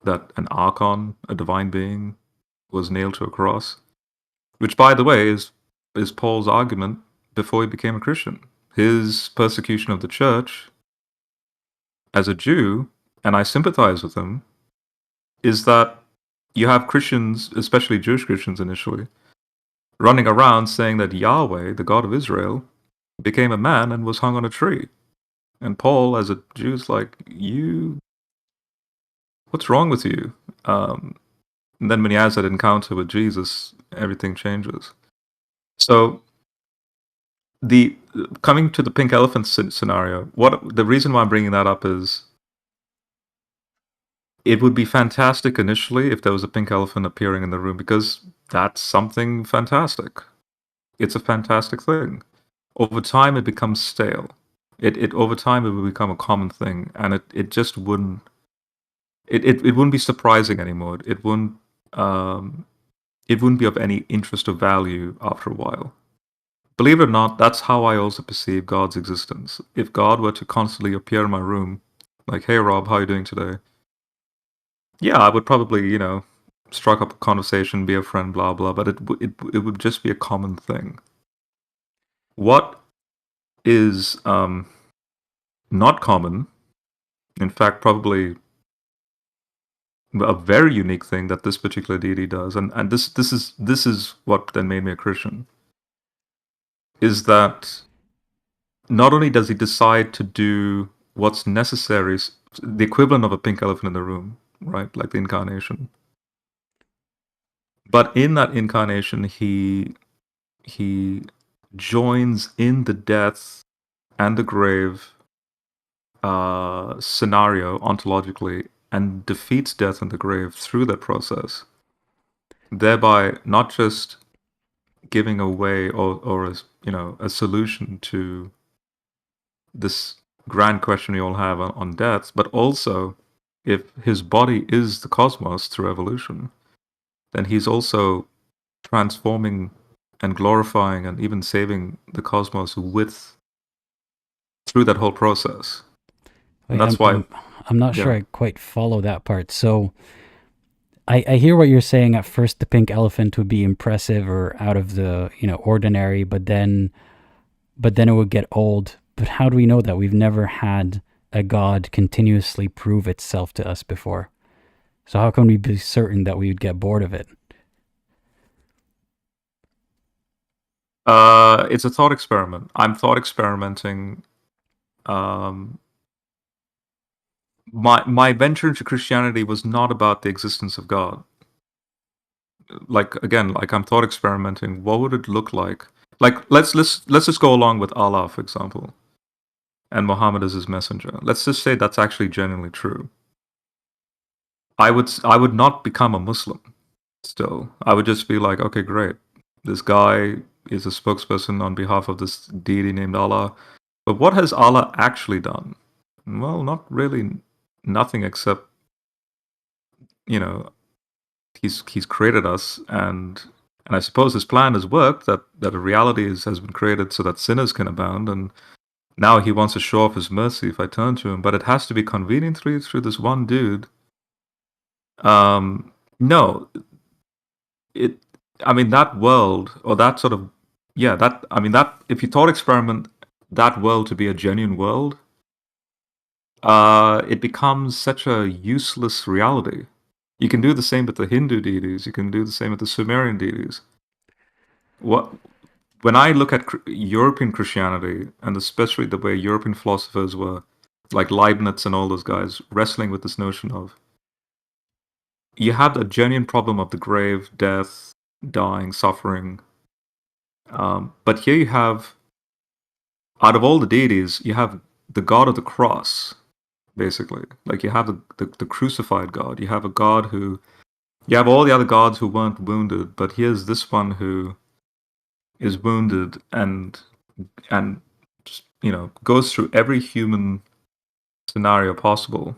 that an archon, a divine being, was nailed to a cross? Which, by the way, is Paul's argument before he became a Christian. His persecution of the church as a Jew, and I sympathize with him, is that you have Christians, especially Jewish Christians initially, running around saying that Yahweh, the God of Israel, became a man and was hung on a tree. And Paul, as a Jew, is like, what's wrong with you? And then when he has that encounter with Jesus, everything changes. So, coming to the pink elephant scenario, the reason why I'm bringing that up is, it would be fantastic initially if there was a pink elephant appearing in the room, because that's something fantastic. It's a fantastic thing. Over time, it becomes stale. Over time, it will become a common thing, and it just wouldn't. It wouldn't be surprising anymore. It wouldn't be of any interest or value after a while. Believe it or not, that's how I also perceive God's existence. If God were to constantly appear in my room, like, hey Rob, how are you doing today? Yeah, I would probably, strike up a conversation, be a friend, blah blah, but it would just be a common thing. What is not common, in fact, probably a very unique thing that this particular deity does, and this is what then made me a Christian, is that not only does he decide to do what's necessary, the equivalent of a pink elephant in the room, right, like the incarnation, but in that incarnation he joins in the death and the grave scenario ontologically, and defeats death and the grave through that process, thereby not just giving away or a solution to this grand question we all have on death, but also, if his body is the cosmos through evolution, then he's also transforming and glorifying and even saving the cosmos through that whole process. And Wait, that's why I'm not sure yeah. I quite follow that part. So I hear what you're saying. At first, the pink elephant would be impressive or out of the ordinary, but then it would get old. But how do we know that? We've never had a god continuously prove itself to us before. So how can we be certain that we would get bored of it? It's a thought experiment. I'm thought experimenting. My venture into Christianity was not about the existence of God. Like I'm thought experimenting. What would it look like? Like let's just go along with Allah, for example, and Muhammad as his messenger. Let's just say that's actually genuinely true. I would not become a Muslim. Still, I would just be like, okay, great. This guy is a spokesperson on behalf of this deity named Allah. But what has Allah actually done? Well, not really nothing except, he's created us, and I suppose his plan has worked, that a reality has been created so that sinners can abound, and now he wants to show off his mercy if I turn to him, but it has to be convenient through this one dude. No, that world, or that sort of, that if you thought experiment that world to be a genuine world, it becomes such a useless reality. You can do the same with the Hindu deities. You can do the same with the Sumerian deities. When I look at European Christianity, and especially the way European philosophers were, like Leibniz and all those guys, wrestling with this notion of, you have a genuine problem of the grave, death, dying, suffering. But here you have, out of all the deities, you have the god of the cross, basically. Like you have the crucified God. You have a God who, you have all the other gods who weren't wounded, but here's this one who is wounded and just, goes through every human scenario possible,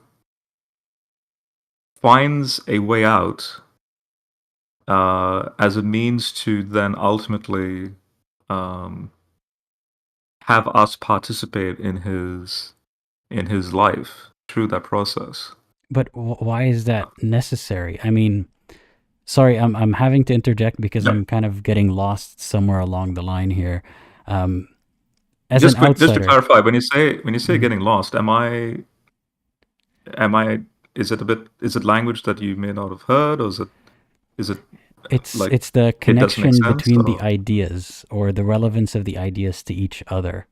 finds a way out as a means to then ultimately have us participate in his life through that process. But why is that necessary? I mean, sorry, I'm having to interject because I'm kind of getting lost somewhere along the line here. As just an outsider, just to clarify, when you say getting lost, is it language that you may not have heard, or is it like it's the it doesn't make connection sense, between the or? ideas, or the relevance of the ideas to each other.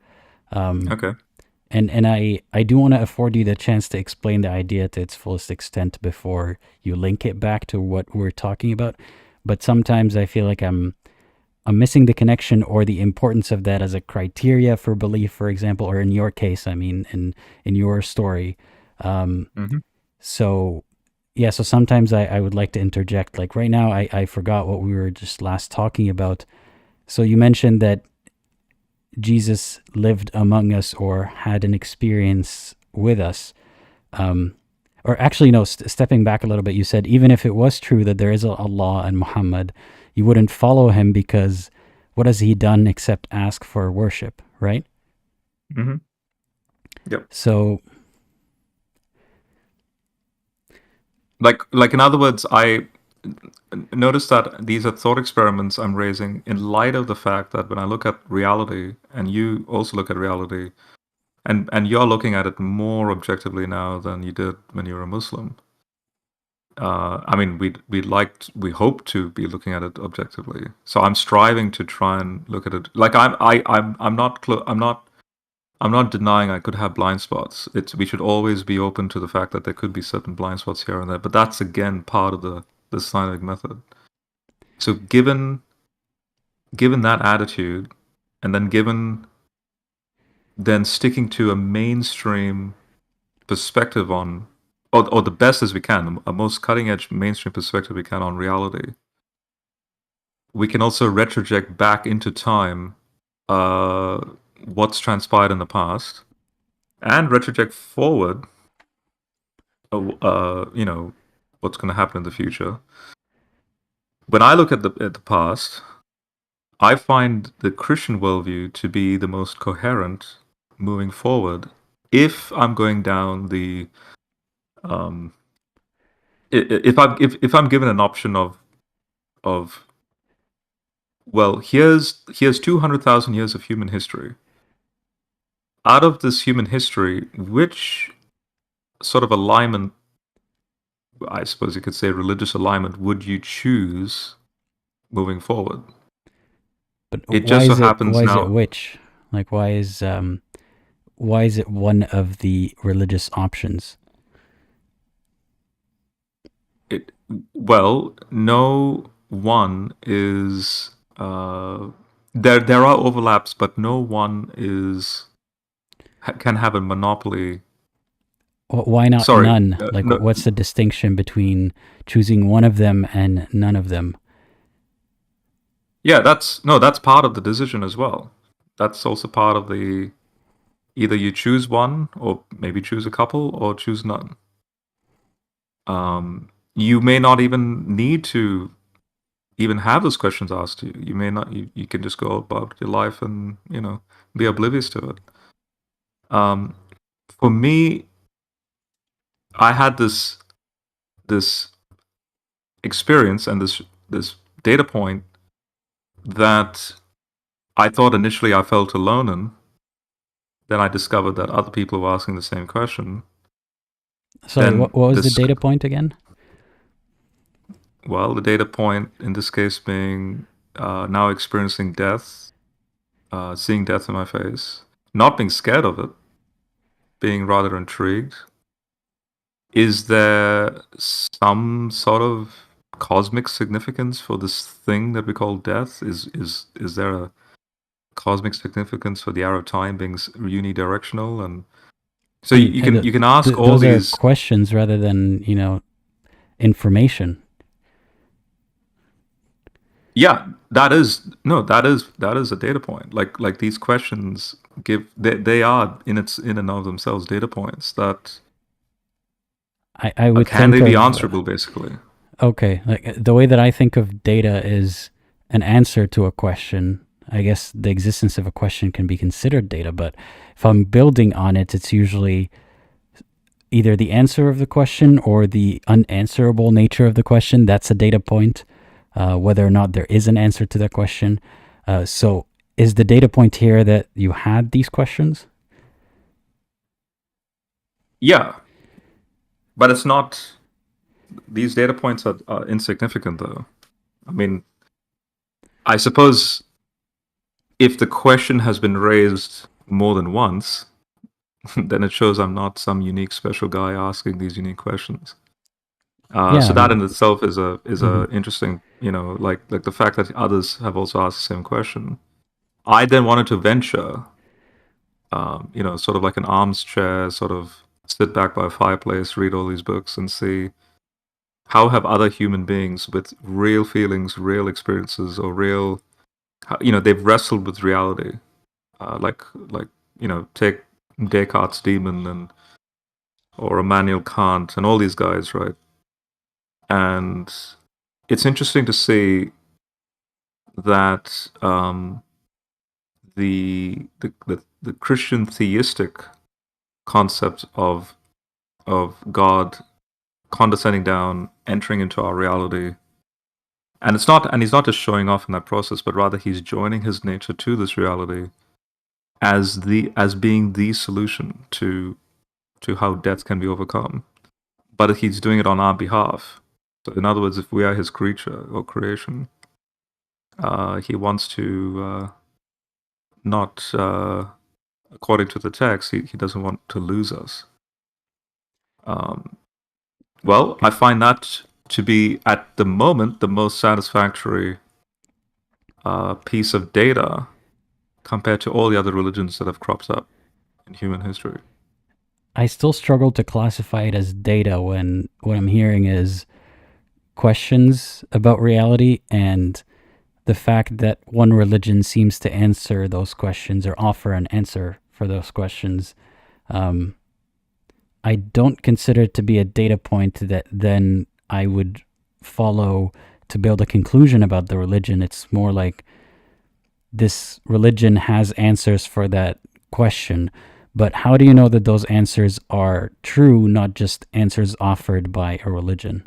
Okay. And I do want to afford you the chance to explain the idea to its fullest extent before you link it back to what we're talking about. But sometimes I feel like I'm missing the connection or the importance of that as a criteria for belief, for example, or in your case, I mean, in your story. So yeah, so sometimes I would like to interject. Like right now, I forgot what we were just last talking about. So you mentioned that Jesus lived among us or had an experience with us. Or actually, no, stepping back a little bit, you said even if it was true that there is a Allah and Muhammad, you wouldn't follow him because what has he done except ask for worship, right? Mm-hmm. Yep. So, like in other words, I notice that these are thought experiments I'm raising in light of the fact that when I look at reality, and you also look at reality, and you're looking at it more objectively now than you did when you were a Muslim. We hope to be looking at it objectively. So I'm striving to try and look at it like I'm not denying I could have blind spots. We should always be open to the fact that there could be certain blind spots here and there. But that's again part of the scientific method. So given that attitude, and then sticking to a mainstream perspective on, or the best as we can, a most cutting edge mainstream perspective we can on reality, we can also retroject back into time what's transpired in the past, and retroject forward what's going to happen in the future. when I look at the past, I find the Christian worldview to be the most coherent moving forward. If I'm going down the, if I'm given an option of well, here's 200,000 years of human history. Out of this human history, which sort of alignment, I suppose you could say religious alignment, would you choose moving forward? But It just so happens why is now. it which? Like, why is it one of the religious options? Well, no one is. There are overlaps, but no one can have a monopoly. Why not Sorry, none? Like, no, what's the distinction between choosing one of them and none of them? yeah, that's part of the decision as well. That's also part of the, either you choose one, or maybe choose a couple, or choose none. You may not even need to even have those questions asked to you. You may not. You can just go about your life and be oblivious to it. For me, I had this experience and this data point that I thought initially I felt alone in. Then I discovered that other people were asking the same question. Sorry, Then what was the this- data point again? Well, the data point in this case being now experiencing death, seeing death in my face, not being scared of it, being rather intrigued. Is there some sort of cosmic significance for this thing that we call death? Is there a cosmic significance for the arrow of time being unidirectional? And so you can ask all those these are questions rather than information. Yeah, that is a data point. Like these questions they are in and of themselves data points that I would can think they be of, answerable basically. Okay, like the way that I think of data is an answer to a question. I guess the existence of a question can be considered data, but if I'm building on it, it's usually either the answer of the question or the unanswerable nature of the question. That's a data point, whether or not there is an answer to that question. So is the data point here that you had these questions? Yeah, but it's not. These data points are insignificant, though. I mean, I suppose if the question has been raised more than once, then it shows I'm not some unique special guy asking these unique questions. So that in itself is a interesting, like the fact that others have also asked the same question. I then wanted to venture, sort of like an armchair, sort of sit back by a fireplace, read all these books, and see how have other human beings with real feelings, real experiences, or real, they've wrestled with reality, like take Descartes' demon or Immanuel Kant and all these guys, right? And it's interesting to see that the Christian theistic concept of God condescending down, entering into our reality, and he's not just showing off in that process, but rather he's joining his nature to this reality as being the solution to how death can be overcome. But he's doing it on our behalf. So in other words, if we are his creature or creation, he wants to not, according to the text, he doesn't want to lose us. Well, I find that to be, at the moment, the most satisfactory piece of data compared to all the other religions that have cropped up in human history. I still struggle to classify it as data when what I'm hearing is questions about reality, and the fact that one religion seems to answer those questions or offer an answer for those questions. I don't consider it to be a data point that then I would follow to build a conclusion about the religion. It's more like this religion has answers for that question. But how do you know that those answers are true, not just answers offered by a religion?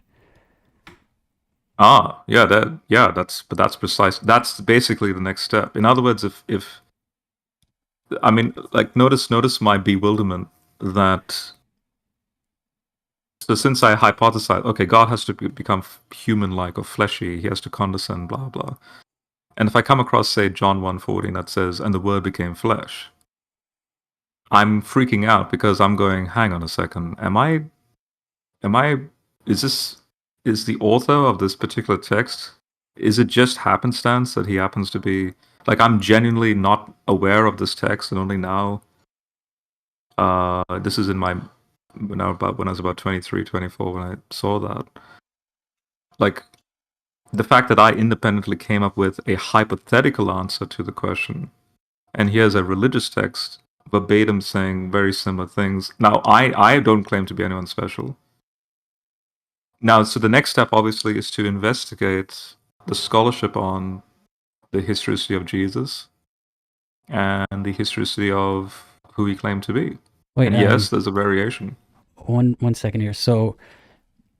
That's precise. That's basically the next step. In other words, if I mean, like, notice my bewilderment that. So since I hypothesize, okay, God has to become human-like or fleshy, he has to condescend, blah blah. And if I come across, say, John 1:14 that says, "And the Word became flesh," I'm freaking out because I'm going, hang on a second, is the author of this particular text, is it just happenstance that he happens to be, like, I'm genuinely not aware of this text, and only now, this is in my, when I was about 23, 24, when I saw that. Like, the fact that I independently came up with a hypothetical answer to the question, and here's a religious text verbatim saying very similar things. Now, I don't claim to be anyone special. Now, so the next step, obviously, is to investigate the scholarship on the historicity of Jesus and the historicity of who he claimed to be. Wait, and yes, there's a variation. One second here. So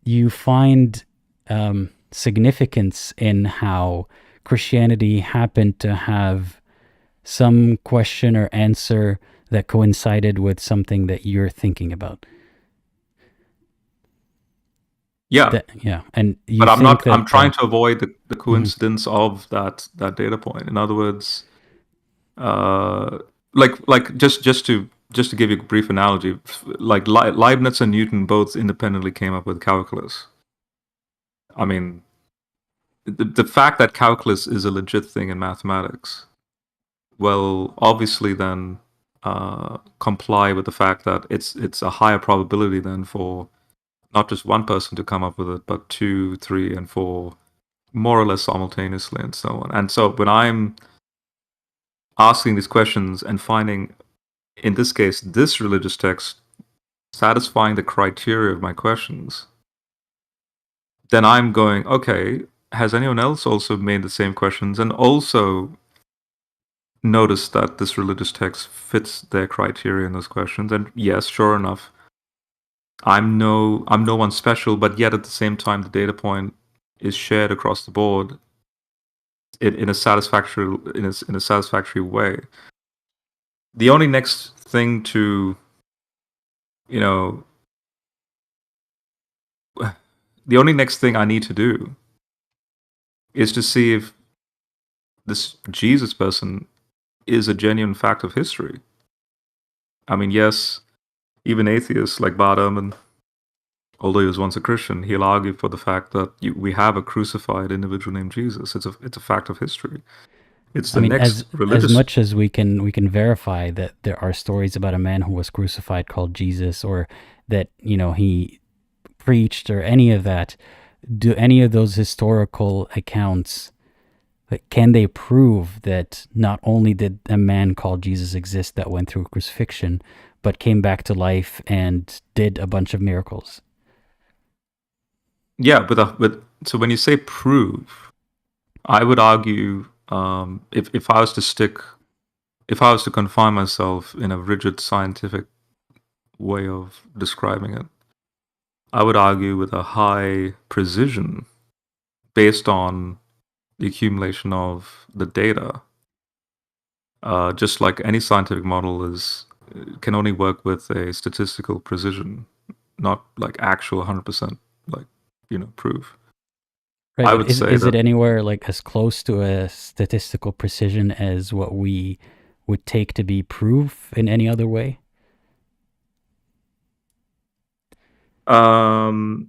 you find significance in how Christianity happened to have some question or answer that coincided with something that you're thinking about. Yeah, and you but I'm trying that, to avoid the coincidence of that data point. In other words, just to give you a brief analogy, like Leibniz and Newton both independently came up with calculus. I mean, the fact that calculus is a legit thing in mathematics, well, obviously then comply with the fact that it's a higher probability then for not just one person to come up with it, but 2, 3, and 4, more or less simultaneously, and so on. And so when I'm asking these questions and finding, in this case, this religious text satisfying the criteria of my questions, then I'm going, okay, has anyone else also made the same questions and also noticed that this religious text fits their criteria in those questions? And yes, sure enough, I'm no one special, but yet at the same time, the data point is shared across the board in a satisfactory way. The only next thing to, the only next thing I need to do is to see if this Jesus person is a genuine fact of history. I mean, yes, even atheists like Bart Ehrman, although he was once a Christian, he'll argue for the fact that we have a crucified individual named Jesus. It's a fact of history. It's the next religious. As much as we can verify that there are stories about a man who was crucified called Jesus, or that he preached, or any of that, do any of those historical accounts, can they prove that not only did a man called Jesus exist that went through crucifixion, but came back to life and did a bunch of miracles? Yeah, but so when you say prove, I would argue, if I was to confine myself in a rigid scientific way of describing it, I would argue with a high precision based on the accumulation of the data. Just like any scientific model can only work with a statistical precision, not like actual 100% proof. Right, I would say is it anywhere like as close to a statistical precision as what we would take to be proof in any other way? Well,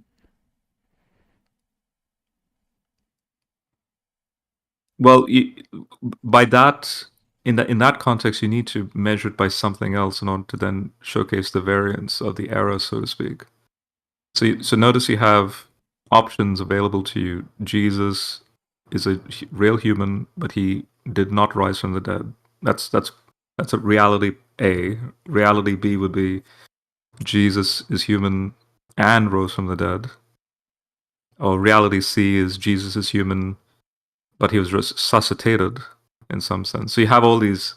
by that, in that context, you need to measure it by something else in order to then showcase the variance of the error, so to speak. So notice you have options available to you. Jesus is a real human, but he did not rise from the dead. That's a reality A. Reality B would be Jesus is human and rose from the dead. or reality C is Jesus is human, but he was resuscitated in some sense. So you have all these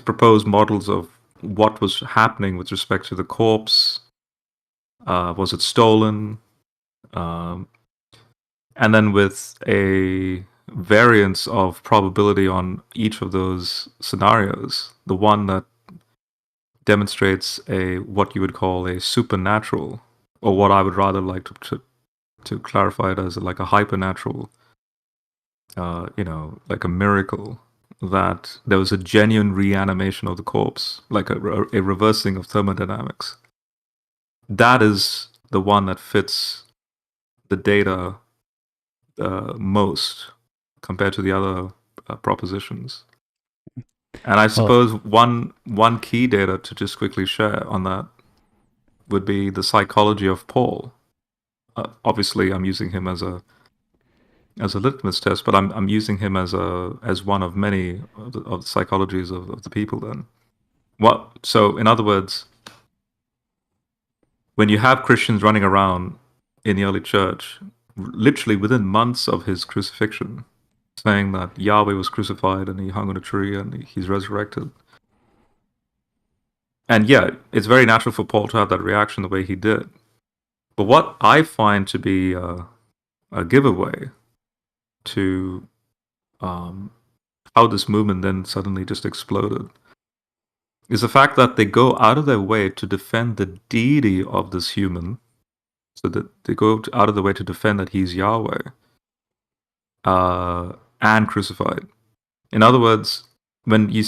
proposed models of what was happening with respect to the corpse. Was it stolen? And then with a variance of probability on each of those scenarios, the one that demonstrates what you would call a supernatural, or what I would rather like to clarify it as like a hypernatural, like a miracle, that there was a genuine reanimation of the corpse, like a reversing of thermodynamics. That is the one that fits the data most compared to the other propositions. And I suppose one key data to just quickly share on that would be the psychology of Paul. Obviously, I'm using him as a litmus test, but I'm using him as one of many of the psychologies of the people. Then, so in other words, when you have Christians running around in the early church, literally within months of his crucifixion, saying that Yahweh was crucified and he hung on a tree and he's resurrected. And yeah, it's very natural for Paul to have that reaction the way he did. But what I find to be a giveaway to how this movement then suddenly just exploded is the fact that they go out of their way to defend the deity of this human, so that they go out of the way to defend that he's Yahweh and crucified. In other words, when you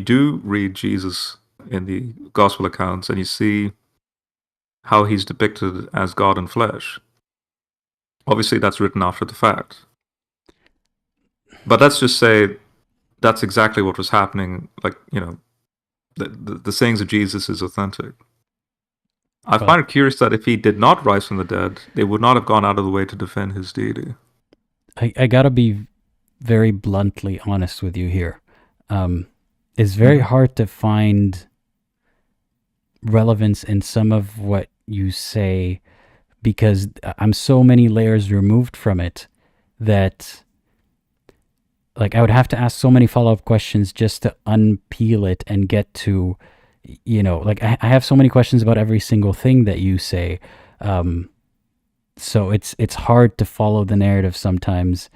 do read Jesus in the gospel accounts and you see how he's depicted as God in flesh, obviously that's written after the fact. But let's just say that's exactly what was happening. Like, the sayings of Jesus is authentic. I find it curious that if he did not rise from the dead, they would not have gone out of the way to defend his deity. I gotta be very bluntly honest with you here. It's very hard to find relevance in some of what you say because I'm so many layers removed from it that, like, I would have to ask so many follow-up questions just to unpeel it and get to, like, I have so many questions about every single thing that you say. So it's hard to follow the narrative sometimes.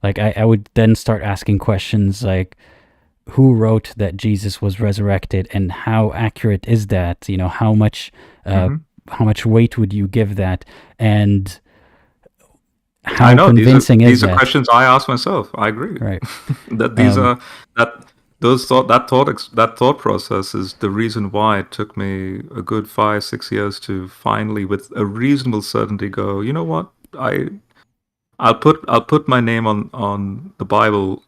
Like, I would then start asking questions like, who wrote that Jesus was resurrected, and how accurate is that? How much weight would you give that, and how convincing is that? These are questions I ask myself. I agree. Right. That thought process is the reason why it took me a good 5-6 years to finally, with a reasonable certainty, go, you know what, I'll put my name on the Bible,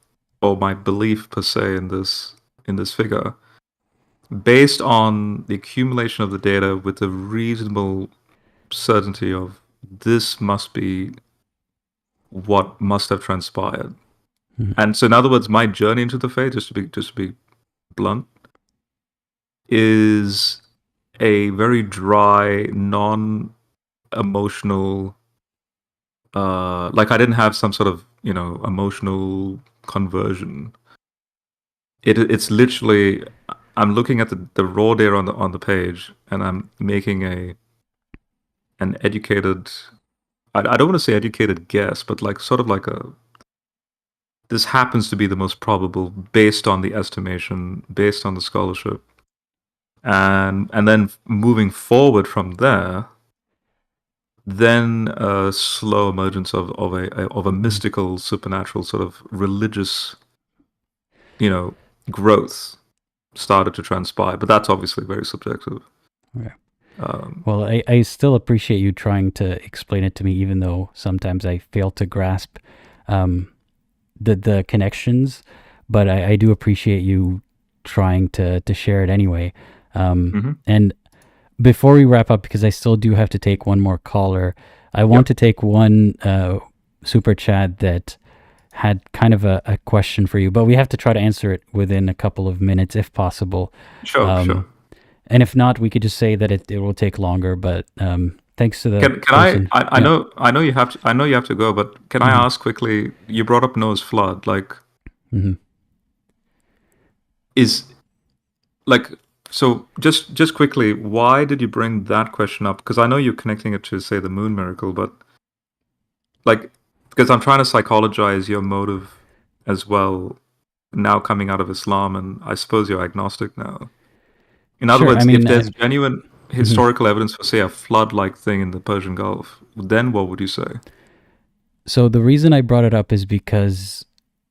or my belief per se in this figure, based on the accumulation of the data with a reasonable certainty of this must be what must have transpired. Mm-hmm. And so, in other words, my journey into the faith, just to be blunt, is a very dry, non-emotional. Like, I didn't have some sort of emotional conversion. It's literally, I'm looking at the raw data on the page, and I'm making an educated, I don't want to say educated guess, but like sort of like this happens to be the most probable based on the estimation, based on the scholarship, and then moving forward from there, then a slow emergence of a mystical, supernatural sort of religious, growth started to transpire. But that's obviously very subjective. Yeah. Well, I still appreciate you trying to explain it to me, even though sometimes I fail to grasp the connections. But I do appreciate you trying to share it anyway. And before we wrap up, because I still do have to take one more caller, I want to take one super chat that had kind of a question for you, but we have to try to answer it within a couple of minutes if possible. Sure. And if not, we could just say that it will take longer, but Thanks to the Can person. I know you have to go, but can I ask quickly? You brought up Noah's flood. Like, is like so just quickly, why did you bring that question up? Because I know you're connecting it to, say, the moon miracle, but like, because I'm trying to psychologize your motive as well. Now coming out of Islam, and I suppose you're agnostic now. In other Sure. words, I mean, if there's genuine historical evidence for, say, a flood-like thing in the Persian Gulf, then what would you say? so the reason I brought it up is because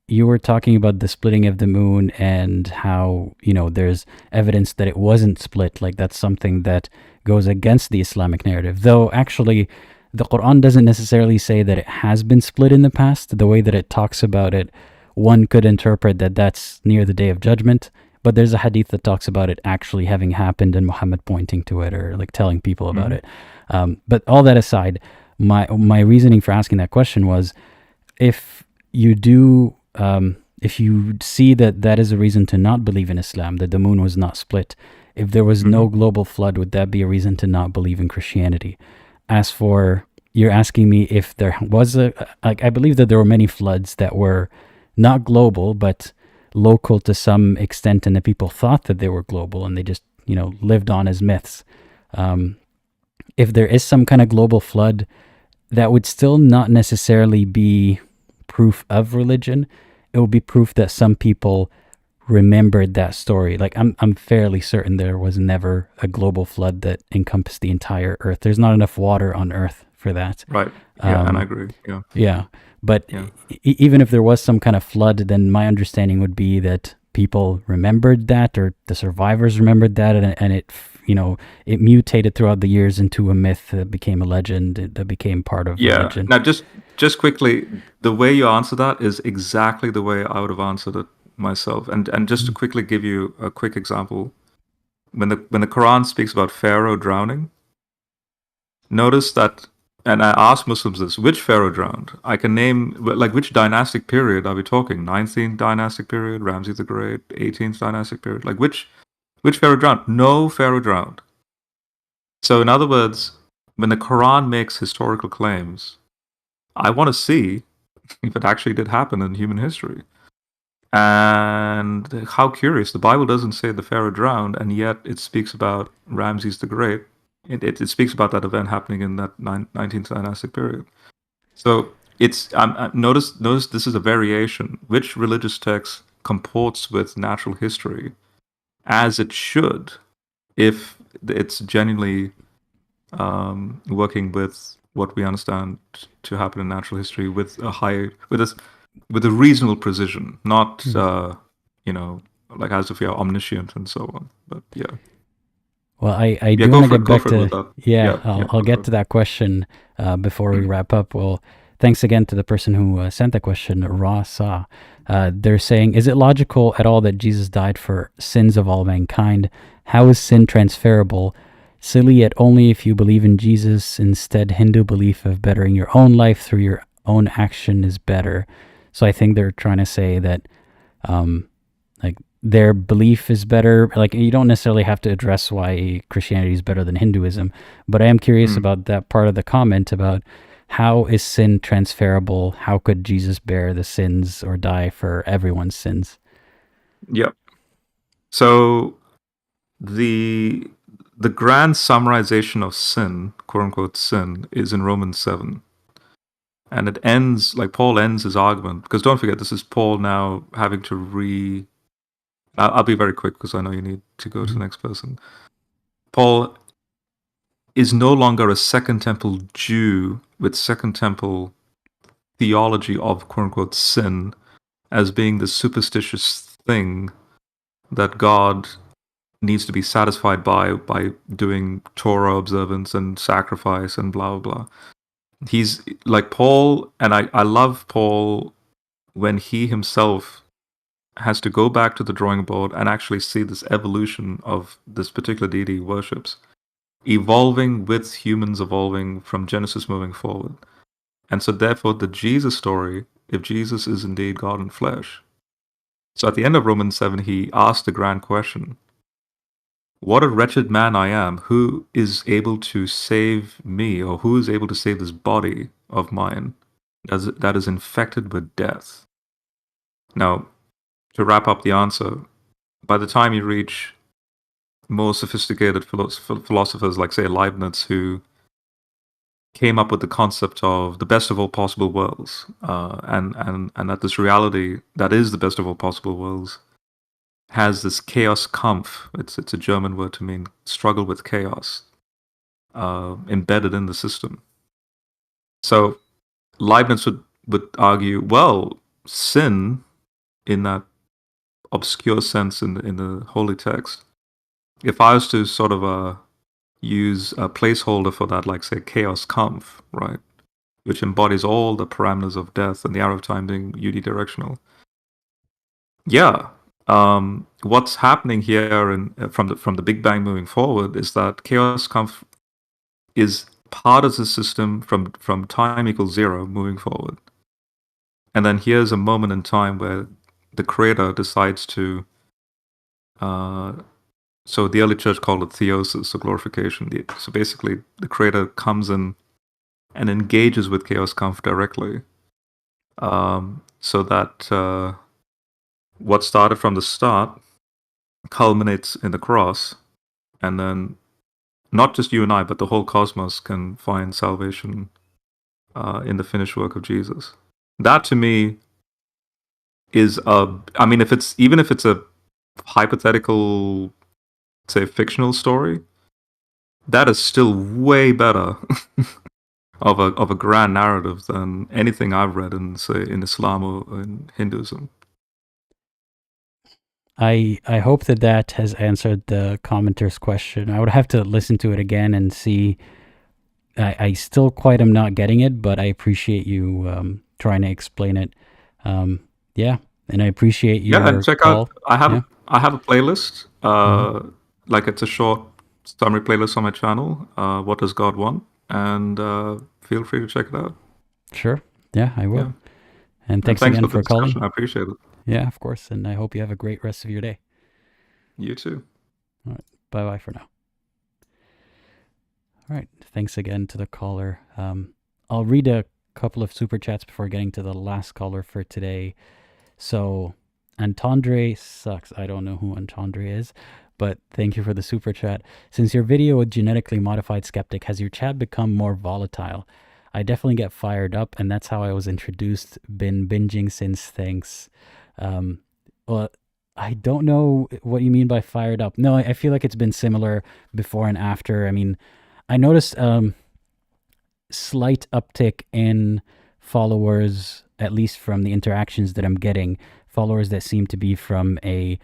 you were talking about the splitting of the moon and how, there's evidence that it wasn't split. Like, that's something that goes against the Islamic narrative. Though, actually, the Quran doesn't necessarily say that it has been split in the past. The way that it talks about it, one could interpret that that's near the Day of Judgment. But there's a hadith that talks about it actually having happened and Muhammad pointing to it or like telling people about it. But all that aside, my reasoning for asking that question was, if you do, if you see that that is a reason to not believe in Islam, that the moon was not split, if there was no global flood, would that be a reason to not believe in Christianity? As for, you're asking me if there was I believe that there were many floods that were not global, but local to some extent, and the people thought that they were global and they just, lived on as myths. If there is some kind of global flood, that would still not necessarily be proof of religion. It would be proof that some people remembered that story. Like, I'm fairly certain there was never a global flood that encompassed the entire earth. There's not enough water on earth for that. Right. Yeah, and I agree. Yeah. Yeah. But Yeah. Even if there was some kind of flood, then my understanding would be that people remembered that, or the survivors remembered that, and it, it mutated throughout the years into a myth that became a legend, that became part of religion. Now, just quickly, the way you answer that is exactly the way I would have answered it myself. And just to quickly give you a quick example, when the Quran speaks about Pharaoh drowning, notice that. And I ask Muslims this: which pharaoh drowned? I can name, like, which dynastic period are we talking? 19th dynastic period, Ramses the Great, 18th dynastic period. Like, which pharaoh drowned? No pharaoh drowned. So, in other words, when the Quran makes historical claims, I want to see if it actually did happen in human history. And how curious, the Bible doesn't say the pharaoh drowned, and yet it speaks about Ramses the Great. It speaks about that event happening in that 19th dynastic period. So it's notice this is a variation. Which religious text comports with natural history as it should, if it's genuinely working with what we understand to happen in natural history with a reasonable precision, not like as if you're omniscient and so on. But yeah. Well, I do want to get back to I'll get to to that question before we wrap up. Well, thanks again to the person who sent that question, Rasa. They're saying, is it logical at all that Jesus died for sins of all mankind? How is sin transferable? Silly, yet only if you believe in Jesus. Instead, Hindu belief of bettering your own life through your own action is better. So I think they're trying to say that like their belief is better. Like, you don't necessarily have to address why Christianity is better than Hinduism, but I am curious about that part of the comment about how is sin transferable? How could Jesus bear the sins or die for everyone's sins? Yep. So the grand summarization of sin, quote unquote sin, is in Romans 7. And it ends, like Paul ends his argument, because don't forget, this is Paul now having to I'll be very quick because I know you need to go to the next person. Paul is no longer a Second Temple Jew with Second Temple theology of quote unquote sin as being the superstitious thing that God needs to be satisfied by doing Torah observance and sacrifice and blah, blah, blah. He's like Paul, and I love Paul when he himself has to go back to the drawing board and actually see this evolution of this particular deity he worships, evolving with humans evolving from Genesis moving forward. And so therefore the Jesus story, if Jesus is indeed God in flesh. So at the end of Romans 7, he asked the grand question, what a wretched man I am. Who is able to save me, or who is able to save this body of mine that is infected with death? Now, to wrap up the answer, by the time you reach more sophisticated philosophers like, say, Leibniz, who came up with the concept of the best of all possible worlds, and that this reality that is the best of all possible worlds has this chaos Kampf. It's a German word to mean struggle with chaos, embedded in the system. So Leibniz would argue, well, sin, in that obscure sense in the holy text, if I was to sort of use a placeholder for that, like, say, chaos Kampf, right, which embodies all the parameters of death and the arrow of time being unidirectional. Yeah, what's happening here from the Big Bang moving forward is that chaos Kampf is part of the system from time equals 0 moving forward. And then here's a moment in time where the creator decides to, so the early church called it theosis, or glorification. So basically, the creator comes in and engages with chaos Kampf directly, so that what started from the start culminates in the cross, and then not just you and I, but the whole cosmos can find salvation in the finished work of Jesus. That, to me, is I mean, if it's a hypothetical, say, fictional story, that is still way better of a grand narrative than anything I've read in, say, in Islam or in Hinduism. I hope that has answered the commenter's question. I would have to listen to it again and see. I still quite am not getting it, but I appreciate you trying to explain it. Yeah, and I appreciate your and check call. out. I have a playlist. Like, it's a short summary playlist on my channel. What does God want? And feel free to check it out. Sure. Yeah, I will. Yeah. And thanks again for calling. I appreciate it. Yeah, of course. And I hope you have a great rest of your day. You too. All right. Bye-bye for now. All right. Thanks again to the caller. I'll read a couple of super chats before getting to the last caller for today. So, Antandre sucks. I don't know who Antandre is, but thank you for the super chat. Since your video with genetically modified skeptic, has your chat become more volatile? I definitely get fired up, and that's how I was introduced. Been binging since. Thanks. Well, I don't know what you mean by fired up. No, I feel like it's been similar before and after. I mean, I noticed slight uptick in followers, at least from the interactions that I'm getting. Followers that seem to be from a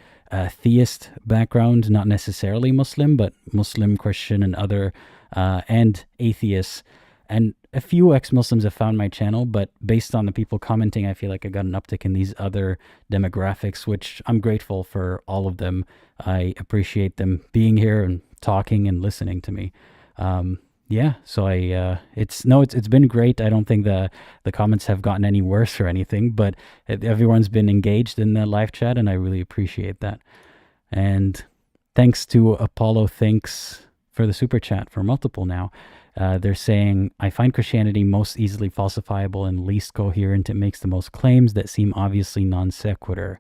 theist background, not necessarily Muslim, but Muslim, Christian, and other, and atheists. And a few ex-Muslims have found my channel, but based on the people commenting, I feel like I got an uptick in these other demographics, which I'm grateful for all of them. I appreciate them being here and talking and listening to me. Yeah, so it's been great. I don't think the comments have gotten any worse or anything, but everyone's been engaged in the live chat, and I really appreciate that. And thanks to Apollo Thinks for the super chat for multiple now. They're saying, I find Christianity most easily falsifiable and least coherent. It makes the most claims that seem obviously non sequitur.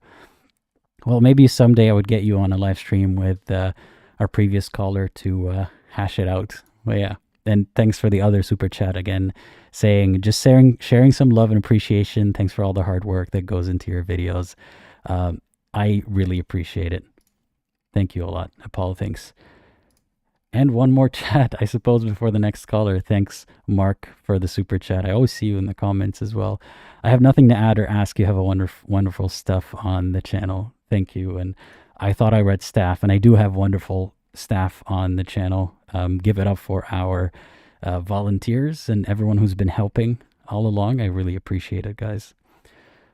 Well, maybe someday I would get you on a live stream with our previous caller to hash it out. Well, yeah. And thanks for the other super chat again, saying, just sharing some love and appreciation. Thanks for all the hard work that goes into your videos. I really appreciate it. Thank you a lot. Apollo, thanks. And one more chat, I suppose, before the next caller. Thanks, Mark, for the super chat. I always see you in the comments as well. I have nothing to add or ask. You have a wonderful stuff on the channel. Thank you. And I thought I read staff, and I do have wonderful staff on the channel. Give it up for our volunteers and everyone who's been helping all along. I really appreciate it, guys.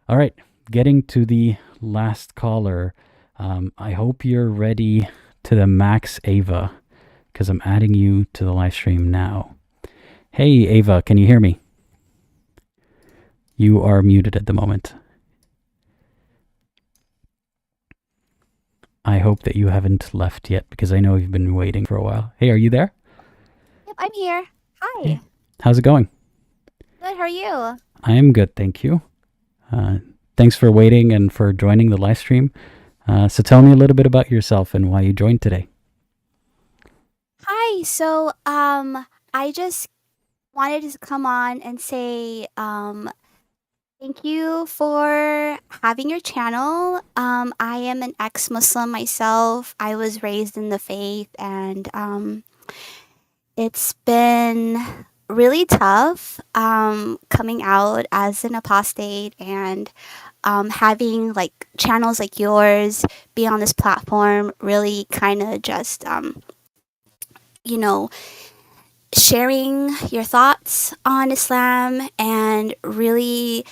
All right, getting to the last caller. I hope you're ready to the max, Ava, because I'm adding you to the live stream now. Hey, Ava, can you hear me? You are muted at the moment. I hope that you haven't left yet because I know you've been waiting for a while. Hey, are you there? Yep, I'm here. Hi. Yeah. How's it going? Good, how are you? I am good, thank you. Thanks for waiting and for joining the live stream. So tell me a little bit about yourself and why you joined today. Hi. So, I just wanted to come on and say, thank you for having your channel. I am an ex-Muslim myself. I was raised in the faith, and it's been really tough coming out as an apostate, and having like channels like yours be on this platform really kind of just you know, sharing your thoughts on Islam, and really,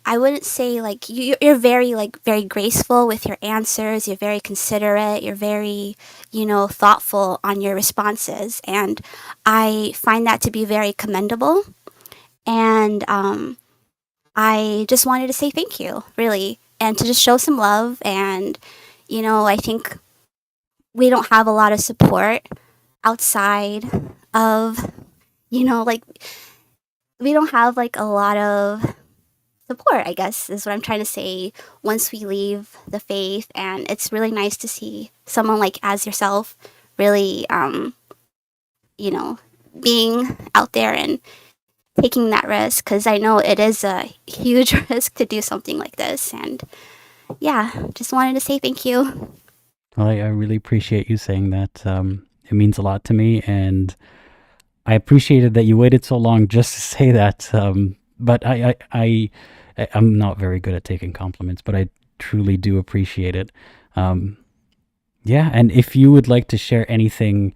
I wouldn't say like you're very very graceful with your answers. You're very considerate. You're very, thoughtful on your responses, and I find that to be very commendable. And I just wanted to say thank you, really, and to just show some love. And I think we don't have a lot of support outside of, like, we don't have like a lot of support, I guess is what I'm trying to say, once we leave the faith. And it's really nice to see someone like as yourself really being out there and taking that risk, because I know it is a huge risk to do something like this. And yeah, just wanted to say thank you. Well, I really appreciate you saying that. It means a lot to me, and I appreciated that you waited so long just to say that. But I'm not very good at taking compliments, but I truly do appreciate it. Yeah, and if you would like to share anything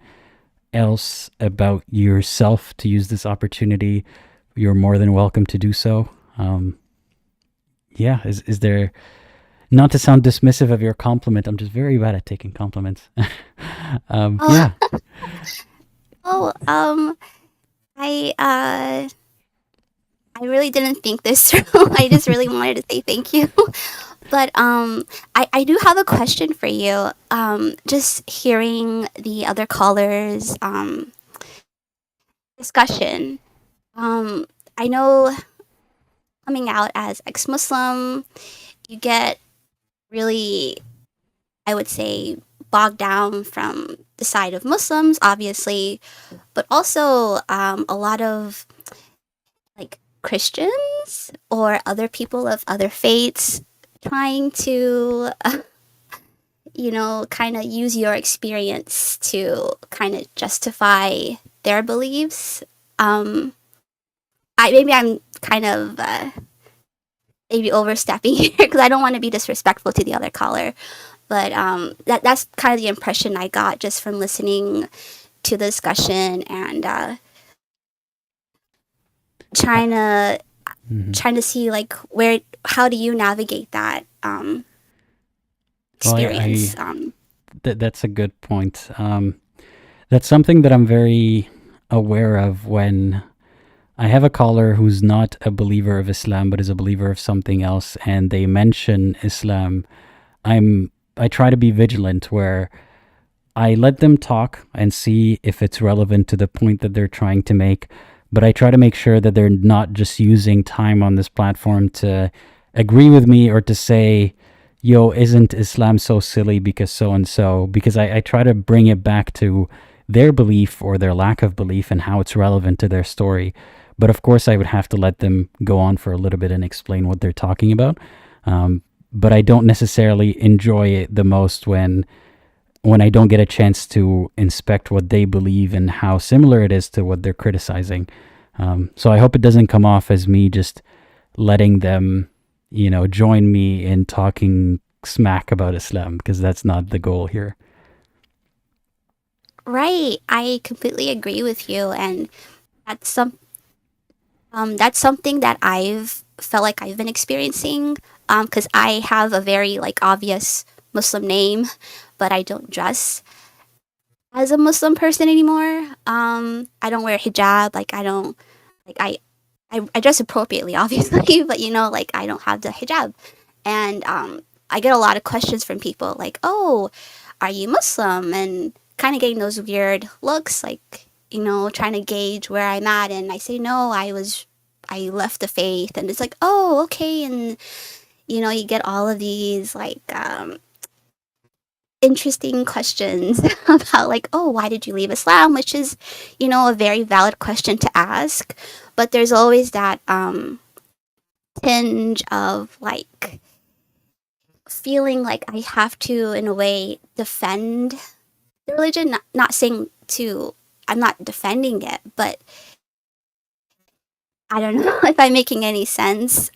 else about yourself to use this opportunity, you're more than welcome to do so. Yeah, is there, not to sound dismissive of your compliment, I'm just very bad at taking compliments. Yeah. I really didn't think this through. I just really wanted to say thank you. But I do have a question for you. Just hearing the other callers' discussion. I know coming out as ex-Muslim, you get really, I would say, bogged down from the side of Muslims, obviously, but also a lot of like Christians or other people of other faiths trying to, kind of use your experience to kind of justify their beliefs. I'm kind of maybe overstepping here because I don't want to be disrespectful to the other caller, but that's kind of the impression I got just from listening to the discussion, and trying to see like how do you navigate that experience. That's a good point. That's something that I'm very aware of when I have a caller who's not a believer of Islam but is a believer of something else, and they mention Islam. I try to be vigilant where I let them talk and see if it's relevant to the point that they're trying to make, but I try to make sure that they're not just using time on this platform to agree with me or to say, yo, isn't Islam so silly because so-and-so, because I try to bring it back to their belief or their lack of belief and how it's relevant to their story. But of course, I would have to let them go on for a little bit and explain what they're talking about. But I don't necessarily enjoy it the most when I don't get a chance to inspect what they believe and how similar it is to what they're criticizing. So I hope it doesn't come off as me just letting them, join me in talking smack about Islam, because that's not the goal here. Right, I completely agree with you, and that's something that I've felt like I've been experiencing, because I have a very like obvious Muslim name, but I don't dress as a Muslim person anymore. I don't wear hijab. Like I don't like I dress appropriately, obviously, but I don't have the hijab, and I get a lot of questions from people like, "Oh, are you Muslim?" and kind of getting those weird looks, like, trying to gauge where I'm at, and I say, "No, I left the faith," and it's like, "Oh, okay," and you get all of these like interesting questions about like, "Oh, why did you leave Islam?" which is, a very valid question to ask, but there's always that tinge of like feeling like I have to, in a way, defend the religion. Not saying to, I'm not defending it, but I don't know if I'm making any sense.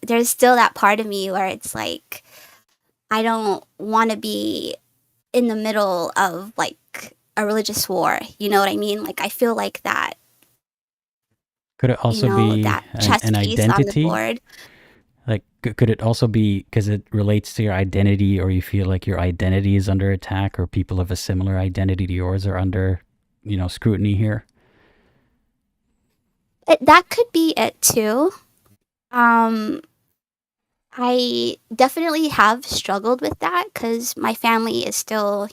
There's still that part of me where it's like, I don't want to be in the middle of like a religious war. You know what I mean? Like, I feel like that, Could it also be that chess an piece on the identity? board. Like, could it also be because it relates to your identity, or you feel like your identity is under attack, or people of a similar identity to yours are under, scrutiny here? That could be it too. I definitely have struggled with that because my family is still,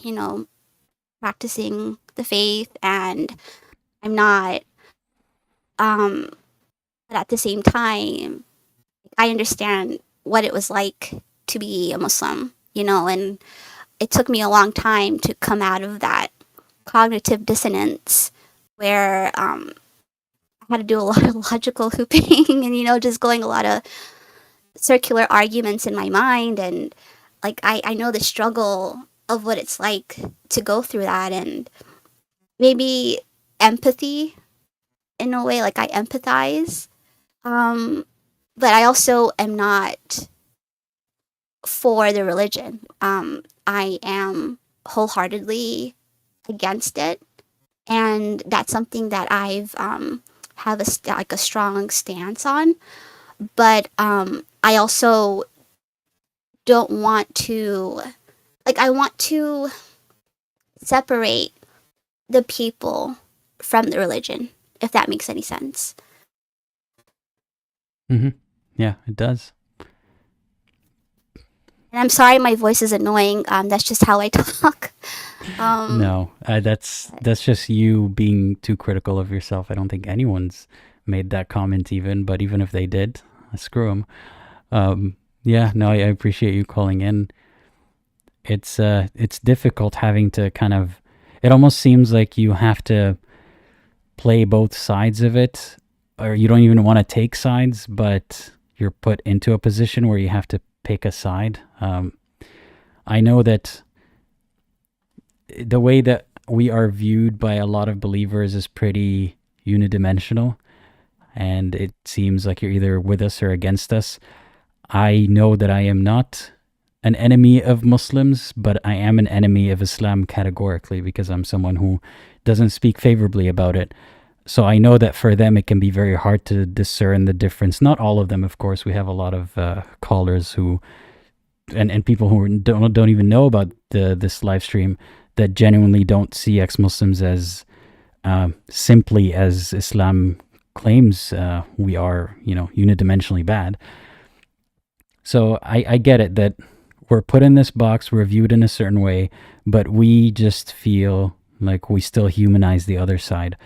practicing the faith, and I'm not. But at the same time, I understand what it was like to be a Muslim, and it took me a long time to come out of that cognitive dissonance where I had to do a lot of logical hooping and, just going a lot of circular arguments in my mind. And like, I know the struggle of what it's like to go through that, and maybe empathy in a way, like I empathize. But I also am not for the religion. I am wholeheartedly against it, and that's something that I've have a strong stance on. But I also don't want to, like, I want to separate the people from the religion, if that makes any sense. Yeah, it does. And I'm sorry my voice is annoying. That's just how I talk. No, that's just you being too critical of yourself. I don't think anyone's made that comment even, but even if they did, screw them. Yeah, no, I appreciate you calling in. It's difficult having to kind of, it almost seems like you have to play both sides of it, or you don't even want to take sides, but you're put into a position where you have to pick a side. I know that the way that we are viewed by a lot of believers is pretty unidimensional, and it seems like you're either with us or against us. I know that I am not an enemy of Muslims, but I am an enemy of Islam categorically, because I'm someone who doesn't speak favorably about it. So I know that for them it can be very hard to discern the difference. Not all of them, of course. We have a lot of callers who and people who don't even know about this live stream, that genuinely don't see ex-Muslims as simply as Islam claims we are, unidimensionally bad. So I get it that we're put in this box, we're viewed in a certain way, but we just feel like we still humanize the other side.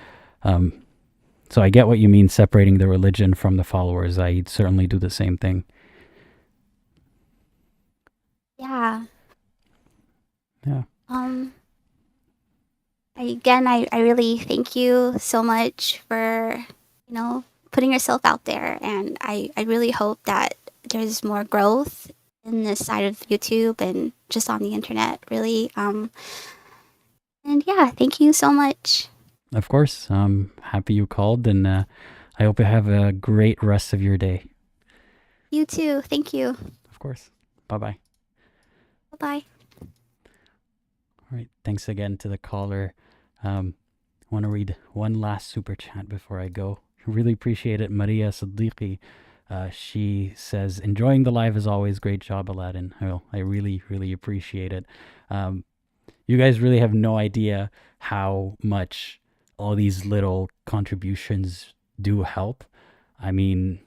So I get what you mean, separating the religion from the followers. I certainly do the same thing. Yeah. Yeah. I really thank you so much for, putting yourself out there. And I really hope that there's more growth in this side of YouTube and just on the internet, really. And yeah, thank you so much. Of course. I'm happy you called, and I hope you have a great rest of your day. You too. Thank you. Of course. Bye-bye. Bye-bye. All right. Thanks again to the caller. Want to read one last super chat before I go. Really appreciate it. Maria Siddiqui. She says, enjoying the live as always. Great job, Aladdin. Well, I really, really appreciate it. You guys really have no idea how much all these little contributions do help. I mean,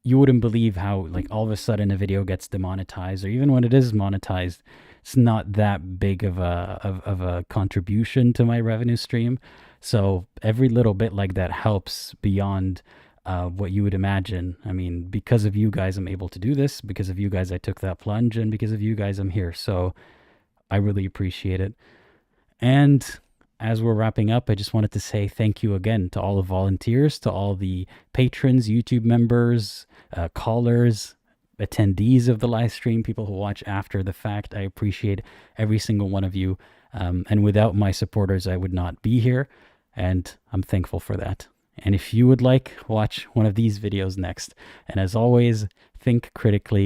you wouldn't believe how like all of a sudden a video gets demonetized, or even when it is monetized, it's not that big of a contribution to my revenue stream. So every little bit like that helps beyond what you would imagine. I mean, because of you guys, I'm able to do this. Because of you guys, I took that plunge, and because of you guys, I'm here. So I really appreciate it. And as we're wrapping up, I just wanted to say thank you again to all the volunteers, to all the patrons, YouTube members, callers, attendees of the live stream, people who watch after the fact. I appreciate every single one of you. And without my supporters, I would not be here. And I'm thankful for that. And if you would like, watch one of these videos next. And as always, think critically.